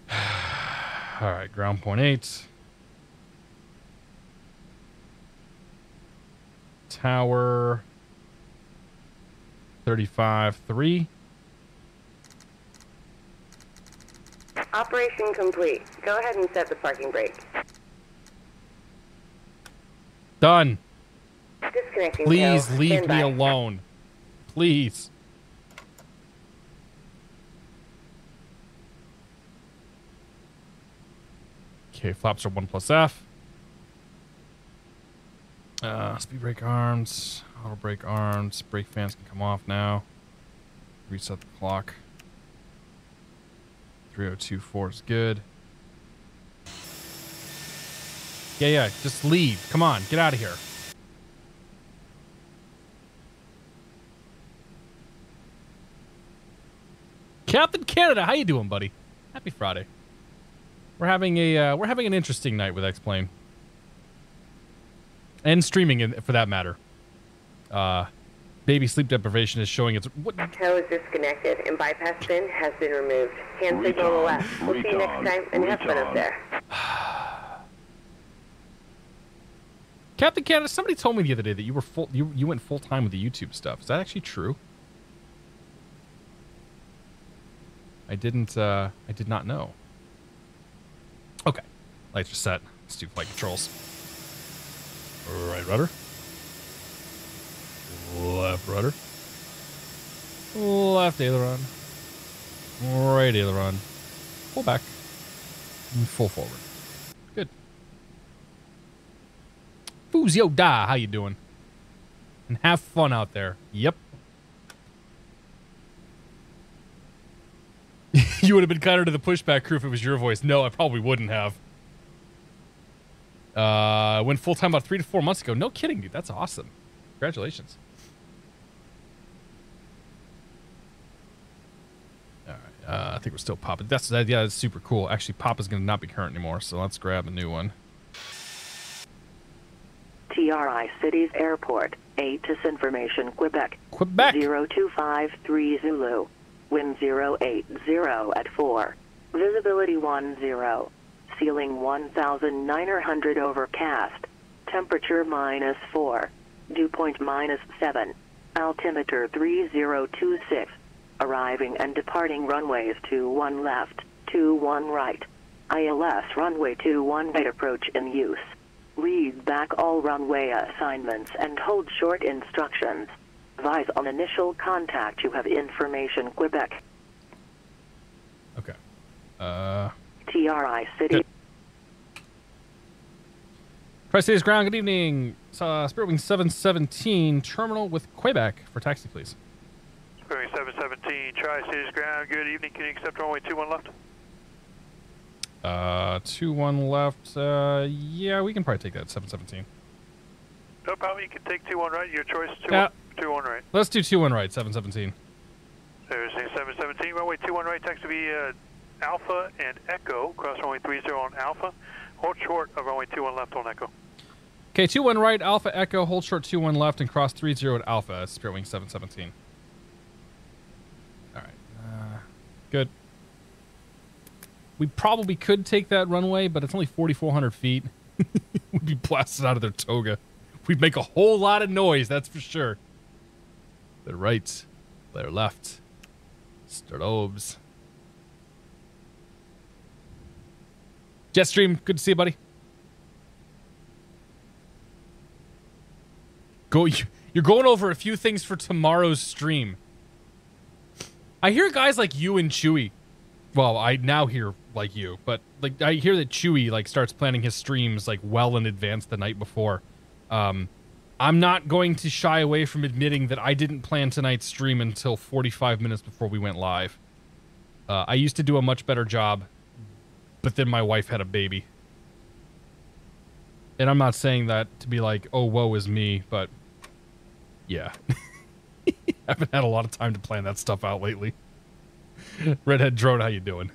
All right, ground point 8. Tower 35-3. Operation complete. Go ahead and set the parking brake. Done. Disconnecting. Please tail. leave Stand me by. alone. Please. Okay, flaps are 1+F. Speed brake arms, auto brake arms, brake fans can come off now. Reset the clock. 3024 is good. Yeah, just leave. Come on, get out of here. Captain Canada, how you doing, buddy? Happy Friday. We're having an interesting night with X-Plane. And streaming, for that matter. Baby sleep deprivation is showing its... What? Tow is disconnected and bypass pin has been removed. Hand signal on the left. We'll see you next time and have fun up there. Captain Canada, somebody told me the other day that you were you went full time with the YouTube stuff. Is that actually true? I did not know. Okay. Lights are set. Let's do flight controls. Right rudder. Left rudder. Left aileron. Right aileron. Pull back. And full forward. Good. Fuzio Da, how you doing? And have fun out there. Yep. You would have been kinder to the Pushback crew if it was your voice. No, I probably wouldn't have. Went full-time about 3 to 4 months ago. No kidding, dude. That's awesome. Congratulations. All right. I think we're still popping. That's super cool. Actually, Papa's going to not be current anymore, so let's grab a new one. TRI Cities Airport. ATIS information, Quebec. Quebec. 0253 Zulu. Wind 080 at 4. Visibility 10. Ceiling 1,900 overcast. Temperature -4. Dew point -7. Altimeter 3026. Arriving and departing runways 21 left, 21 right. ILS runway 21 right approach in use. Read back all runway assignments and hold short instructions. Advise on initial contact. You have information, Quebec. Okay. TRI City. Good. Tri-Cities ground, good evening. Spirit Wing 717, terminal with Quebec for taxi, please. Spirit Wing 717, Tri-Cities ground, good evening. Can you accept runway 21 left? 21 left. Yeah, we can probably take that, 717. No problem, you can take 21 right, your choice, 21 right. Let's do 21 right, 717. There's 717, runway 21 right, taxi be Alpha and Echo, cross runway 30 on Alpha, hold short of runway 21 left on Echo. Okay, 21 right, Alpha Echo, hold short 21 left, and cross 30 at Alpha. That's Spirit Wing 717. All right, good. We probably could take that runway, but it's only 4,400 feet. We'd be blasted out of their toga. We'd make a whole lot of noise, that's for sure. They're right, they're left. Startobes. Jetstream, good to see you, buddy. You're going over a few things for tomorrow's stream. I hear guys like you and Chewy. Well, I now hear like you, but like I hear that Chewy like starts planning his streams like well in advance the night before. I'm not going to shy away from admitting that I didn't plan tonight's stream until 45 minutes before we went live. I used to do a much better job, but then my wife had a baby. And I'm not saying that to be like, oh, woe is me, but yeah. I haven't had a lot of time to plan that stuff out lately. Redhead Drone, how you doing?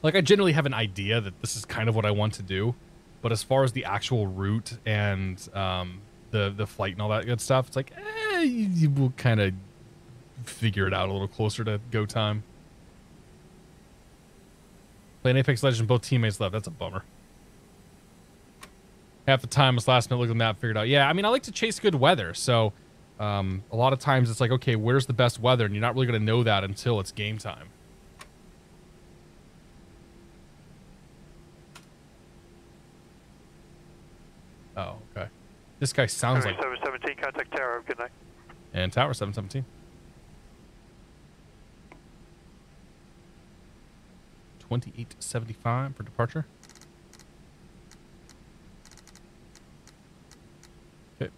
Like, I generally have an idea that this is kind of what I want to do, but as far as the actual route and the flight and all that good stuff, it's like, we'll kind of figure it out a little closer to go time. Playing Apex Legends, both teammates left. That's a bummer. Half the time was last minute, look at the map, figured out. Yeah, I mean, I like to chase good weather, so a lot of times it's like, okay, where's the best weather? And you're not really going to know that until it's game time. Oh, okay. This guy sounds like... 717, contact tower, good night. And tower 717. 2875 for departure. Okay.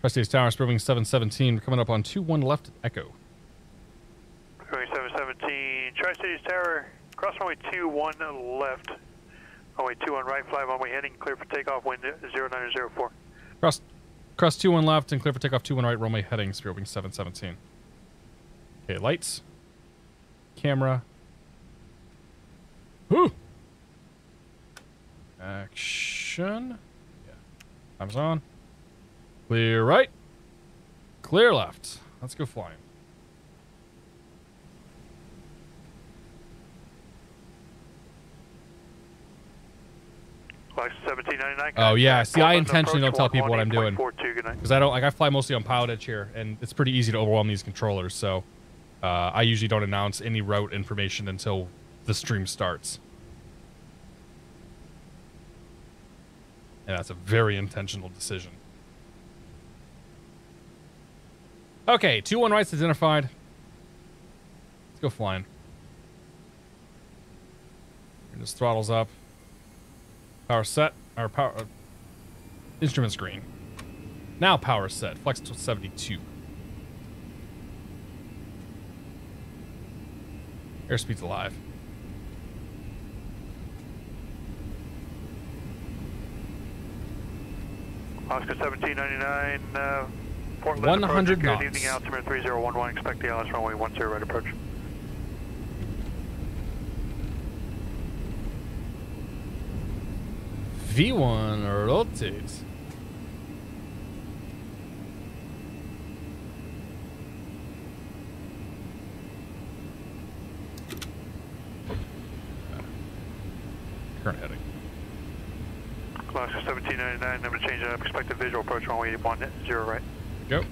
Tri-Cities Tower, Spurwing 717. We're coming up on 2-1 left, Echo. Spurwing 717, Tri-Cities Tower, cross runway 21 left. Runway 21 right, fly runway heading, clear for takeoff, wind 0904. Cross 21 left and clear for takeoff 21 right, runway heading, Spurwing 717. Okay, lights. Camera. Whoo! Action. Yeah. Time's on. Clear right. Clear left. Let's go flying. Flight 1799. Oh yeah, see, I intentionally don't tell people what I'm doing because I don't like. I fly mostly on PilotEdge here, and it's pretty easy to overwhelm these controllers. So I usually don't announce any route information until the stream starts, and that's a very intentional decision. Okay, 2-1 rights identified. Let's go flying. And just throttles up. Power set. Or power. Instrument screen. Now power set. Flex to 72. Airspeed's alive. Oscar 1799. Port 100 knots. Good evening, altimeter 3011. Expect the ILS runway 10 right approach. V1 rotate. Current heading. Oscar 1799. Number change up. Expected visual approach runway 10 right. Go.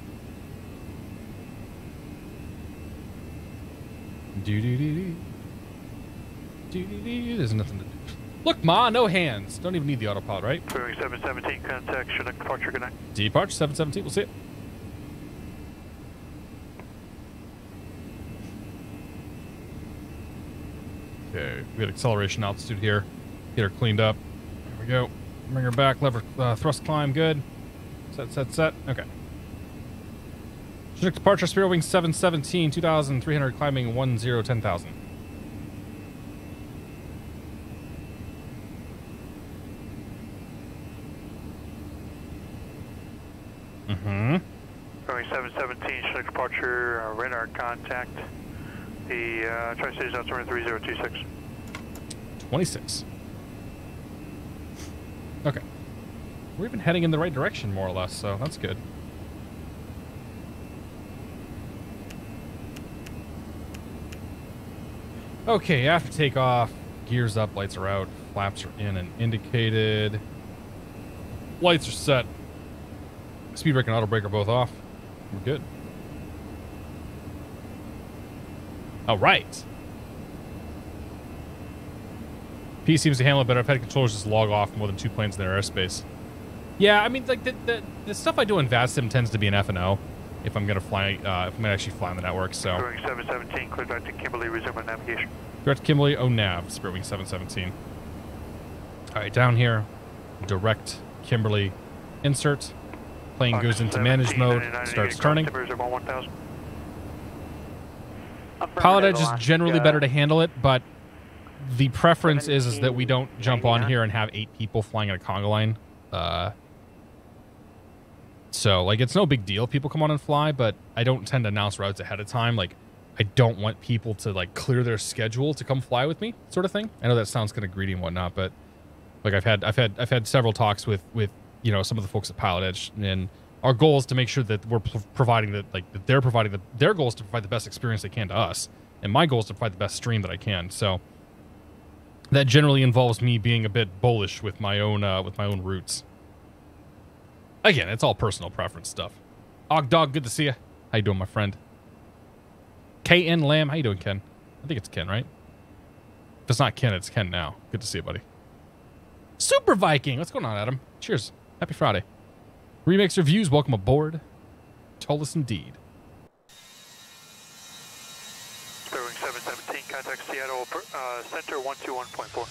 There's nothing to do. Look, Ma, no hands. Don't even need the autopilot, right? 717, contact Chinook departure, good night. Departure 717, we'll see it. Okay, we got acceleration altitude here. Get her cleaned up. There we go. Bring her back, lever, thrust climb, good. Set. Okay. Chinook departure, Spirit Wing 717, 2,300, climbing 10,000. Runway 717, Chinook departure, radar contact. The Tri-Cities altimeter 3026. 26. Okay. We're even heading in the right direction, more or less, so that's good. Okay, after takeoff, gears up, lights are out, flaps are in and indicated. Lights are set. Speed brake and auto brake are both off. We're good. All right. P seems to handle it better. I've had controllers just log off more than 2 planes in their airspace. Yeah, I mean, like the stuff I do in VATSIM tends to be an F&O if I'm gonna fly, if I'm gonna actually fly on the network. So. Spirit Wing 717, clear back to Kimberly, resume on navigation. Direct to Kimberly, nav, Spirit Wing 717. All right, down here, direct Kimberly insert. Plane goes into managed mode, starts turning. PilotEdge is generally better to handle it, but the preference is that we don't jump on here and have 8 people flying in a conga line. So, like, it's no big deal if people come on and fly, but I don't tend to announce routes ahead of time. Like, I don't want people to, like, clear their schedule to come fly with me, sort of thing. I know that sounds kind of greedy and whatnot, but like, I've had several talks with you know, some of the folks at PilotEdge, and our goal is to make sure that we're providing that, like, that they're providing their goal is to provide the best experience they can to us, and my goal is to provide the best stream that I can. So that generally involves me being a bit bullish with my own routes. Again, it's all personal preference stuff. Ogdog, good to see you. How you doing, my friend? KN Lamb, how you doing, Ken? I think it's Ken, right? If it's not Ken, it's Ken now. Good to see you, buddy. Super Viking, what's going on, Adam? Cheers. Happy Friday. Remix Reviews, welcome aboard. Toliss indeed. Spirit Wing 717, contact Seattle Center 121.4.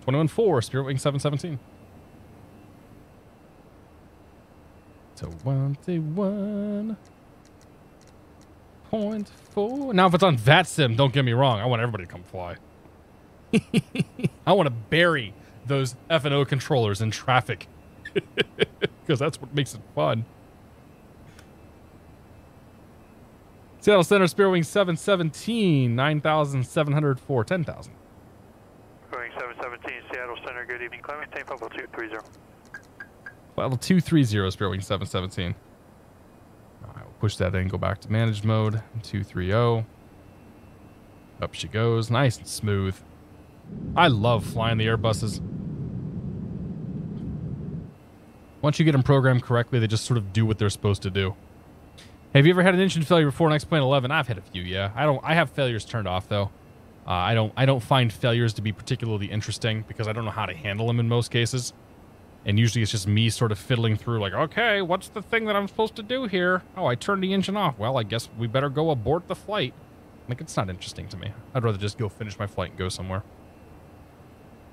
21-4, Spirit Wing 717. So 121.4. Now, if it's on VATSIM, don't get me wrong. I want everybody to come fly. I want to bury those F&O controllers in traffic. Because that's what makes it fun. Seattle Center, Spirit Wing 717, 9,704, 10,000. Spirit Wing 717, Seattle Center, good evening. Climbing tank level 230. Level 230, Spirit Wing 717. All right, we'll push that in, go back to managed mode. 230. Up she goes, nice and smooth. I love flying the Airbuses. Once you get them programmed correctly, they just sort of do what they're supposed to do. Have you ever had an engine failure before an X-Plane 11? I've had a few, yeah. I have failures turned off though. I don't find failures to be particularly interesting because I don't know how to handle them in most cases. And usually it's just me sort of fiddling through like, okay, what's the thing that I'm supposed to do here? Oh, I turned the engine off. Well, I guess we better go abort the flight. Like, it's not interesting to me. I'd rather just go finish my flight and go somewhere.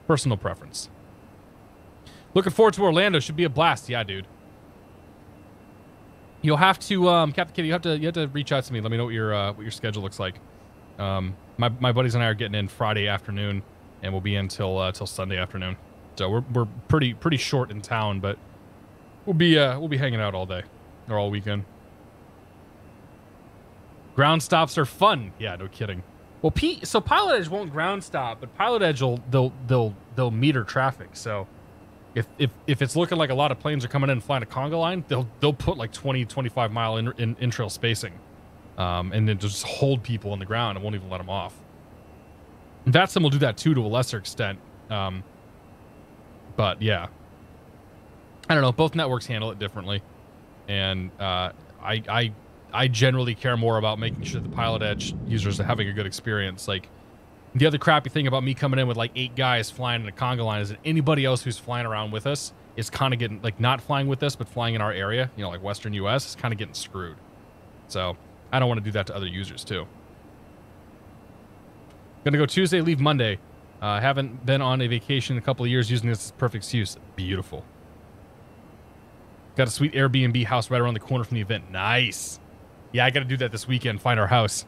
Personal preference. Looking forward to Orlando. Should be a blast. Yeah, dude. You'll have to, Captain Kitty, you have to reach out to me. Let me know what your schedule looks like. My buddies and I are getting in Friday afternoon, and we'll be in till Sunday afternoon. So we're pretty short in town, but we'll be hanging out all day or all weekend. Ground stops are fun. Yeah, no kidding. Well, so PilotEdge won't ground stop, but PilotEdge they'll meter traffic. So if it's looking like a lot of planes are coming in and flying a conga line, they'll put like 20-25 mile in-trail spacing, and then just hold people on the ground and won't even let them off. And VATSIM will do that too to a lesser extent. But yeah, I don't know. Both networks handle it differently, and I generally care more about making sure the PilotEdge users are having a good experience. Like, the other crappy thing about me coming in with like 8 guys flying in a conga line is that anybody else who's flying around with us is kind of getting, like, not flying with us, but flying in our area, you know, like Western US, is kind of getting screwed. So I don't want to do that to other users too. Gonna go Tuesday, leave Monday. Haven't been on a vacation in a couple of years, using this as perfect excuse. Beautiful. Got a sweet Airbnb house right around the corner from the event. Nice. Yeah, I got to do that this weekend. Find our house.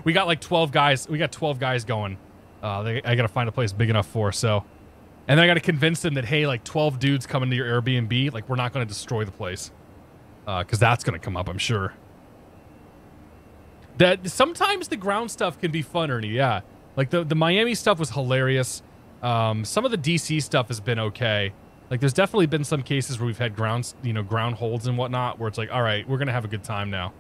We got like 12 guys. We got 12 guys going. I got to find a place big enough for. So, and then I got to convince them that, hey, like 12 dudes coming to your Airbnb, like, we're not going to destroy the place, because that's going to come up, I'm sure. That sometimes the ground stuff can be fun, Ernie. Yeah. Like, the Miami stuff was hilarious. Some of the DC stuff has been okay. Like, there's definitely been some cases where we've had ground holds and whatnot, where it's like, all right, we're going to have a good time now.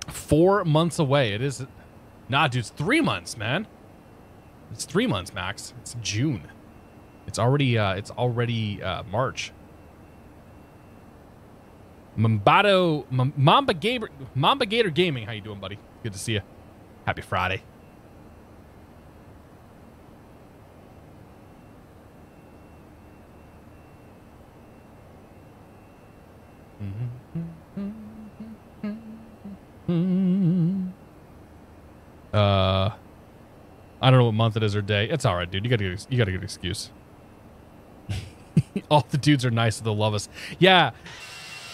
4 months away. It is. Nah, dude, it's 3 months, man. It's 3 months, Max. It's June. It's already March. Mamba Gator Gaming. How you doing, buddy? Good to see you. Happy Friday. I don't know what month it is or day. It's all right, dude. You got a good excuse. All the dudes are nice. They'll love us. Yeah.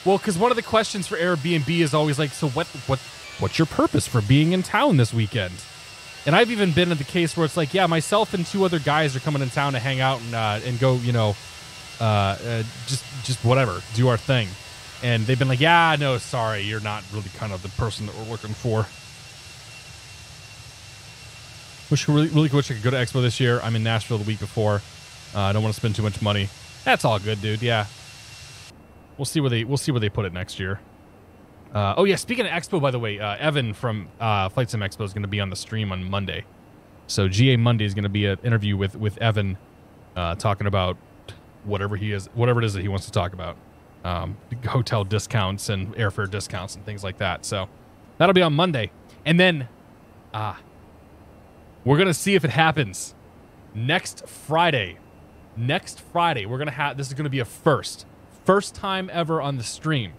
Well, because one of the questions for Airbnb is always like, so what's your purpose for being in town this weekend? And I've even been in the case where it's like, yeah, myself and 2 other guys are coming in town to hang out and go, just whatever, do our thing. And they've been like, yeah, no, sorry, you're not really kind of the person that we're looking for. Really wish I could go to Expo this year. I'm in Nashville the week before. I don't want to spend too much money. That's all good, dude. Yeah, we'll see where they put it next year. Oh yeah, speaking of Expo, by the way, Evan from Flight Sim Expo is going to be on the stream on Monday. So GA Monday is going to be an interview with Evan, talking about whatever it is that he wants to talk about, hotel discounts and airfare discounts and things like that. So that'll be on Monday, and then we're going to see if it happens next Friday. Next Friday, we're going to have, this is going to be a first time ever on the stream.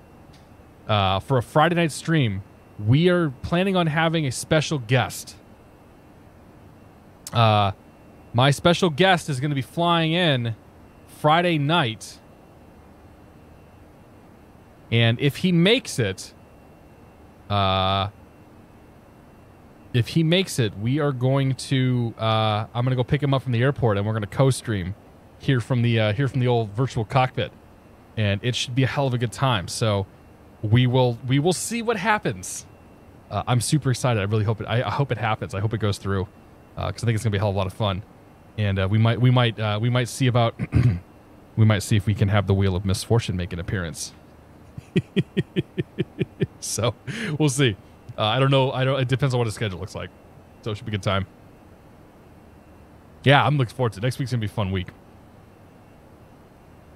For a Friday night stream, we are planning on having a special guest. My special guest is going to be flying in Friday night. And if he makes it, we are going to, I'm going to go pick him up from the airport and we're going to co-stream here from the old virtual cockpit. And it should be a hell of a good time. So we will see what happens. I'm super excited. I really hope it. I hope it happens. I hope it goes through, because I think it's gonna be a hell of a lot of fun. And we might see about we might see if we can have the Wheel of Misfortune make an appearance. So we'll see. I don't know. It depends on what his schedule looks like. So it should be a good time. Yeah, I'm looking forward to it. Next week's gonna be a fun week.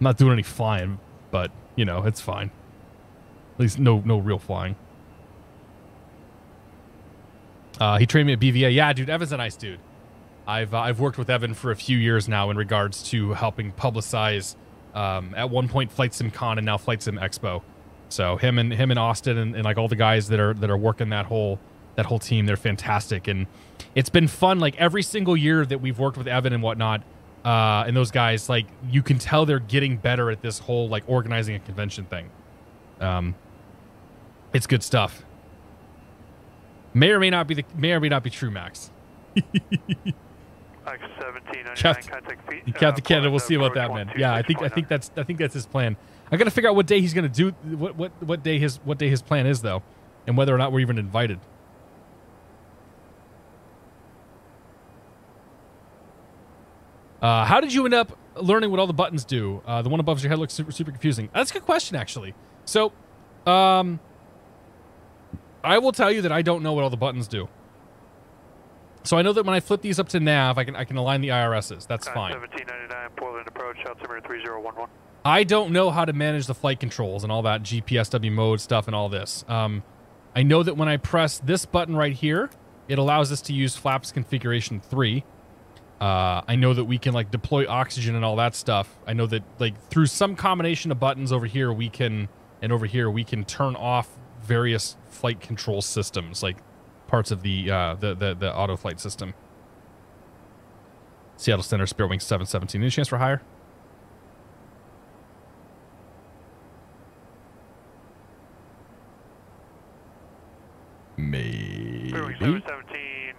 I'm not doing any flying, but it's fine. At least no real flying. He trained me at BVA. Yeah, dude, Evan's a nice dude. I've worked with Evan for a few years now in regards to helping publicize at one point Flight Sim Con and now Flight Sim Expo. So him and Austin and like all the guys that are working that whole team, they're fantastic. And it's been fun. Like every single year that we've worked with Evan and whatnot, and those guys, like you can tell they're getting better at this whole like organizing a convention thing. It's good stuff. May or may not be true, Max. Captain Canada, we'll see about that, man. Yeah, I think that's his plan. I got to figure out what day he's going to do, what day his plan is though, and whether or not we're even invited. How did you end up learning what all the buttons do? The one above your head looks super confusing. That's a good question, actually. So, I will tell you that I don't know what all the buttons do. So I know that when I flip these up to nav, I can align the IRSs. That's fine. 1799, Portland approach, altimeter 3011. I don't know how to manage the flight controls and all that GPSW mode stuff and all this. I know that when I press this button right here, it allows us to use flaps configuration 3. I know that we can like deploy oxygen and all that stuff. I know that like through some combination of buttons over here we can turn off various flight control systems, like parts of the auto flight system. Seattle Center, Spirit Wing 717. Any chance for higher? Maybe. Spirit Wing 717,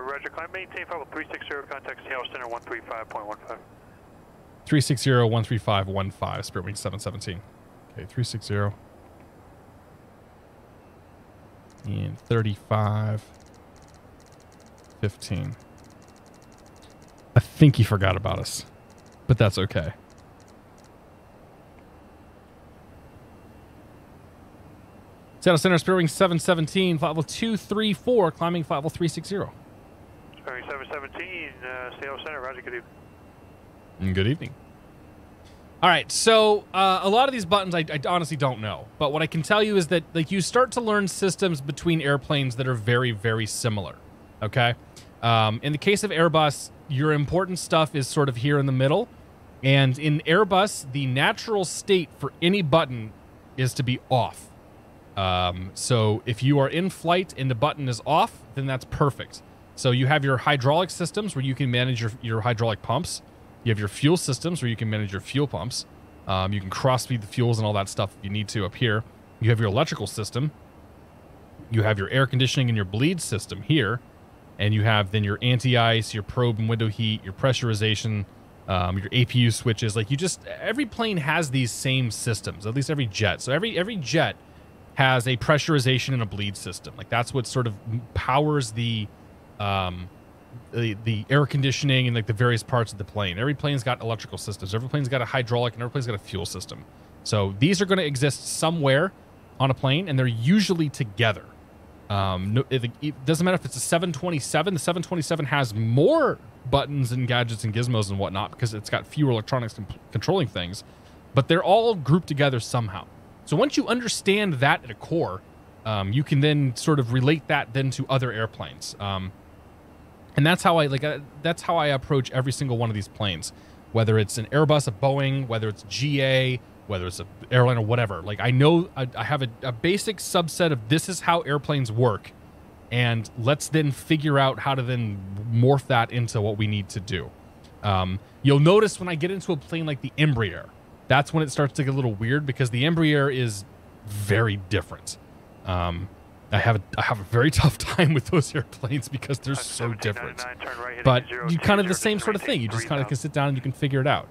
Roger, climb, maintain level 360, contact Seattle Center 135.15. 360-135.15, Spirit Wing 717. Okay, 360. And 35.15. I think he forgot about us, but that's okay. Seattle Center, Spirit Wing 717, flight level 234, climbing flight level 360. Spirit Wing 717, Seattle Center, Roger, good evening. Good evening. All right, so a lot of these buttons I honestly don't know, but what I can tell you is that like you start to learn systems between airplanes that are very, very similar. Okay, in the case of Airbus, your important stuff is sort of here in the middle, and in Airbus, the natural state for any button is to be off. So if you are in flight and the button is off, then that's perfect. So you have your hydraulic systems where you can manage your hydraulic pumps. You have your fuel systems where you can manage your fuel pumps. You can cross-feed the fuels and all that stuff if you need to up here. You have your electrical system. You have your air conditioning and your bleed system here. And you have then your anti-ice, your probe and window heat, your pressurization, your APU switches. Like every plane has these same systems, at least every jet. So every jet has a pressurization and a bleed system. Like that's what sort of powers the air conditioning and like the various parts of the plane. Every plane's got electrical systems. Every plane's got a hydraulic and every plane's got a fuel system. So these are going to exist somewhere on a plane, and they're usually together. It doesn't matter if it's a 727. The 727 has more buttons and gadgets and gizmos and whatnot because it's got fewer electronics controlling things, but they're all grouped together somehow. So once you understand that at a core, you can then sort of relate that then to other airplanes. And that's how I approach every single one of these planes, whether it's an Airbus, a Boeing, whether it's GA, whether it's an airline or whatever. Like I know I have a basic subset of this is how airplanes work, and let's then figure out how to then morph that into what we need to do. You'll notice when I get into a plane like the Embraer, that's when it starts to get a little weird because the Embraer is very different. I have a very tough time with those airplanes because they're so different. But you kind of the same sort of thing. You just kind of can sit down and you can figure it out.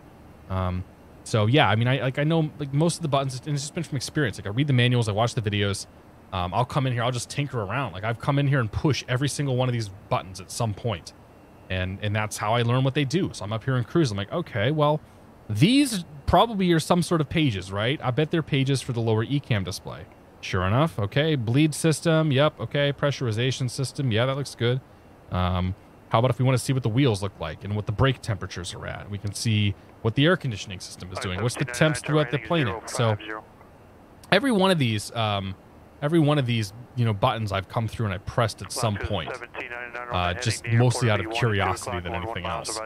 So yeah, I mean, I know like most of the buttons, and it's just been from experience. Like I read the manuals, I watch the videos. I'll come in here, I'll just tinker around. Like I've come in here and push every single one of these buttons at some point, and that's how I learn what they do. So I'm up here in cruise. I'm like, okay, well, these probably are some sort of pages, right? I bet they're pages for the lower ECAM display. Sure enough, okay, bleed system, yep, okay, pressurization system, yeah, that looks good. How about if we want to see what the wheels look like and what the brake temperatures are at? We can see what the air conditioning system is doing. What's the temps throughout the plane? So every one of these, buttons I've come through and I pressed at some point, just mostly out of curiosity than anything else.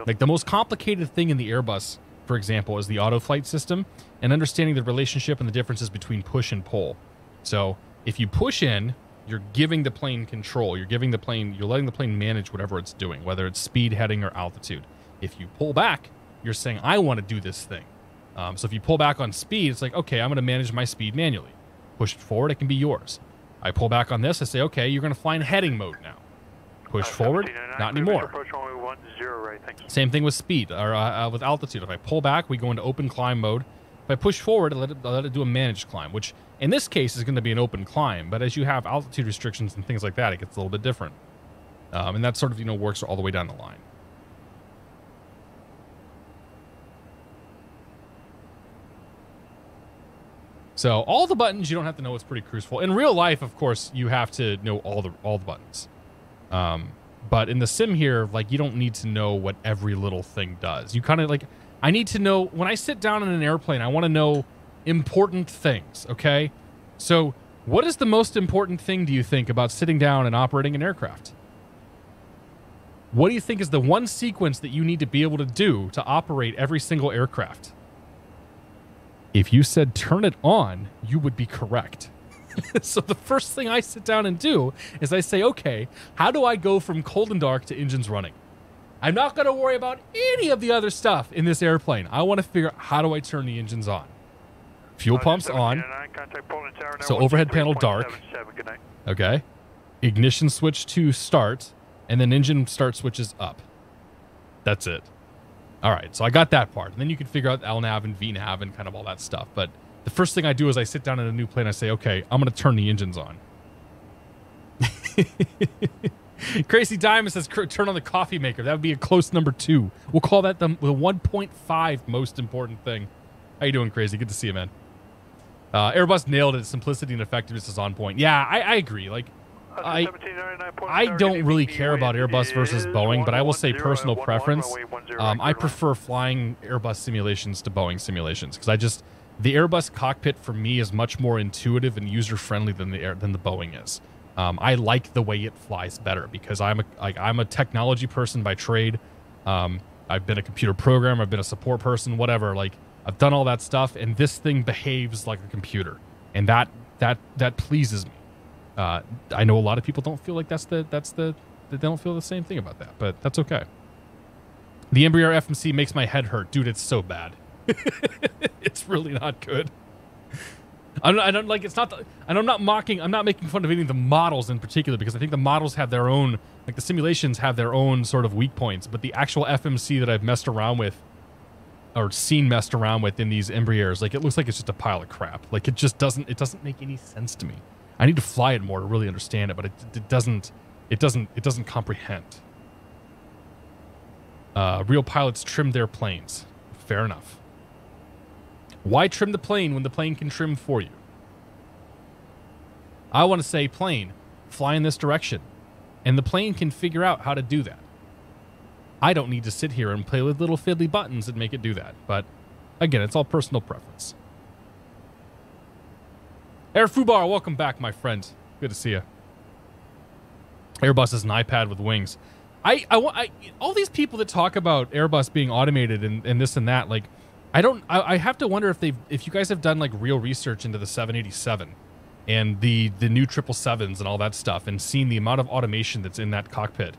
Like the most complicated thing in the Airbus, for example, is the auto flight system and understanding the relationship and the differences between push and pull. So if you push in, you're giving the plane control. You're letting the plane manage whatever it's doing, whether it's speed, heading, or altitude. If you pull back, you're saying, I want to do this thing. So if you pull back on speed, it's like, okay, I'm going to manage my speed manually. Push it forward, it can be yours. I pull back on this, I say, okay, you're going to fly in heading mode now. Push forward, not anymore. Same thing with speed, or with altitude. If I pull back, we go into open climb mode. If I push forward, I let it do a managed climb, which in this case is going to be an open climb. But as you have altitude restrictions and things like that, it gets a little bit different. And that sort of, works all the way down the line. So all the buttons you don't have to know. It's pretty cruiseful. In real life, of course, you have to know all the buttons. But in the sim here, like you don't need to know what every little thing does. You kind of like, I need to know when I sit down in an airplane, I want to know important things. Okay. So what is the most important thing do you think about sitting down and operating an aircraft? What do you think is the one sequence that you need to be able to do to operate every single aircraft? If you said turn it on, you would be correct. So the first thing I sit down and do is I say, okay, how do I go from cold and dark to engines running? I'm not going to worry about any of the other stuff in this airplane. I want to figure out how do I turn the engines on. Fuel pumps on. So overhead panel dark. Okay. Ignition switch to start. And then engine start switches up. That's it. All right, so I got that part. And then you can figure out LNAV and VNAV and kind of all that stuff. But the first thing I do is I sit down in a new plane. I say, okay, I'm going to turn the engines on. Crazy Diamond says, turn on the coffee maker. That would be a close number 2. We'll call that the 1.5 most important thing. How you doing, Crazy? Good to see you, man. Airbus nailed it. Simplicity and effectiveness is on point. Yeah, I agree. Like, I don't really care about Airbus versus Boeing, but I will say personal preference. I prefer flying Airbus simulations to Boeing simulations because the Airbus cockpit for me is much more intuitive and user friendly than the Boeing is. I like the way it flies better because I'm a technology person by trade. I've been a computer programmer, I've been a support person, whatever. Like I've done all that stuff, and this thing behaves like a computer, and that pleases me. I know a lot of people don't feel like that's the they don't feel the same thing about that, but that's okay. The Embraer FMC makes my head hurt. Dude, it's so bad. It's really not good. I don't like, it's not, and I'm not mocking, I'm not making fun of any of the models in particular, because I think the models have their own, like the simulations have their own sort of weak points, but the actual FMC that I've messed around with, or seen messed around with in these Embraers, like it looks like it's just a pile of crap. Like it doesn't make any sense to me. I need to fly it more to really understand it, but it doesn't comprehend. Real pilots trim their planes. Fair enough. Why trim the plane when the plane can trim for you? I want to say, plane, fly in this direction. And the plane can figure out how to do that. I don't need to sit here and play with little fiddly buttons and make it do that. But, again, it's all personal preference. Air Fubar, welcome back, my friend. Good to see you. Airbus is an iPad with wings. All these people that talk about Airbus being automated and this and that, like, I have to wonder if you guys have done like real research into the 787 and the new 777s and all that stuff, and seen the amount of automation that's in that cockpit.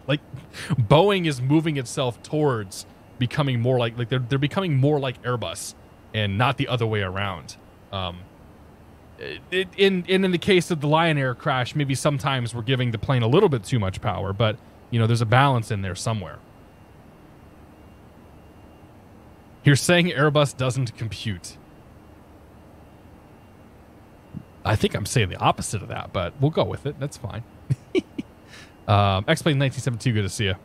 Like, Boeing is moving itself towards becoming more like they're becoming more like Airbus and not the other way around. In the case of the Lion Air crash, maybe sometimes we're giving the plane a little bit too much power, but you know, there's a balance in there somewhere. You're saying Airbus doesn't compute. I think I'm saying the opposite of that, but we'll go with it. That's fine. X-Plane 1972, good to see you.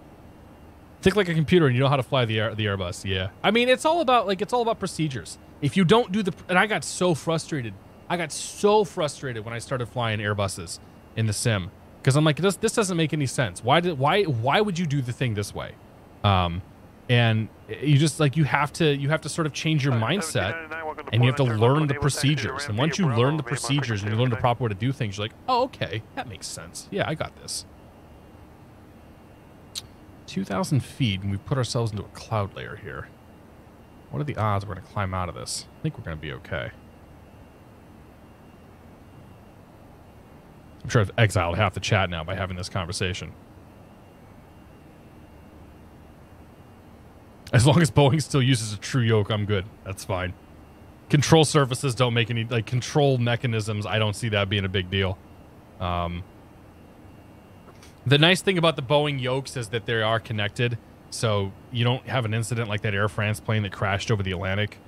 Think like a computer and you know how to fly the Airbus. Yeah. I mean, it's all about procedures. If you don't do and I got so frustrated. I got so frustrated when I started flying Airbuses in the sim, because I'm like, this doesn't make any sense. Why would you do the thing this way? And you just like, you have to sort of change your mindset, and you have to learn the procedures. And once you learn the procedures and you learn the proper way to do things, you're like, oh, okay, that makes sense. Yeah, I got this. 2,000 feet, and we've put ourselves into a cloud layer here. What are the odds we're going to climb out of this? I think we're going to be okay. I'm sure I've exiled half the chat now by having this conversation. As long as Boeing still uses a true yoke, I'm good. That's fine. Control surfaces don't make any, like, control mechanisms, I don't see that being a big deal. The nice thing about the Boeing yokes is that they are connected, so you don't have an incident like that Air France plane that crashed over the Atlantic,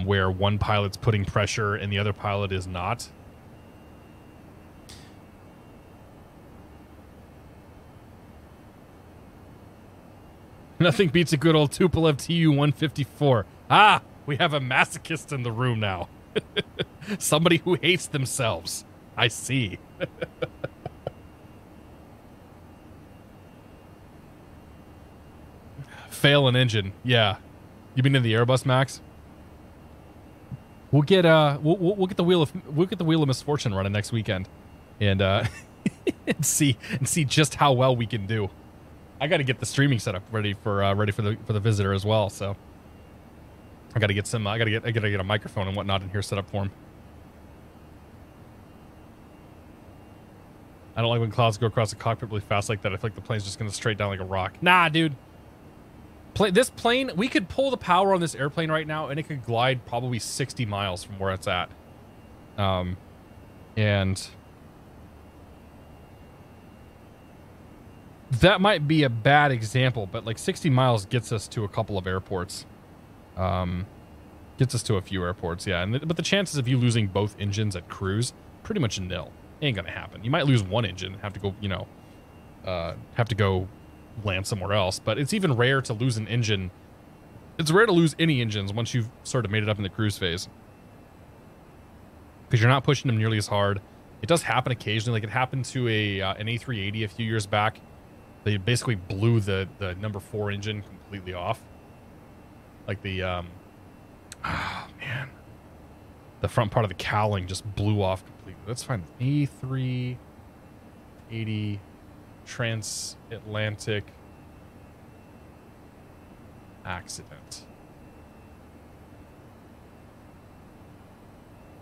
where one pilot's putting pressure and the other pilot is not. Nothing beats a good old Tupolev Tu-154. Ah, we have a masochist in the room now. Somebody who hates themselves. I see. Fail an engine. Yeah. You mean in the Airbus, Max? We'll get we'll get the wheel of misfortune running next weekend, and and see just how well we can do. I got to get the streaming setup ready for the visitor as well. So I got to get some. I got to get a microphone and whatnot in here set up for him. I don't like when clouds go across the cockpit really fast like that. I feel like the plane's just going to straight down like a rock. Nah, dude. This plane, we could pull the power on this airplane right now, and it could glide probably 60 miles from where it's at. And that might be a bad example, but like 60 miles gets us to a couple of airports. Gets us to a few airports, yeah. But the chances of you losing both engines at cruise, pretty much nil. Ain't gonna happen. You might lose one engine, have to go, land somewhere else. But it's even rare to lose an engine. It's rare to lose any engines once you've sort of made it up in the cruise phase, because you're not pushing them nearly as hard. It does happen occasionally. Like it happened to an A380 a few years back. They basically blew the number 4 engine completely off. Like the the front part of the cowling just blew off completely. Let's find the A380 transatlantic accident.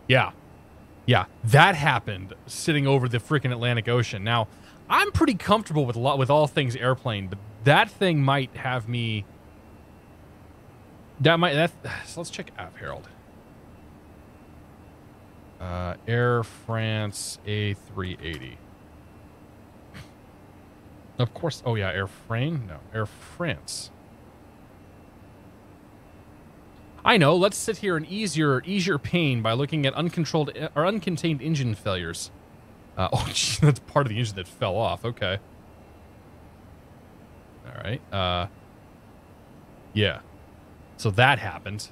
Yeah, that happened sitting over the freaking Atlantic Ocean. Now, I'm pretty comfortable with all things airplane, but that thing might have me. So let's check App Herald. Air France A380. Of course. Oh yeah, Air France. I know. Let's sit here and ease your pain by looking at uncontrolled or uncontained engine failures. Oh, geez, that's part of the engine that fell off. Okay. All right. Yeah. So that happened.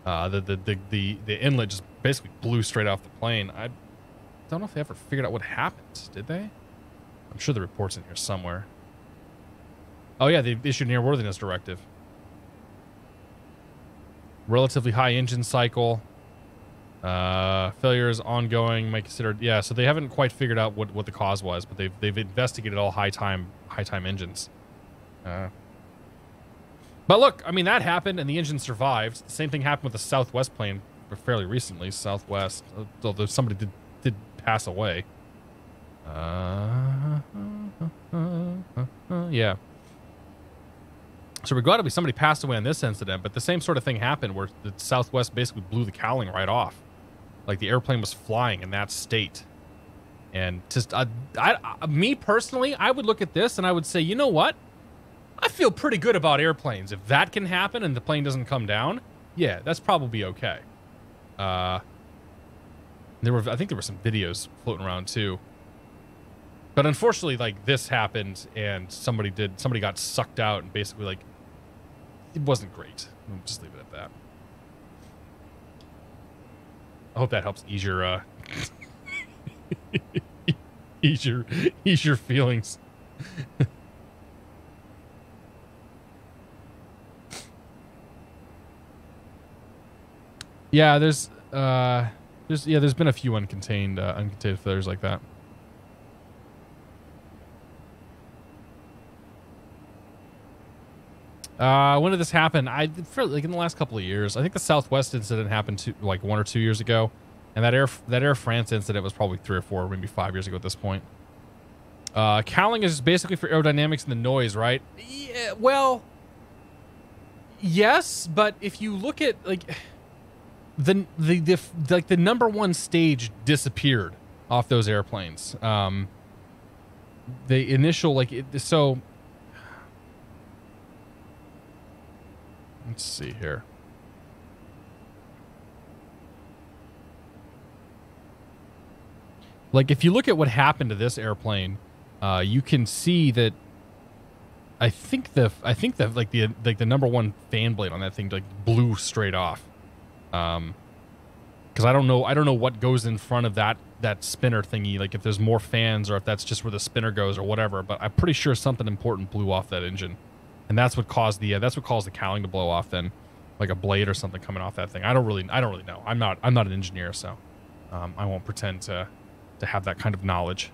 The inlet just basically blew straight off the plane. I don't know if they ever figured out what happened. Did they? I'm sure the report's in here somewhere. Oh yeah, they issued an airworthiness directive. Relatively high engine cycle. Failures ongoing. Might consider. Yeah, so they haven't quite figured out what the cause was, but they've investigated all high time engines. But look, I mean, that happened and the engine survived. The same thing happened with the Southwest plane fairly recently. Southwest, although somebody did pass away. Yeah. So regrettably, somebody passed away in this incident, but the same sort of thing happened where the Southwest basically blew the cowling right off. Like the airplane was flying in that state. And just, me personally, I would look at this and I would say, you know what? I feel pretty good about airplanes. If that can happen and the plane doesn't come down, yeah, that's probably okay. I think there were some videos floating around too. But unfortunately, like, this happened and somebody got sucked out and basically, like, it wasn't great. We'll just leave it at that. I hope that helps ease your ease your feelings. Yeah, there's been a few uncontained failures like that. When did this happen? Like in the last couple of years. I think the Southwest incident happened like 1 or 2 years ago, and that Air France incident was probably 3 or 4, maybe 5 years ago at this point. Cowling is basically for aerodynamics and the noise, right? Yeah, well, yes, but if you look at like the number one stage disappeared off those airplanes. The initial so. Let's see here. Like, if you look at what happened to this airplane, you can see that I think the number one fan blade on that thing like blew straight off. Because I don't know what goes in front of that spinner thingy. Like if there's more fans or if that's just where the spinner goes or whatever. But I'm pretty sure something important blew off that engine. And that's what caused the cowling to blow off then, like a blade or something coming off that thing. I don't really know. I'm not an engineer, so I won't pretend to have that kind of knowledge.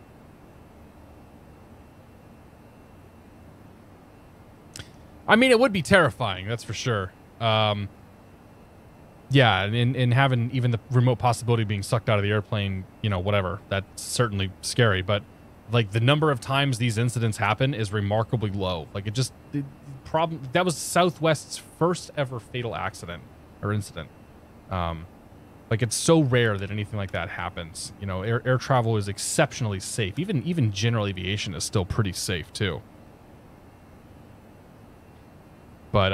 I mean, it would be terrifying, that's for sure. Yeah, and having even the remote possibility of being sucked out of the airplane, whatever, that's certainly scary. But like the number of times these incidents happen is remarkably low. Like that was Southwest's first ever fatal accident or incident. Like it's so rare that anything like that happens. Air travel is exceptionally safe. Even general aviation is still pretty safe too. But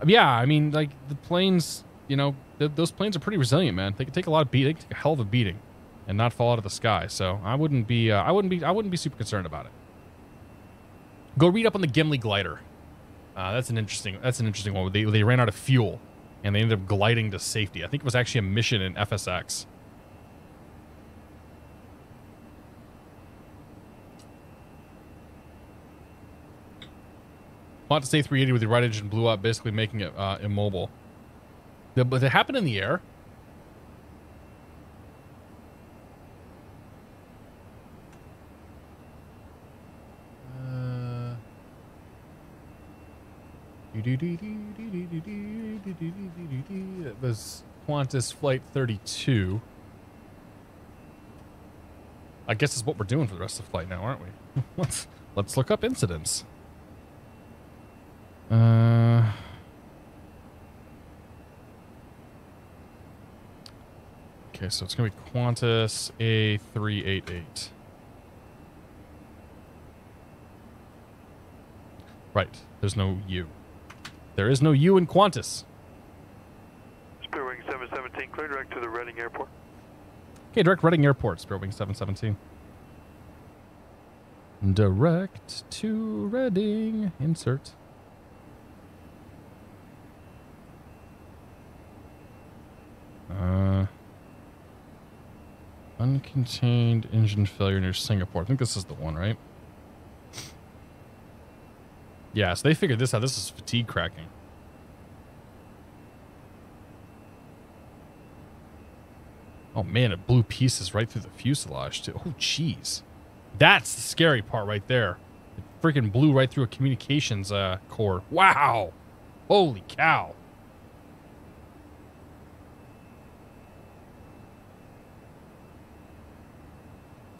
yeah, I mean, like the planes, those planes are pretty resilient, man. They can take they can take a hell of a beating and not fall out of the sky. So I wouldn't be super concerned about it. Go read up on the Gimli glider. That's an interesting one. They ran out of fuel and they ended up gliding to safety. I think it was actually a mission in FSX. Qantas A380 with the right engine blew up, basically making it immobile. But it happened in the air. That was Qantas Flight 32. I guess is what we're doing for the rest of the flight now, aren't we? Let's look up incidents. Okay, so it's going to be Qantas A388. Right. There's no U. There is no U in Qantas. Spirit Wing 717, clear direct to the Reading Airport. Okay, direct Reading Airport, Spirit Wing 717. Direct to Reading. Insert. Uncontained engine failure near Singapore. I think this is the one, right? Yeah, so they figured this out. This is fatigue cracking. Oh man, it blew pieces right through the fuselage too. Oh jeez. That's the scary part right there. It freaking blew right through a communications core. Wow. Holy cow.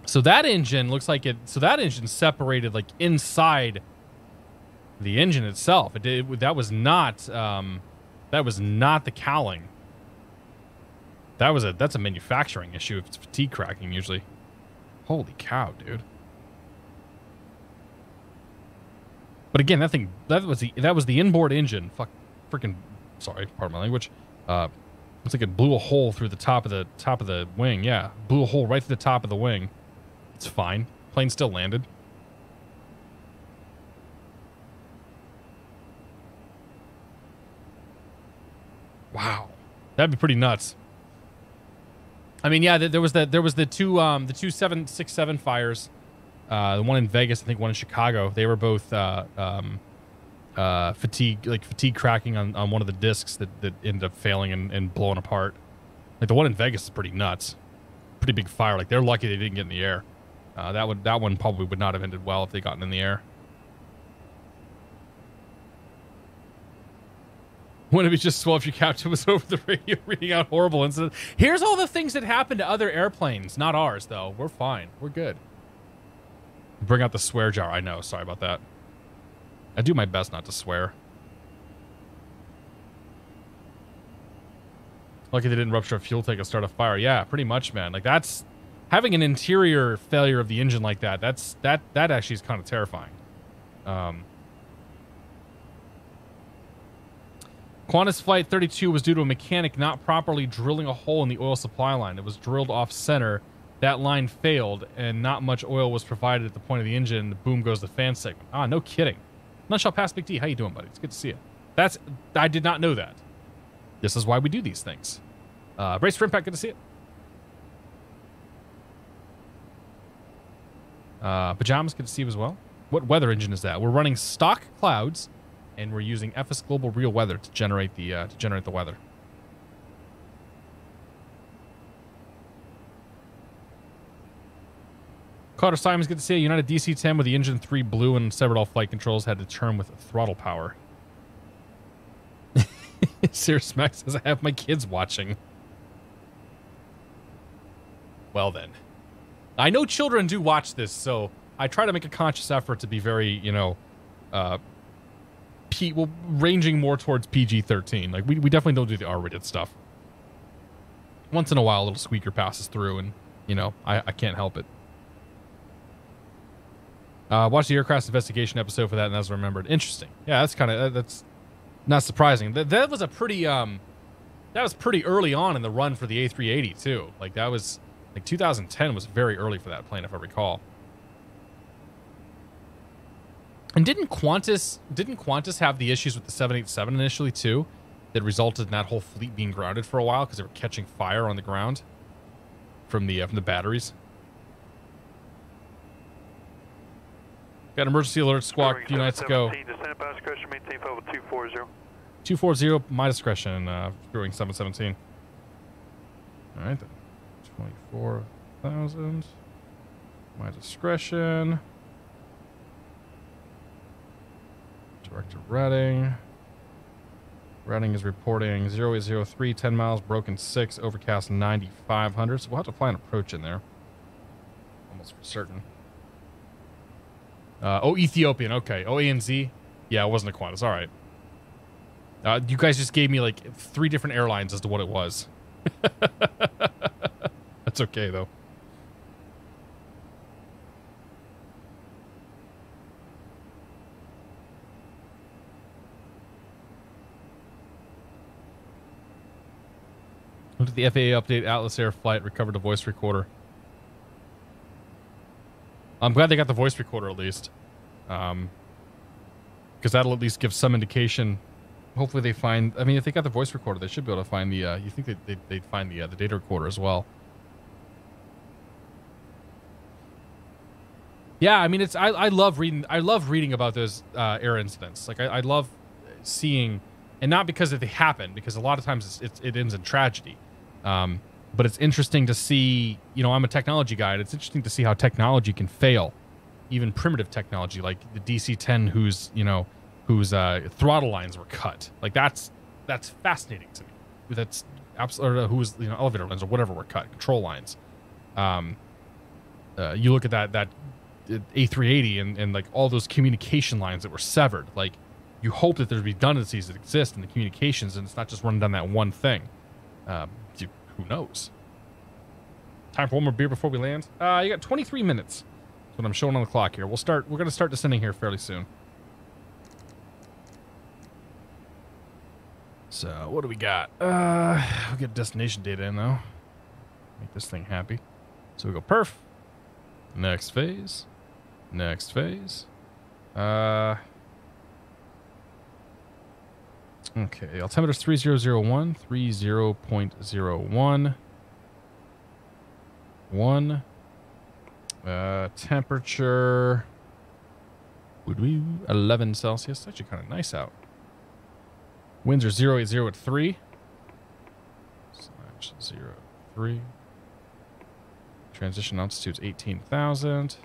So that engine looks like it. So that engine separated like inside the engine itself. That was not the cowling. That's a manufacturing issue. If it's fatigue cracking usually. Holy cow, dude. But again, that was the inboard engine. Sorry, pardon my language. Looks like it blew a hole through the top of the wing. Yeah, blew a hole right through the top of the wing. It's fine. Plane still landed. Wow, that'd be pretty nuts. I mean, yeah, there was the two 767 fires, the one in Vegas, I think one in Chicago. They were both fatigue cracking on one of the discs that ended up failing and blowing apart. Like the one in Vegas is pretty nuts, pretty big fire. Like they're lucky they didn't get in the air. That one probably would not have ended well if they gotten in the air. Wouldn't it be just swell if your captain was over the radio reading out horrible incidents? Here's all the things that happened to other airplanes. Not ours, though. We're fine. We're good. Bring out the swear jar. I know. Sorry about that. I do my best not to swear. Lucky they didn't rupture a fuel tank and start a fire. Yeah, pretty much, man. Like, that's... Having an interior failure of the engine like that, that actually is kind of terrifying. Qantas Flight 32 was due to a mechanic not properly drilling a hole in the oil supply line. It was drilled off center. That line failed, and not much oil was provided at the point of the engine. Boom goes the fan segment. Ah, no kidding. Nutshell Pass Big D. How you doing, buddy? It's good to see you. I did not know that. This is why we do these things. Brace for impact. Good to see it. Pajamas. Good to see you as well. What weather engine is that? We're running stock clouds. And we're using FS Global Real Weather to generate the weather. Carter Simons, good to see you. United DC-10 with the engine 3 blew and severed all flight controls. Had to turn with throttle power. Sirius Max says, I have my kids watching. Well then. I know children do watch this, so I try to make a conscious effort to be very, ranging more towards PG-13. Like, we definitely don't do the R-rated stuff. Once in a while, a little squeaker passes through, and, I can't help it. Watch the aircraft investigation episode for that, and that's remembered. Interesting. Yeah, that's not surprising. That was a pretty, that was pretty early on in the run for the A380, too. Like, that was, 2010 was very early for that plane, if I recall. And didn't Qantas have the issues with the 787 initially too, that resulted in that whole fleet being grounded for a while because they were catching fire on the ground from the batteries? Got an emergency alert squawk a few nights ago. Descent by discretion, maintain level 240. 240, my discretion, Brewing 717. All right, then. 24,000. My discretion. Director Reading. Reading is reporting 0803, 10 miles, broken 6, overcast 9,500. So we'll have to fly an approach in there. almost for certain. Oh, Ethiopian. Okay. Oh, ANZ. Yeah, it wasn't a Qantas. All right. You guys just gave me like 3 different airlines as to what it was. That's okay, though. Look at the FAA update. Atlas Air flight recovered a voice recorder. I'm glad they got the voice recorder at least. Because that'll at least give some indication. Hopefully they find... I mean, if they got the voice recorder, they should be able to find the... you think they'd find the data recorder as well. Yeah, I mean, it's... I love reading about those air incidents. Like, I love seeing... And not because they happen, because a lot of times it ends in tragedy. But it's interesting to see... You know, I'm a technology guy, and it's interesting to see how technology can fail. Even primitive technology, like the DC-10 whose throttle lines were cut. Like that's fascinating to me. That's absolutely whose elevator lines or whatever were cut, control lines. You look at that A380 and like all those communication lines that were severed. Like you hope that there's redundancies that exist in the communications and it's not just running down that one thing. Who knows? Time for one more beer before we land. You got 23 minutes. That's what I'm showing on the clock here. We're going to start descending here fairly soon. So, what do we got? We'll get destination data in, though. Make this thing happy. So, we go perf. Next phase. Next phase. Okay, altimeter's 3001. 30.01. 1. Temperature. 11 Celsius. It's actually kind of nice out. Winds are 080 at 3. /03. Transition altitude's 18,000.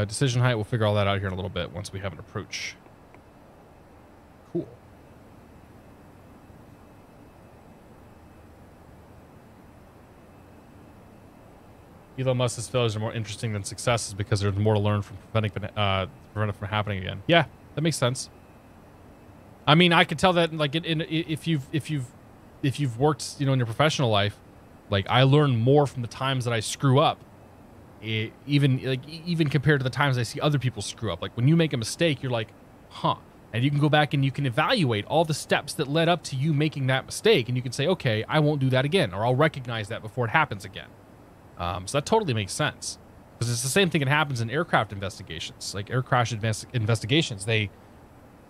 Decision height, we'll figure all that out here in a little bit once we have an approach. Cool. Elon Musk's failures are more interesting than successes because there's more to learn from prevent it from happening again. Yeah, that makes sense. I mean, I could tell that like if you've worked, in your professional life, like I learn more from the times that I screw up, even compared to the times I see other people screw up. Like when you make a mistake, you're like, huh, and you can go back and you can evaluate all the steps that led up to you making that mistake, and you can say, okay, I won't do that again, or I'll recognize that before it happens again. So that totally makes sense. Because it's the same thing that happens in aircraft investigations. Like air crash investigations, they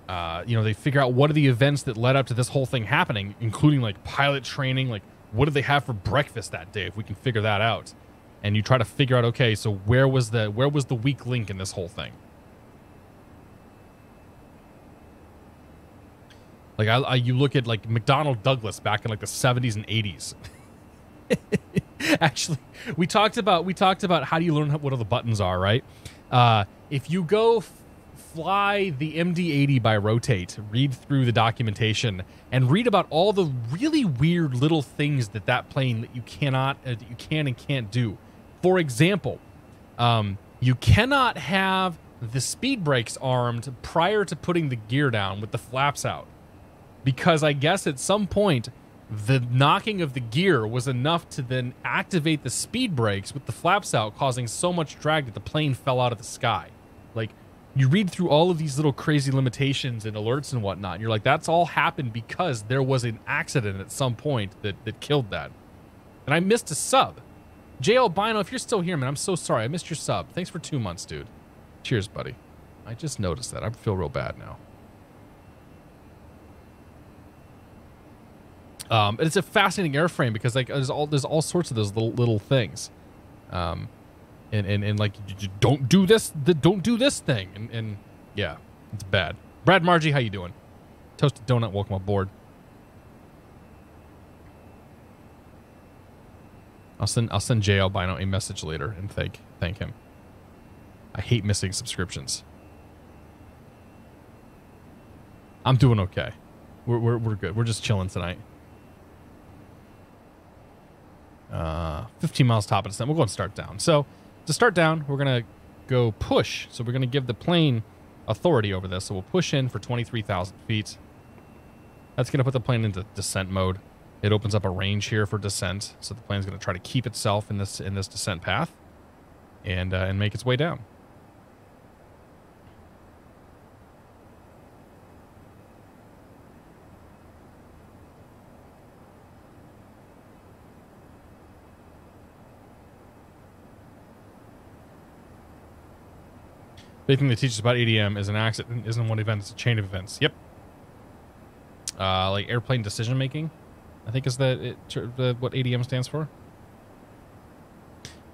figure out what are the events that led up to this whole thing happening, including like pilot training, like what did they have for breakfast that day, if we can figure that out. And you try to figure out, okay, so where was the weak link in this whole thing? Like you look at like McDonnell Douglas back in like the 70s and 80s. Actually, we talked about how do you learn what all the buttons are, right? If you go fly the MD-80 by rotate, read through the documentation, and read about all the really weird little things that plane that you can and can't do. For example, you cannot have the speed brakes armed prior to putting the gear down with the flaps out, because I guess at some point the knocking of the gear was enough to then activate the speed brakes with the flaps out, causing so much drag that the plane fell out of the sky. Like, you read through all of these little crazy limitations and alerts and whatnot, and you're like, that's all happened because there was an accident at some point that killed that. And I missed a sub. J. Albino, if you're still here, man, I'm so sorry. I missed your sub. Thanks for 2 months, dude. Cheers, buddy. I just noticed that. I feel real bad now. It's a fascinating airframe because like there's all sorts of those little things, and like you don't do this thing, and yeah, it's bad. Brad Margie, how you doing? Toasted Donut, welcome aboard. I'll send J. Albino a message later and thank him. I hate missing subscriptions. I'm doing okay. We're good. We're just chilling tonight. 15 miles top of descent. We'll go and start down. So to start down, we're going to go push. So we're going to give the plane authority over this. So we'll push in for 23,000 feet. That's going to put the plane into descent mode. It opens up a range here for descent. So the plane's going to try to keep itself in this descent path and make its way down. Big thing they teach us about ADM is an accident isn't one event, it's a chain of events. Yep. Like airplane decision making, I think is what ADM stands for.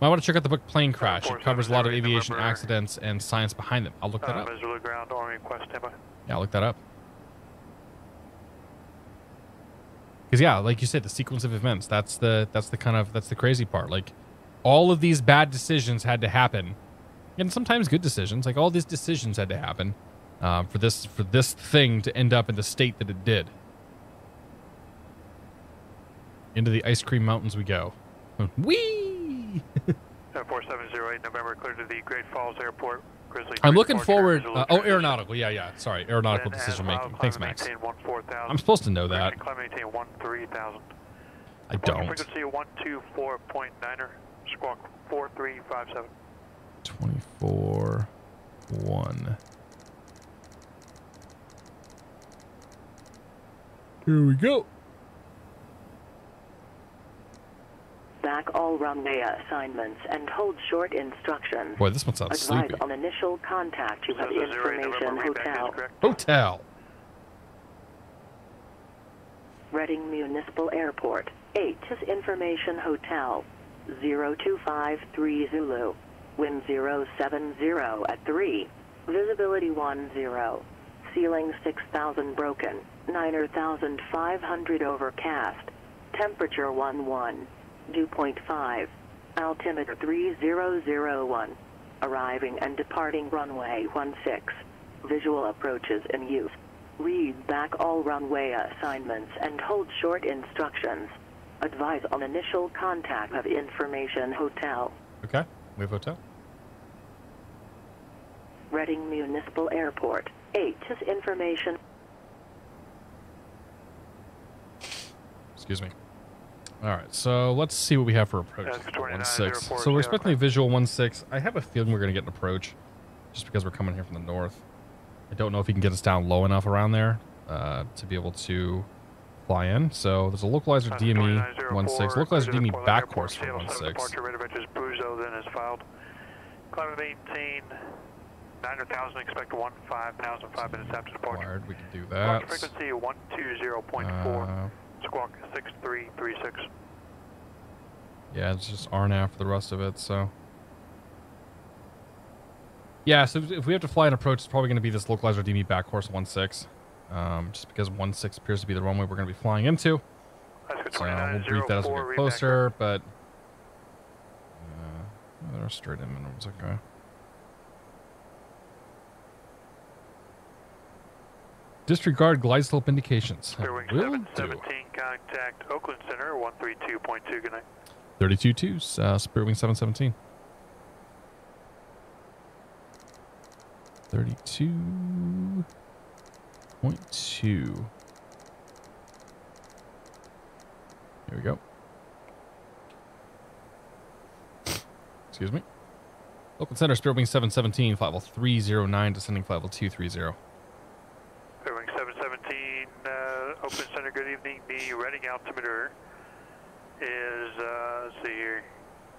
Might want to check out the book Plane Crash. It covers a lot of aviation accidents and science behind them. I'll look that up. Ground, Army Quest, standby. Yeah, I'll look that up. Because yeah, like you said, the sequence of events, that's the crazy part. Like all of these bad decisions had to happen. And sometimes good decisions, like all these decisions had to happen for this thing to end up in the state that it did. Into the ice cream mountains we go. Whee! 4708 November, clear to the Great Falls Airport. Grizzly. I'm looking forward. Aeronautical. Yeah. Sorry, aeronautical decision making. Thanks, Max. I'm supposed to know that. Maintain 13,000. I don't. Frequency 124.9er, squawk 4357. 24-1. Here we go. Back all runway assignments and hold short instructions. Boy, this one sounds Advise sleepy. on initial contact. You have information hotel. Hotel. Reading Municipal Airport. 8 is information hotel. 0253 Zulu. Wind 070 at 3. Visibility 10. Ceiling 6,000 broken. 9,500 overcast. Temperature 11. Dew point 5. Altimeter 3001. Arriving and departing runway 16. Visual approaches in use. Read back all runway assignments and hold short instructions. Advise on initial contact of information hotel. Okay. We have hotel. Reading Municipal Airport. 8 is information. Excuse me. All right, so let's see what we have for approach. 16. So we're expecting a visual 16. I have a feeling we're going to get an approach just because we're coming here from the north. I don't know if he can get us down low enough around there to be able to fly in. So there's a localizer DME 16. Localizer DME back course for 16. Then is filed. Climate maintain 9,000, expect 15,000, 5 minutes after departure. We can do that. Frequency 120.4, squawk 6336. Yeah, it's just RNAV for the rest of it, so. Yeah, so if we have to fly an approach, it's probably going to be this localizer DME back course 16. Just because 16 appears to be the runway we're going to be flying into. So we'll brief that as we get closer, but they're straight in minimums, okay. Disregard glide slope indications. Spearwing 717, contact Oakland Center 132.2, good night. 32-2, Spearwing 717. 32.2. Here we go. Excuse me. Oakland Center, Spearwing 717, flight level 309, descending flight level 230. Spearwing 717, Oakland Center, good evening. The Reading altimeter is, let's see here.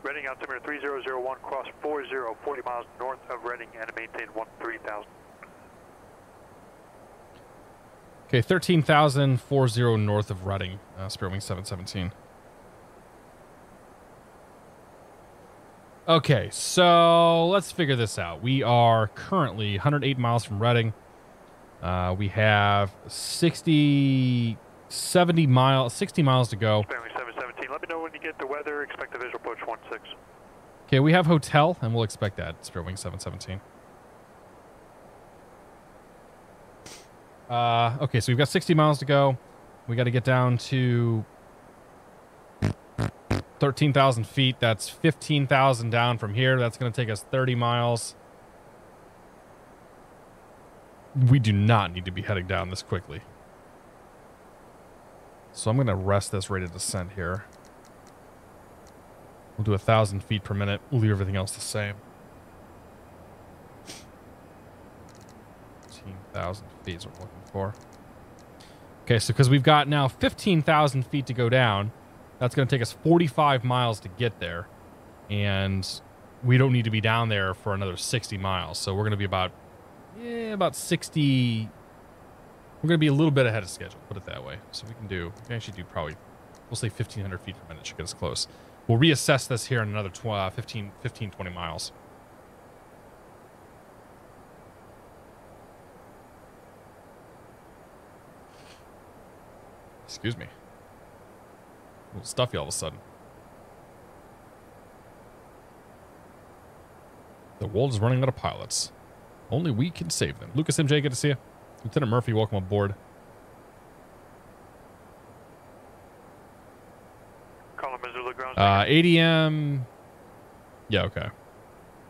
Reading altimeter 3001, cross 40, 40 miles north of Reading and maintain 13,000. Okay, 13,040 north of Reading, Spearwing 717. Okay, so let's figure this out. We are currently 108 miles from Reading. We have 60 miles to go. Spearwing 717, let me know when you get the weather. Expect the visual approach 16. Okay, we have hotel, and we'll expect that. Spearwing 717. Okay, so we've got 60 miles to go. We got to get down to 13,000 feet. That's 15,000 down from here. That's going to take us 30 miles. We do not need to be heading down this quickly. So I'm going to rest this rate of descent here. We'll do 1,000 feet per minute. We'll leave everything else the same. 15,000 feet is what we're looking for. Okay, so because we've got now 15,000 feet to go down, that's going to take us 45 miles to get there. And we don't need to be down there for another 60 miles. So we're going to be about 60. We're going to be a little bit ahead of schedule, put it that way. So we can actually do probably, we'll say 1,500 feet per minute should get us close. We'll reassess this here in another 15, 20 miles. Excuse me. A little stuffy all of a sudden. The world is running out of pilots. Only we can save them. Lucas MJ, good to see you. Lieutenant Murphy, welcome aboard. ADM. Yeah, okay.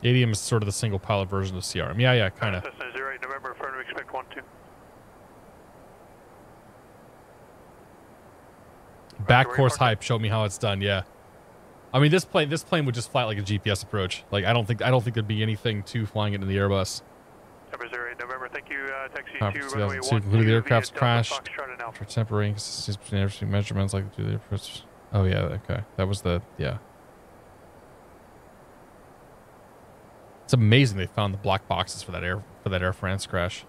ADM is sort of the single pilot version of CRM. Yeah, kind of. November, affirmative, expect 1-2. Back course hype. Show me how it's done. Yeah. I mean, this plane would just fly like a GPS approach. Like I don't think there'd be anything to flying it in the Airbus. November, thank you. Taxi 2, runway 12. The aircraft's crashed for temporary measurements like do the approach. Oh yeah, okay. That was yeah. It's amazing they found the black boxes for that Air France crash.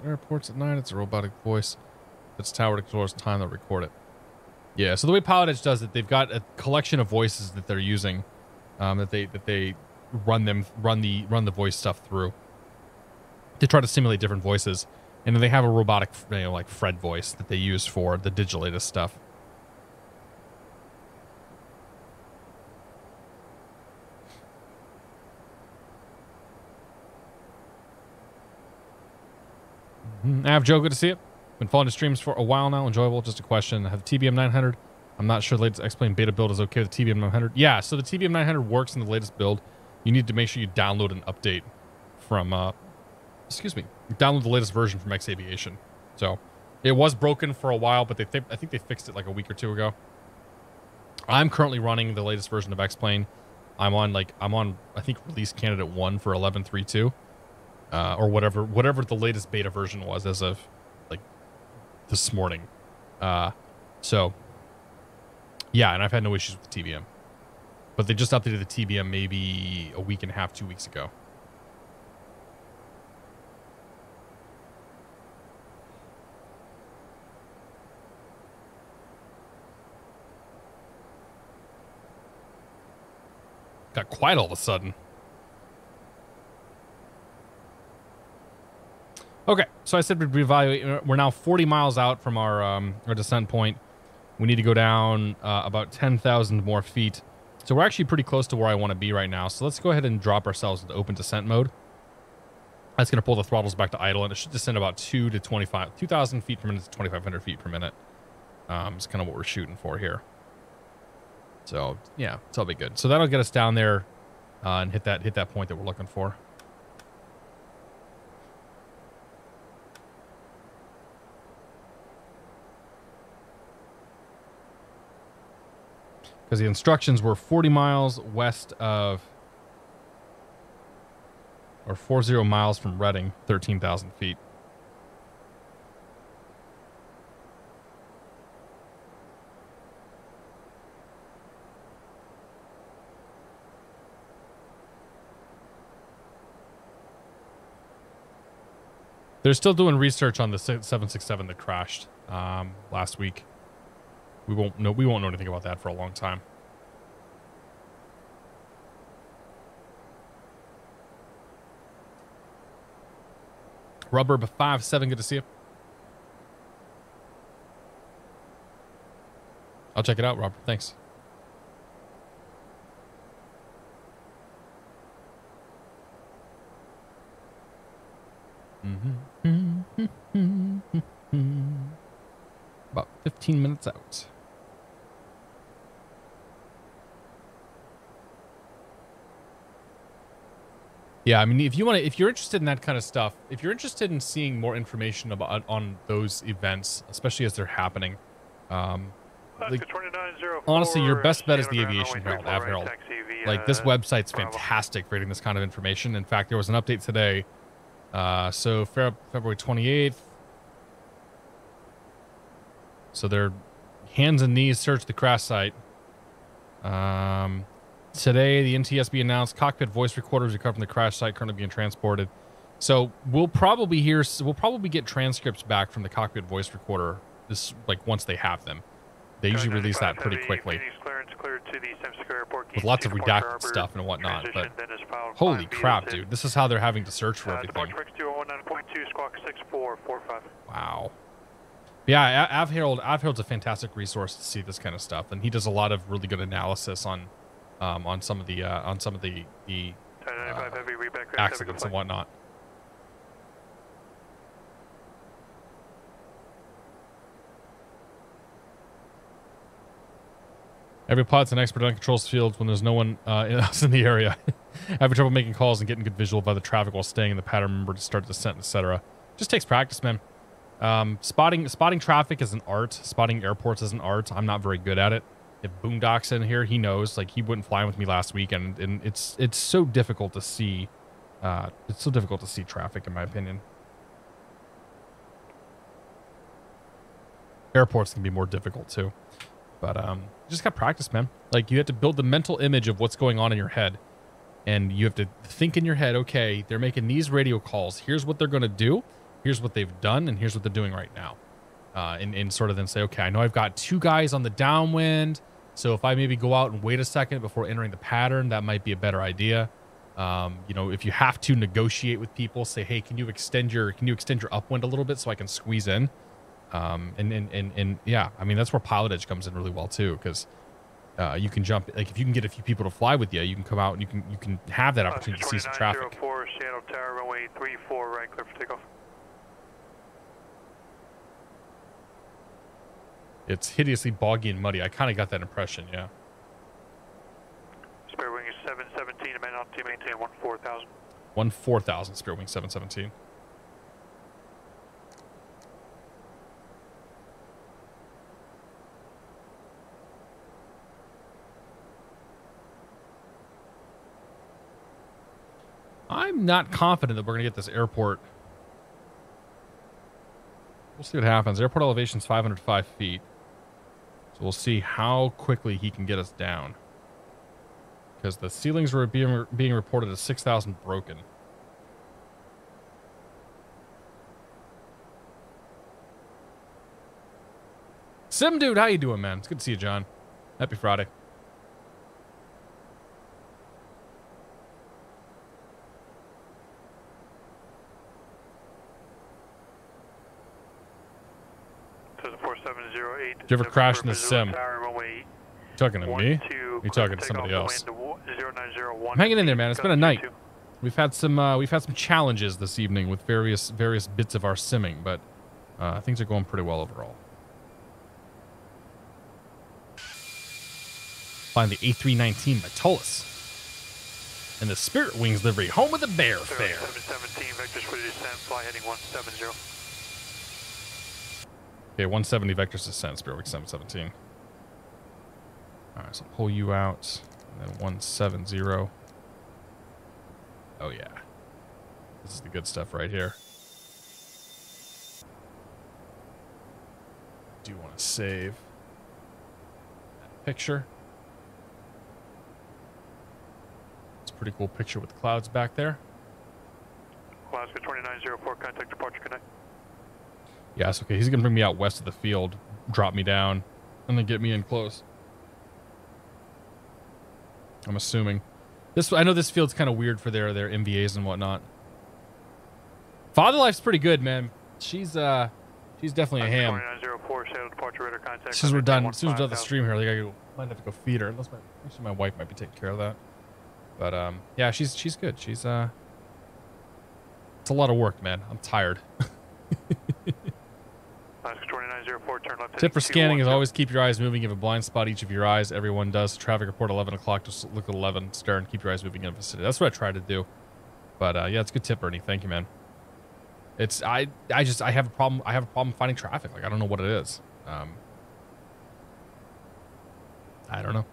Airports at night, it's a robotic voice. It's tower to control time they'll record it. Yeah, so the way PilotEdge does it, they've got a collection of voices that they're using, that they run the voice stuff through. They try to simulate different voices, and then they have a robotic, like Fred voice that they use for the digilated stuff. Av Joe, good to see it. Been following the streams for a while now. Enjoyable. Just a question. I have the TBM 900. I'm not sure the latest X-Plane beta build is okay with the TBM 900. Yeah, so the TBM 900 works in the latest build. You need to make sure you download an update from, download the latest version from X Aviation. So it was broken for a while, but I think they fixed it like a week or two ago. I'm currently running the latest version of X-Plane. I'm on I think release candidate 1 for 11.3.2. Or whatever the latest beta version was as of like this morning. So yeah, and I've had no issues with the TBM, but they just updated the TBM maybe a week and a half, 2 weeks ago. Got quiet all of a sudden. Okay, so I said we'd reevaluate. We're now 40 miles out from our descent point. We need to go down about 10,000 more feet. So we're actually pretty close to where I want to be right now. So let's go ahead and drop ourselves into open descent mode. That's going to pull the throttles back to idle, and it should descend about 2,000 feet per minute to 2,500 feet per minute. It's kind of what we're shooting for here. So yeah, that'll be good. So that'll get us down there and hit that point that we're looking for. Because the instructions were 40 miles west of, or 40 miles from Reading, 13,000 feet. They're still doing research on the 767 that crashed last week. We won't know anything about that for a long time. Rubber 57, good to see you. I'll check it out, Robert. Thanks. About 15 minutes out. Yeah, I mean, if you're interested in that kind of stuff, if you're interested in seeing more information about on those events, especially as they're happening, like, honestly, your best bet is the Aviation Herald, Av Herald. Like, this website's fantastic for getting this kind of information. In fact, there was an update today. So February 28th. So their hands and knees search the crash site. Today, the NTSB announced cockpit voice recorders recovered from the crash site, currently being transported. So we'll probably get transcripts back from the cockpit voice recorder once they have them. They usually release that pretty quickly. With lots of redacted stuff and whatnot, but holy crap, dude. This is how they're having to search for everything. Wow. Yeah, Av Herald's a fantastic resource to see this kind of stuff, and he does a lot of really good analysis on some of the accidents and whatnot. Every pilot's an expert on controls fields when there's no one else in the area. Having trouble making calls and getting good visual by the traffic while staying in the pattern, remember to start descent, etc. Just takes practice, man. Spotting traffic is an art. Spotting airports is an art. I'm not very good at it. If Boondock's in here, he knows. Like, he wouldn't fly with me last week, and it's so difficult to see. It's so difficult to see traffic, in my opinion. Airports can be more difficult too, but you just got practice, man. Like, you have to build the mental image of what's going on in your head, and you have to think in your head, okay, they're making these radio calls. Here's what they're going to do. Here's what they've done, and here's what they're doing right now. And sort of then say, okay, I know I've got 2 guys on the downwind, so if I maybe go out and wait a second before entering the pattern, that might be a better idea. You know, if you have to negotiate with people, say, hey, can you extend your upwind a little bit so I can squeeze in? And yeah, I mean, that's where PilotEdge comes in really well too, because you can jump, like, if you can get a few people to fly with you, you can come out and you can have that opportunity to see some traffic. Seattle Tower, runway 34, right, clear for takeoff. It's hideously boggy and muddy. I kind of got that impression, yeah. Spare wing is 717, and man on to maintain 14,000. 14,000, spare wing 717. I'm not confident that we're going to get this airport. We'll see what happens. Airport elevation is 505 feet. So we'll see how quickly he can get us down. Because the ceilings were being reported as 6,000 broken. Sim Dude, how you doing, man? It's good to see you, John. Happy Friday. Did you ever crash in the sim? You talking to me? Or you talking to somebody else? I'm hanging in there, man. It's been a night. We've had some challenges this evening with various bits of our simming, but things are going pretty well overall. Find the A319 by Toliss and the Spirit Wings livery, home of the Bear Fair. 717 vectors for descent, fly heading 170. Okay, 170 vectors descent, Spirit Wing 717. All right, so pull you out, and then 170. Oh yeah, this is the good stuff right here. Do you want to save that picture? It's a pretty cool picture with the clouds back there. Alaska 2904, contact departure, good night. Yes, okay, he's going to bring me out west of the field, drop me down, and then get me in close. I'm assuming. I know this field's kind of weird for their MVAs and whatnot. Father Life's pretty good, man. She's definitely a ham. 2904, 04, sail departure radar contact. As soon as we're done, as soon as we're done the stream here, like might have to go feed her. Unless actually my wife might be taking care of that. But yeah, she's good. She's it's a lot of work, man. I'm tired. Pasco 2904, turn left. Tip for scanning is always keep your eyes moving. You have a blind spot each of your eyes. Everyone does. Traffic report 11 o'clock. Just look at 11. Stern. Keep your eyes moving in the vicinity. That's what I try to do. But yeah, it's a good tip, Ernie. Thank you, man. It's I have a problem. I have a problem finding traffic. Like I don't know what it is. I don't know.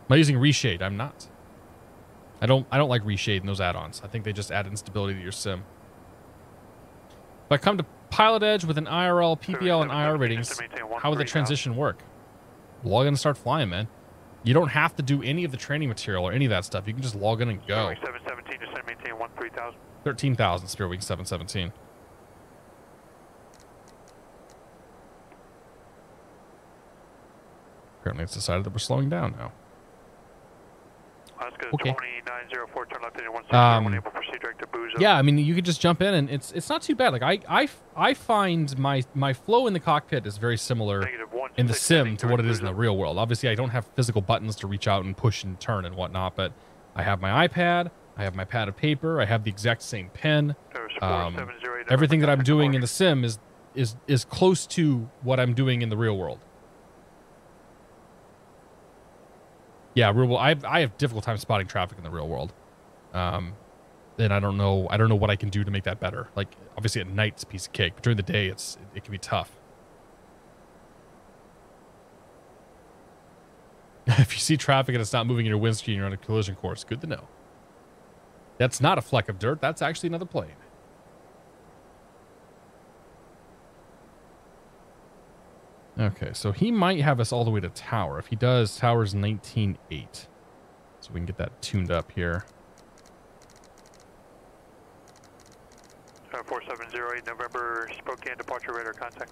Am I using reshade? I'm not. I don't like reshade in those add-ons. I think they just add instability to your sim. If I come to PilotEdge with an IRL, PPL, and IR ratings, how would the transition work? Log in and start flying, man. You don't have to do any of the training material or any of that stuff. You can just log in and go. 717, descend maintain 13,000. 13,000, Spirit Week 717. Apparently it's decided that we're slowing down now. Okay. 2904, turn left into 160, unable to proceed direct to Boozo. Yeah, I mean, you could just jump in, and it's not too bad. Like I find my flow in the cockpit is very similar in the sim to what it is in the real world. Obviously, I don't have physical buttons to reach out and push and turn and whatnot, but I have my iPad, I have my pad of paper, I have the exact same pen. Everything that I'm doing in the sim is close to what I'm doing in the real world. Yeah, real world. I have difficult time spotting traffic in the real world, and I don't know what I can do to make that better. Like obviously at night it's a piece of cake, but during the day it can be tough. If you see traffic and it's not moving in your windscreen, you're on a collision course. Good to know. That's not a fleck of dirt. That's actually another plane. Okay, so he might have us all the way to tower. If he does, tower's 19.8. So we can get that tuned up here. 4708, November, Spokane, departure radar contact.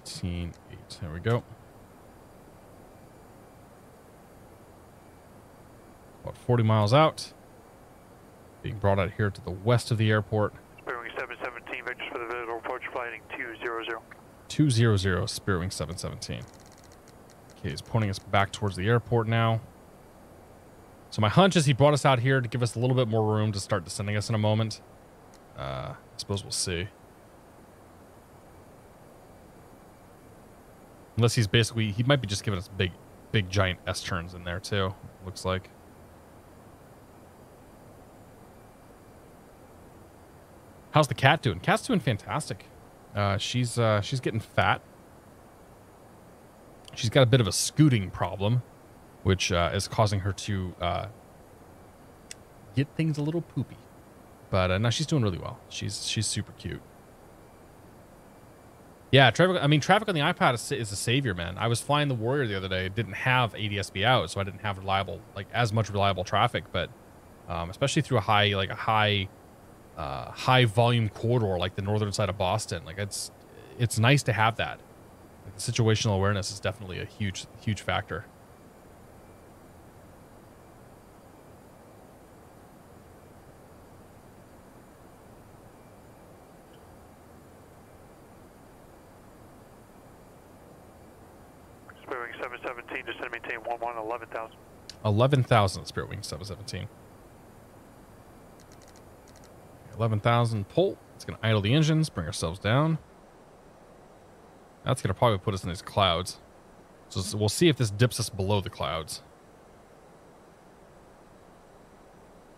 19.8, there we go. About 40 miles out. Being brought out here to the west of the airport. Spirit Wing 717, vectors for the visual approach flighting 200. 200, Spirit Wing 717. Okay, he's pointing us back towards the airport now. So my hunch is he brought us out here to give us a little bit more room to start descending us in a moment. I suppose we'll see. Unless he's basically, he might be just giving us big giant S-turns in there too, looks like. How's the cat doing? Cat's doing fantastic. She's getting fat. She's got a bit of a scooting problem, which is causing her to get things a little poopy. But no, she's doing really well. She's super cute. Yeah, traffic on the iPad is a savior, man. I was flying the Warrior the other day. It didn't have ADS-B out, so I didn't have as much reliable traffic. But especially through a high volume corridor like the northern side of Boston, like it's nice to have that. Like, the situational awareness is definitely a huge factor. Spirit Wing 717, descend maintain 11,000. 11,000, Spirit Wing 717. 11,000 pull. It's going to idle the engines, bring ourselves down. That's going to probably put us in these clouds. So we'll see if this dips us below the clouds.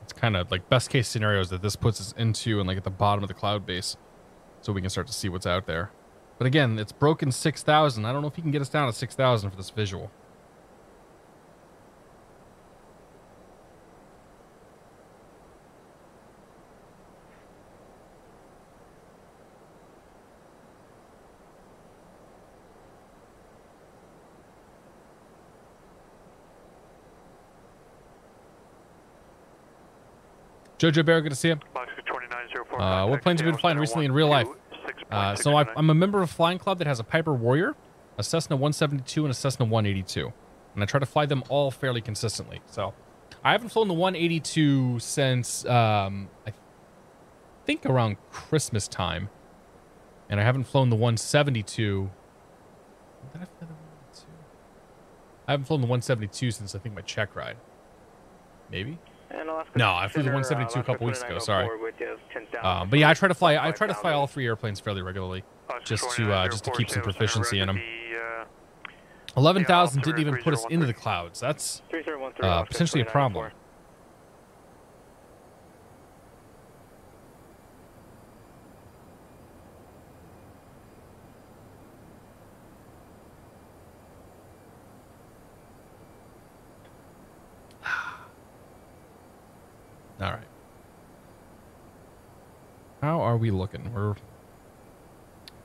It's kind of like best case scenarios that this puts us into and like at the bottom of the cloud base so we can start to see what's out there. But again, it's broken 6,000. I don't know if you can get us down to 6,000 for this visual. Jojo Bear, good to see you. What planes have you been flying recently in real life? So I'm a member of a flying club that has a Piper Warrior, a Cessna 172, and a Cessna 182. And I try to fly them all fairly consistently. So I haven't flown the 182 since, I think around Christmas time. And I haven't flown the 172. Did I fly the 172? I haven't flown the 172 since I think my check ride. Maybe? No, I flew the 172 a couple weeks ago. Sorry. But yeah, I try to fly all 3 airplanes fairly regularly, just to keep some proficiency in them. 11,000 didn't even put us into the clouds. That's potentially a problem. All right. How are we looking? We're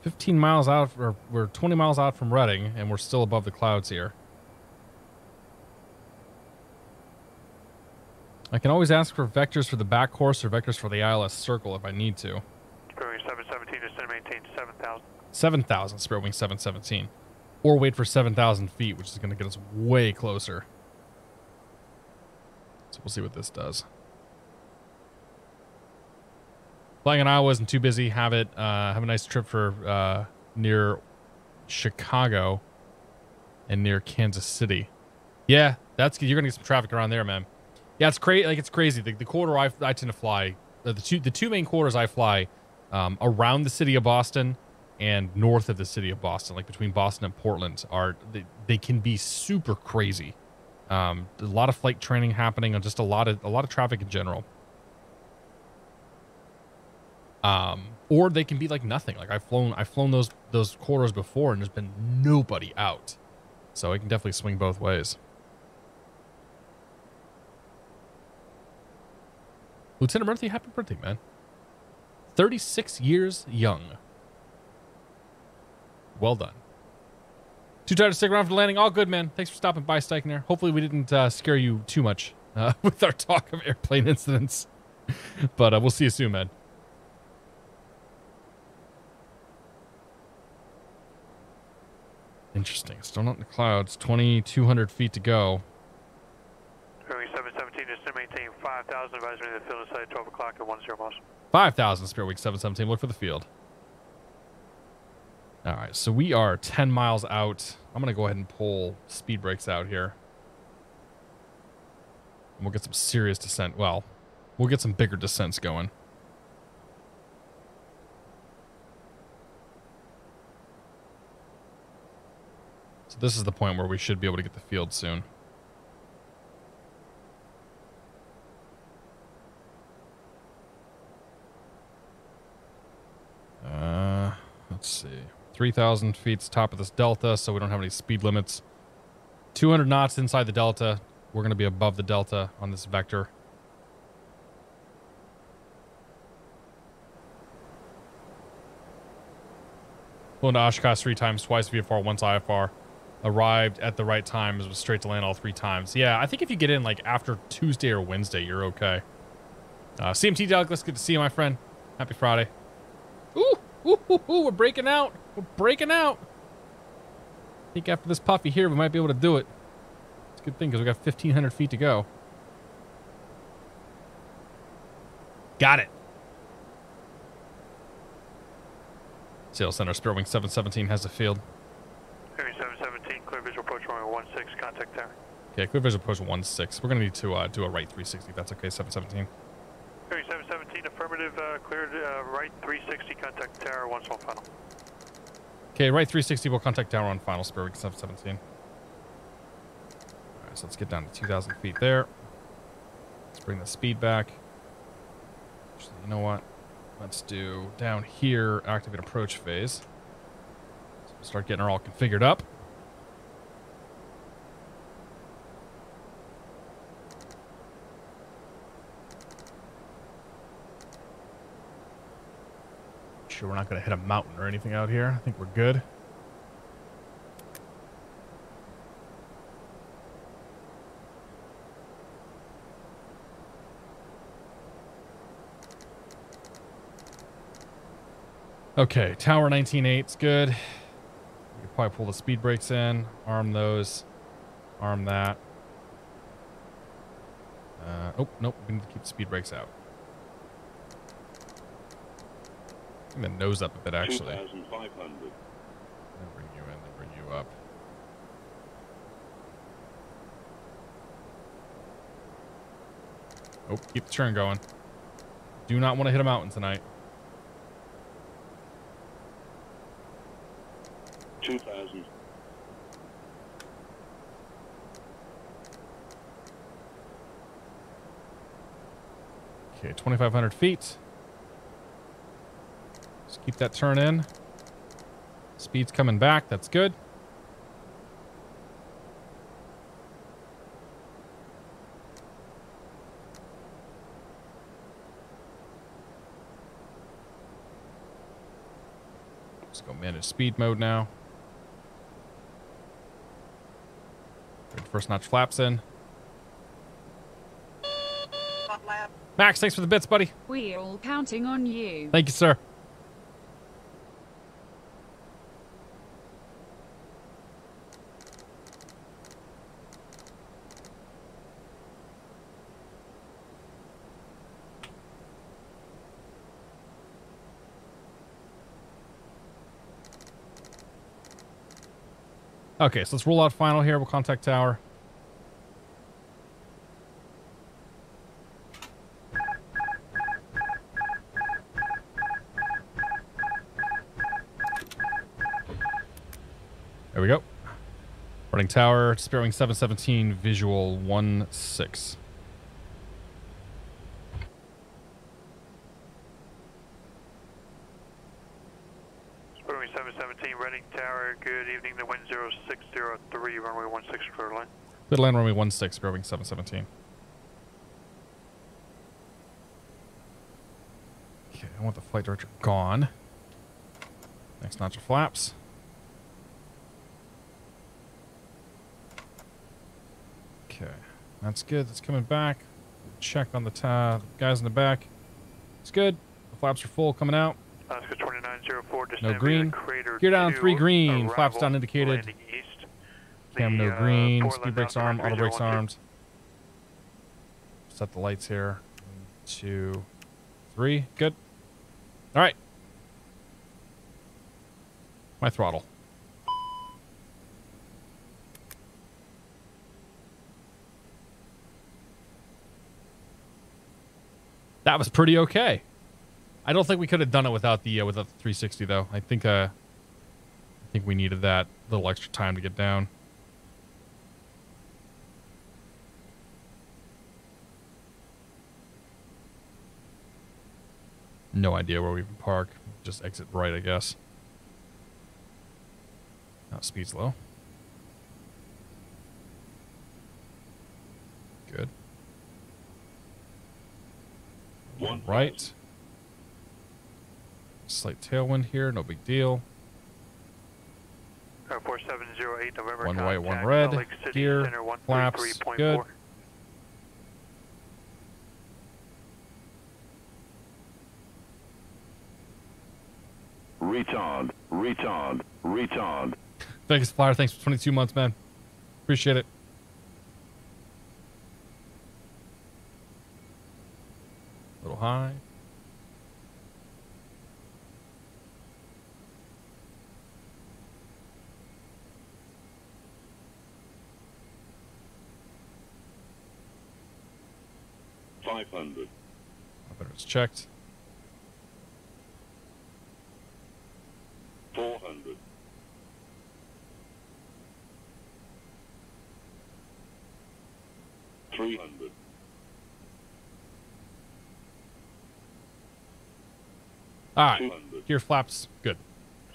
15 miles out, or we're 20 miles out from Reading, and we're still above the clouds here. I can always ask for vectors for the back course or vectors for the ILS circle if I need to. Spirit Wing 717 is to maintain 7,000. 7,000, Spirit Wing 717. Or wait for 7,000 feet, which is going to get us way closer. So we'll see what this does. Flying in Iowa isn't too busy. Have a nice trip for near Chicago and near Kansas City. Yeah, that's good. You're gonna get some traffic around there, man. Yeah, it's crazy. Like, it's crazy. The corridor I tend to fly, the two main corridors I fly around the city of Boston and north of the city of Boston, like between Boston and Portland, they can be super crazy. A lot of flight training happening, and just a lot of traffic in general. Or they can be like nothing. Like I've flown those corridors before, and there's been nobody out. So it can definitely swing both ways. Lieutenant Murphy, happy birthday, man. 36 years young. Well done. Too tired to stick around for the landing. All good, man. Thanks for stopping by, Steichner. Hopefully we didn't scare you too much with our talk of airplane incidents. But we'll see you soon, man. Interesting. Still not in the clouds. 2,200 feet to go. Spirit Wing 717 is to maintain 5,000. Advisory to the field inside 12 o'clock at 10 miles. 5,000, Spirit Wing 717. Look for the field. All right, so we are 10 miles out. I'm going to go ahead and pull speed brakes out here. And we'll get some serious descent. Well, we'll get some bigger descents going. So this is the point where we should be able to get the field soon. Let's see. 3,000 feet's top of this delta, so we don't have any speed limits. 200 knots inside the delta. We're going to be above the delta on this vector. Flown to Oshkosh 3 times, twice VFR, once IFR. Arrived at the right time, was straight to land all 3 times. Yeah, I think if you get in like after Tuesday or Wednesday, you're okay. CMT Douglas, good to see you, my friend. Happy Friday. Ooh, ooh, ooh, ooh, we're breaking out. We're breaking out. I think after this puffy here, we might be able to do it. It's a good thing because we got 1,500 feet to go. Got it. Sales Center, Spirit Wing 717 has the field. Spirit Wing 717, clear visual approach runway 16, contact tower. Okay, clear visual approach 16. We're going to need to do a right 360 if that's okay, 717. Spirit Wing 717, affirmative, cleared right 360, contact tower, 1 small final. Okay, right 360, we'll contact tower on final, Spirit Wing 717. Alright, so let's get down to 2,000 feet there. Let's bring the speed back. Actually, you know what? Let's do down here, activate approach phase. So we'll start getting her all configured up. Sure we're not going to hit a mountain or anything out here. I think we're good. Okay, tower 19.8's good. We can probably pull the speed brakes in, arm those, arm that. Oh, nope, we need to keep the speed brakes out. And then nose up a bit, actually. 2,500. Then bring you in, then bring you up. Oh, keep the turn going. Do not want to hit a mountain tonight. 2,000. Okay, 2,500 feet. Just keep that turn in. Speed's coming back. That's good. Let's go manage speed mode now. Get the first notch flaps in. Max, thanks for the bits, buddy. We're all counting on you. Thank you, sir. Okay, so let's roll out final here. We'll contact tower. There we go. Running tower, Spearwing 717, visual 16. Spearwing 717, Reading Tower, good evening, the wind 0603, runway 16, clear line. Good line, runway 16, Spearwing 717. Okay, I want the flight director gone. Next notch of flaps. Okay, that's good. That's coming back. Check on the guys in the back. It's good. The flaps are full coming out. Oscar 2904, No green. Gear down 3 green. Flaps down indicated. Cam no green. Speed brakes armed. Auto brakes armed. Set the lights here. 1, 2, 3. Good. All right. My throttle. That was pretty okay. I don't think we could have done it without the 360 though. I think we needed that little extra time to get down. No idea where we can park. Just exit right, I guess. Now speed's low. Good. Right. Slight tailwind here, no big deal. 4708 November. One white, one red. Gear, flaps, good. Retard, retard, retard. Vegas Flyer, thanks for 22 months, man. Appreciate it. A little high. $500. I better it's checked. 400. 300. All right. Gear flaps, good.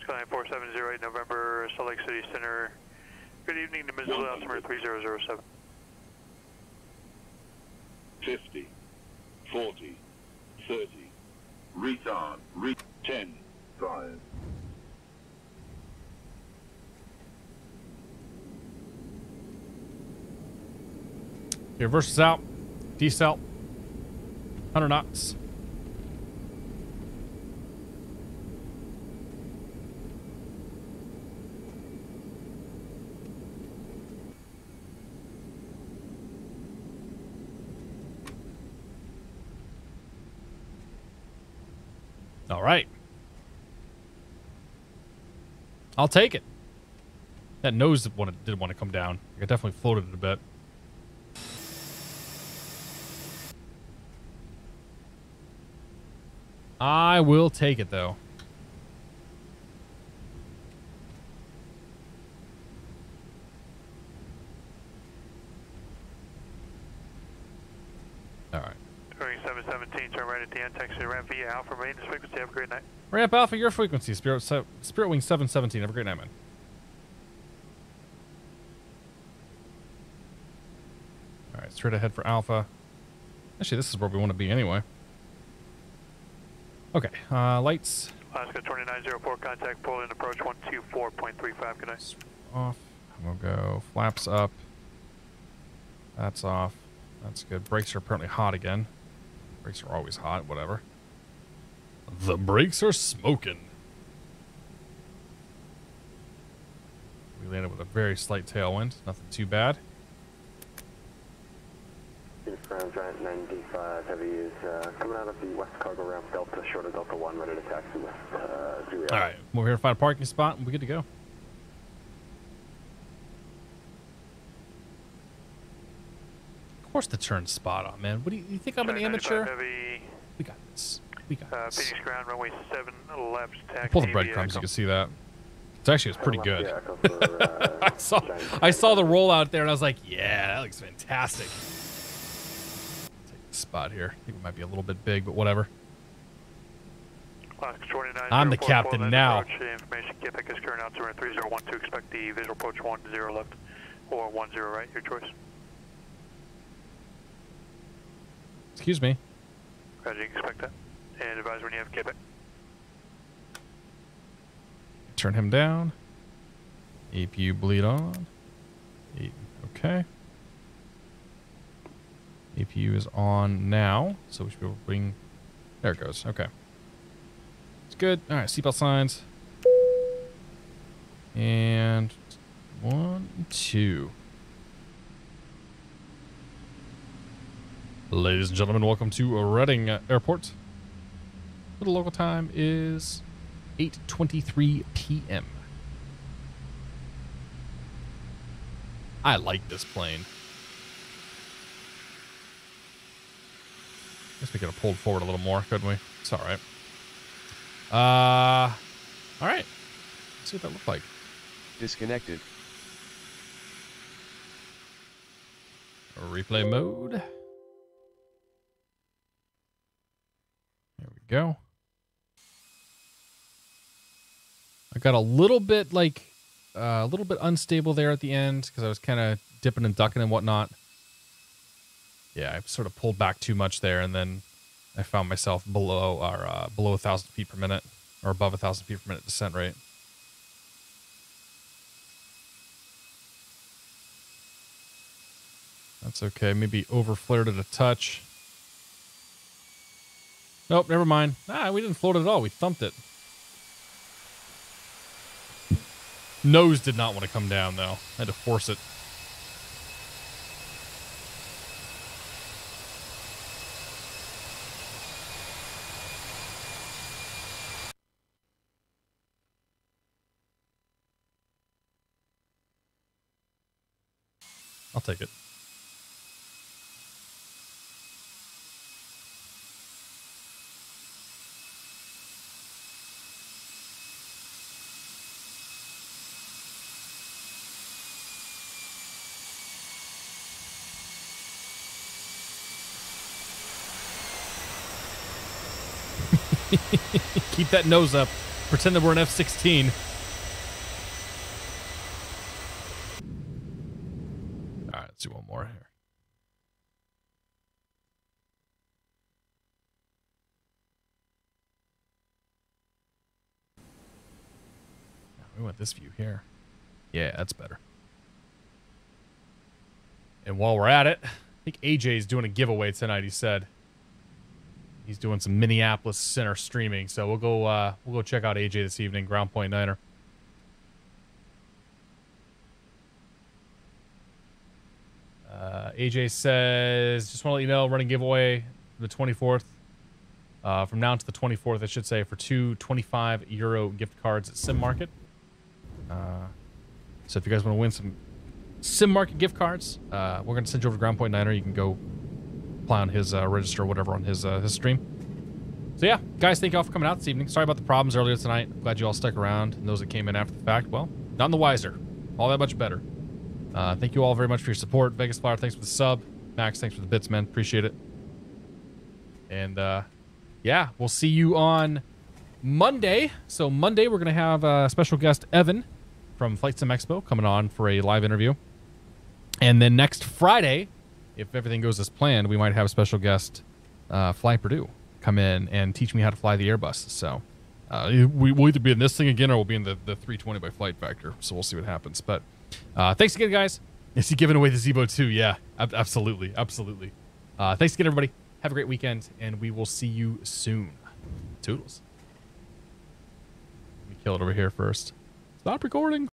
Sky 4708 November, Salt Lake City Center. Good evening to Missoula, altimeter 3007. 50. 40. 30. Retard. 10. 5. Gear versus out. Decel. 100 knots. All right. I'll take it. That nose did want to come down. It definitely floated it a bit. I will take it, though. All right. Boeing 717, turn right at the end, taxi to ramp via Alpha maintenance frequency. Have a great night. Ramp Alpha, your frequency. Spirit Wing 717. Have a great night, man. All right, straight ahead for Alpha. Actually, this is where we want to be anyway. Okay, lights. Alaska 2904, contact pull in approach 124.35. Good night. Off. We'll go flaps up. That's off. That's good. Brakes are apparently hot again. Brakes are always hot, whatever. The brakes are smoking. We landed with a very slight tailwind. Nothing too bad. Giant 95 heavy is coming out of the west cargo ramp, Delta, short of Delta 1, ready to taxi with Juliet. All right, we're here to find a parking spot and we're good to go. Of course the turn's spot on, man. What do you think I'm an amateur? Heavy, we got this. We got this. Phoenix ground, runway 7 left, taxi. Pull the breadcrumbs, you can see that. It's pretty good. I saw the rollout there and I was like, yeah, that looks fantastic. Spot here. I think it might be a little bit big, but whatever. I'm the captain now. Information KPSC is current altimeter 3012. Expect the visual approach 10 left or 10 right. Your choice. Excuse me. Roger, you can expect that. And advise when you have KPSC. Turn him down. APU bleed on. Okay. APU is on now, so we should be able to bring... There it goes. Okay. It's good. All right, seatbelt signs. And 1, 2. Ladies and gentlemen, welcome to Reading Airport. The local time is 8:23 p.m. I like this plane. Guess we could have pulled forward a little more, couldn't we? It's all right. All right. Let's see what that looked like. Disconnected. Replay mode. There we go. I got a little bit unstable there at the end because I was kind of dipping and ducking and whatnot. Yeah, I sort of pulled back too much there, and then I found myself below 1,000 feet per minute, or above 1,000 feet per minute descent rate. That's okay. Maybe over-flared it a touch. Nope, never mind. We didn't float it at all. We thumped it. Nose did not want to come down, though. I had to force it. I'll take it. Keep that nose up. Pretend that we're an F-16. All right, let's do one more here. We want this view here. Yeah, that's better. And while we're at it, I think AJ's doing a giveaway tonight, he said. He's doing some Minneapolis Center streaming, so we'll go check out AJ this evening, Ground Point Niner. AJ says, just want to let you know, running giveaway the 24th. From now to the 24th, I should say, for 2 €25 gift cards at Sim Market. So if you guys want to win some Sim Market gift cards, we're going to send you over to Ground Point Niner. You can go apply on his register or whatever on his stream. So yeah, guys, thank you all for coming out this evening. Sorry about the problems earlier tonight. I'm glad you all stuck around. And those that came in after the fact, well, none the wiser. All that much better. Thank you all very much for your support. Vegas Flyer, thanks for the sub. Max, thanks for the bits, man. Appreciate it. And yeah, we'll see you on Monday. So Monday, we're going to have special guest Evan from Flight Sim Expo coming on for a live interview. And then next Friday, if everything goes as planned, we might have a special guest, Fly Purdue, come in and teach me how to fly the Airbus. So we'll either be in this thing again or we'll be in the 320 by Flight Factor. So we'll see what happens. But thanks again, guys. Is he giving away the Zevo too? Yeah, absolutely. Absolutely. Thanks again, everybody. Have a great weekend, and we will see you soon. Toodles. Let me kill it over here first. Stop recording.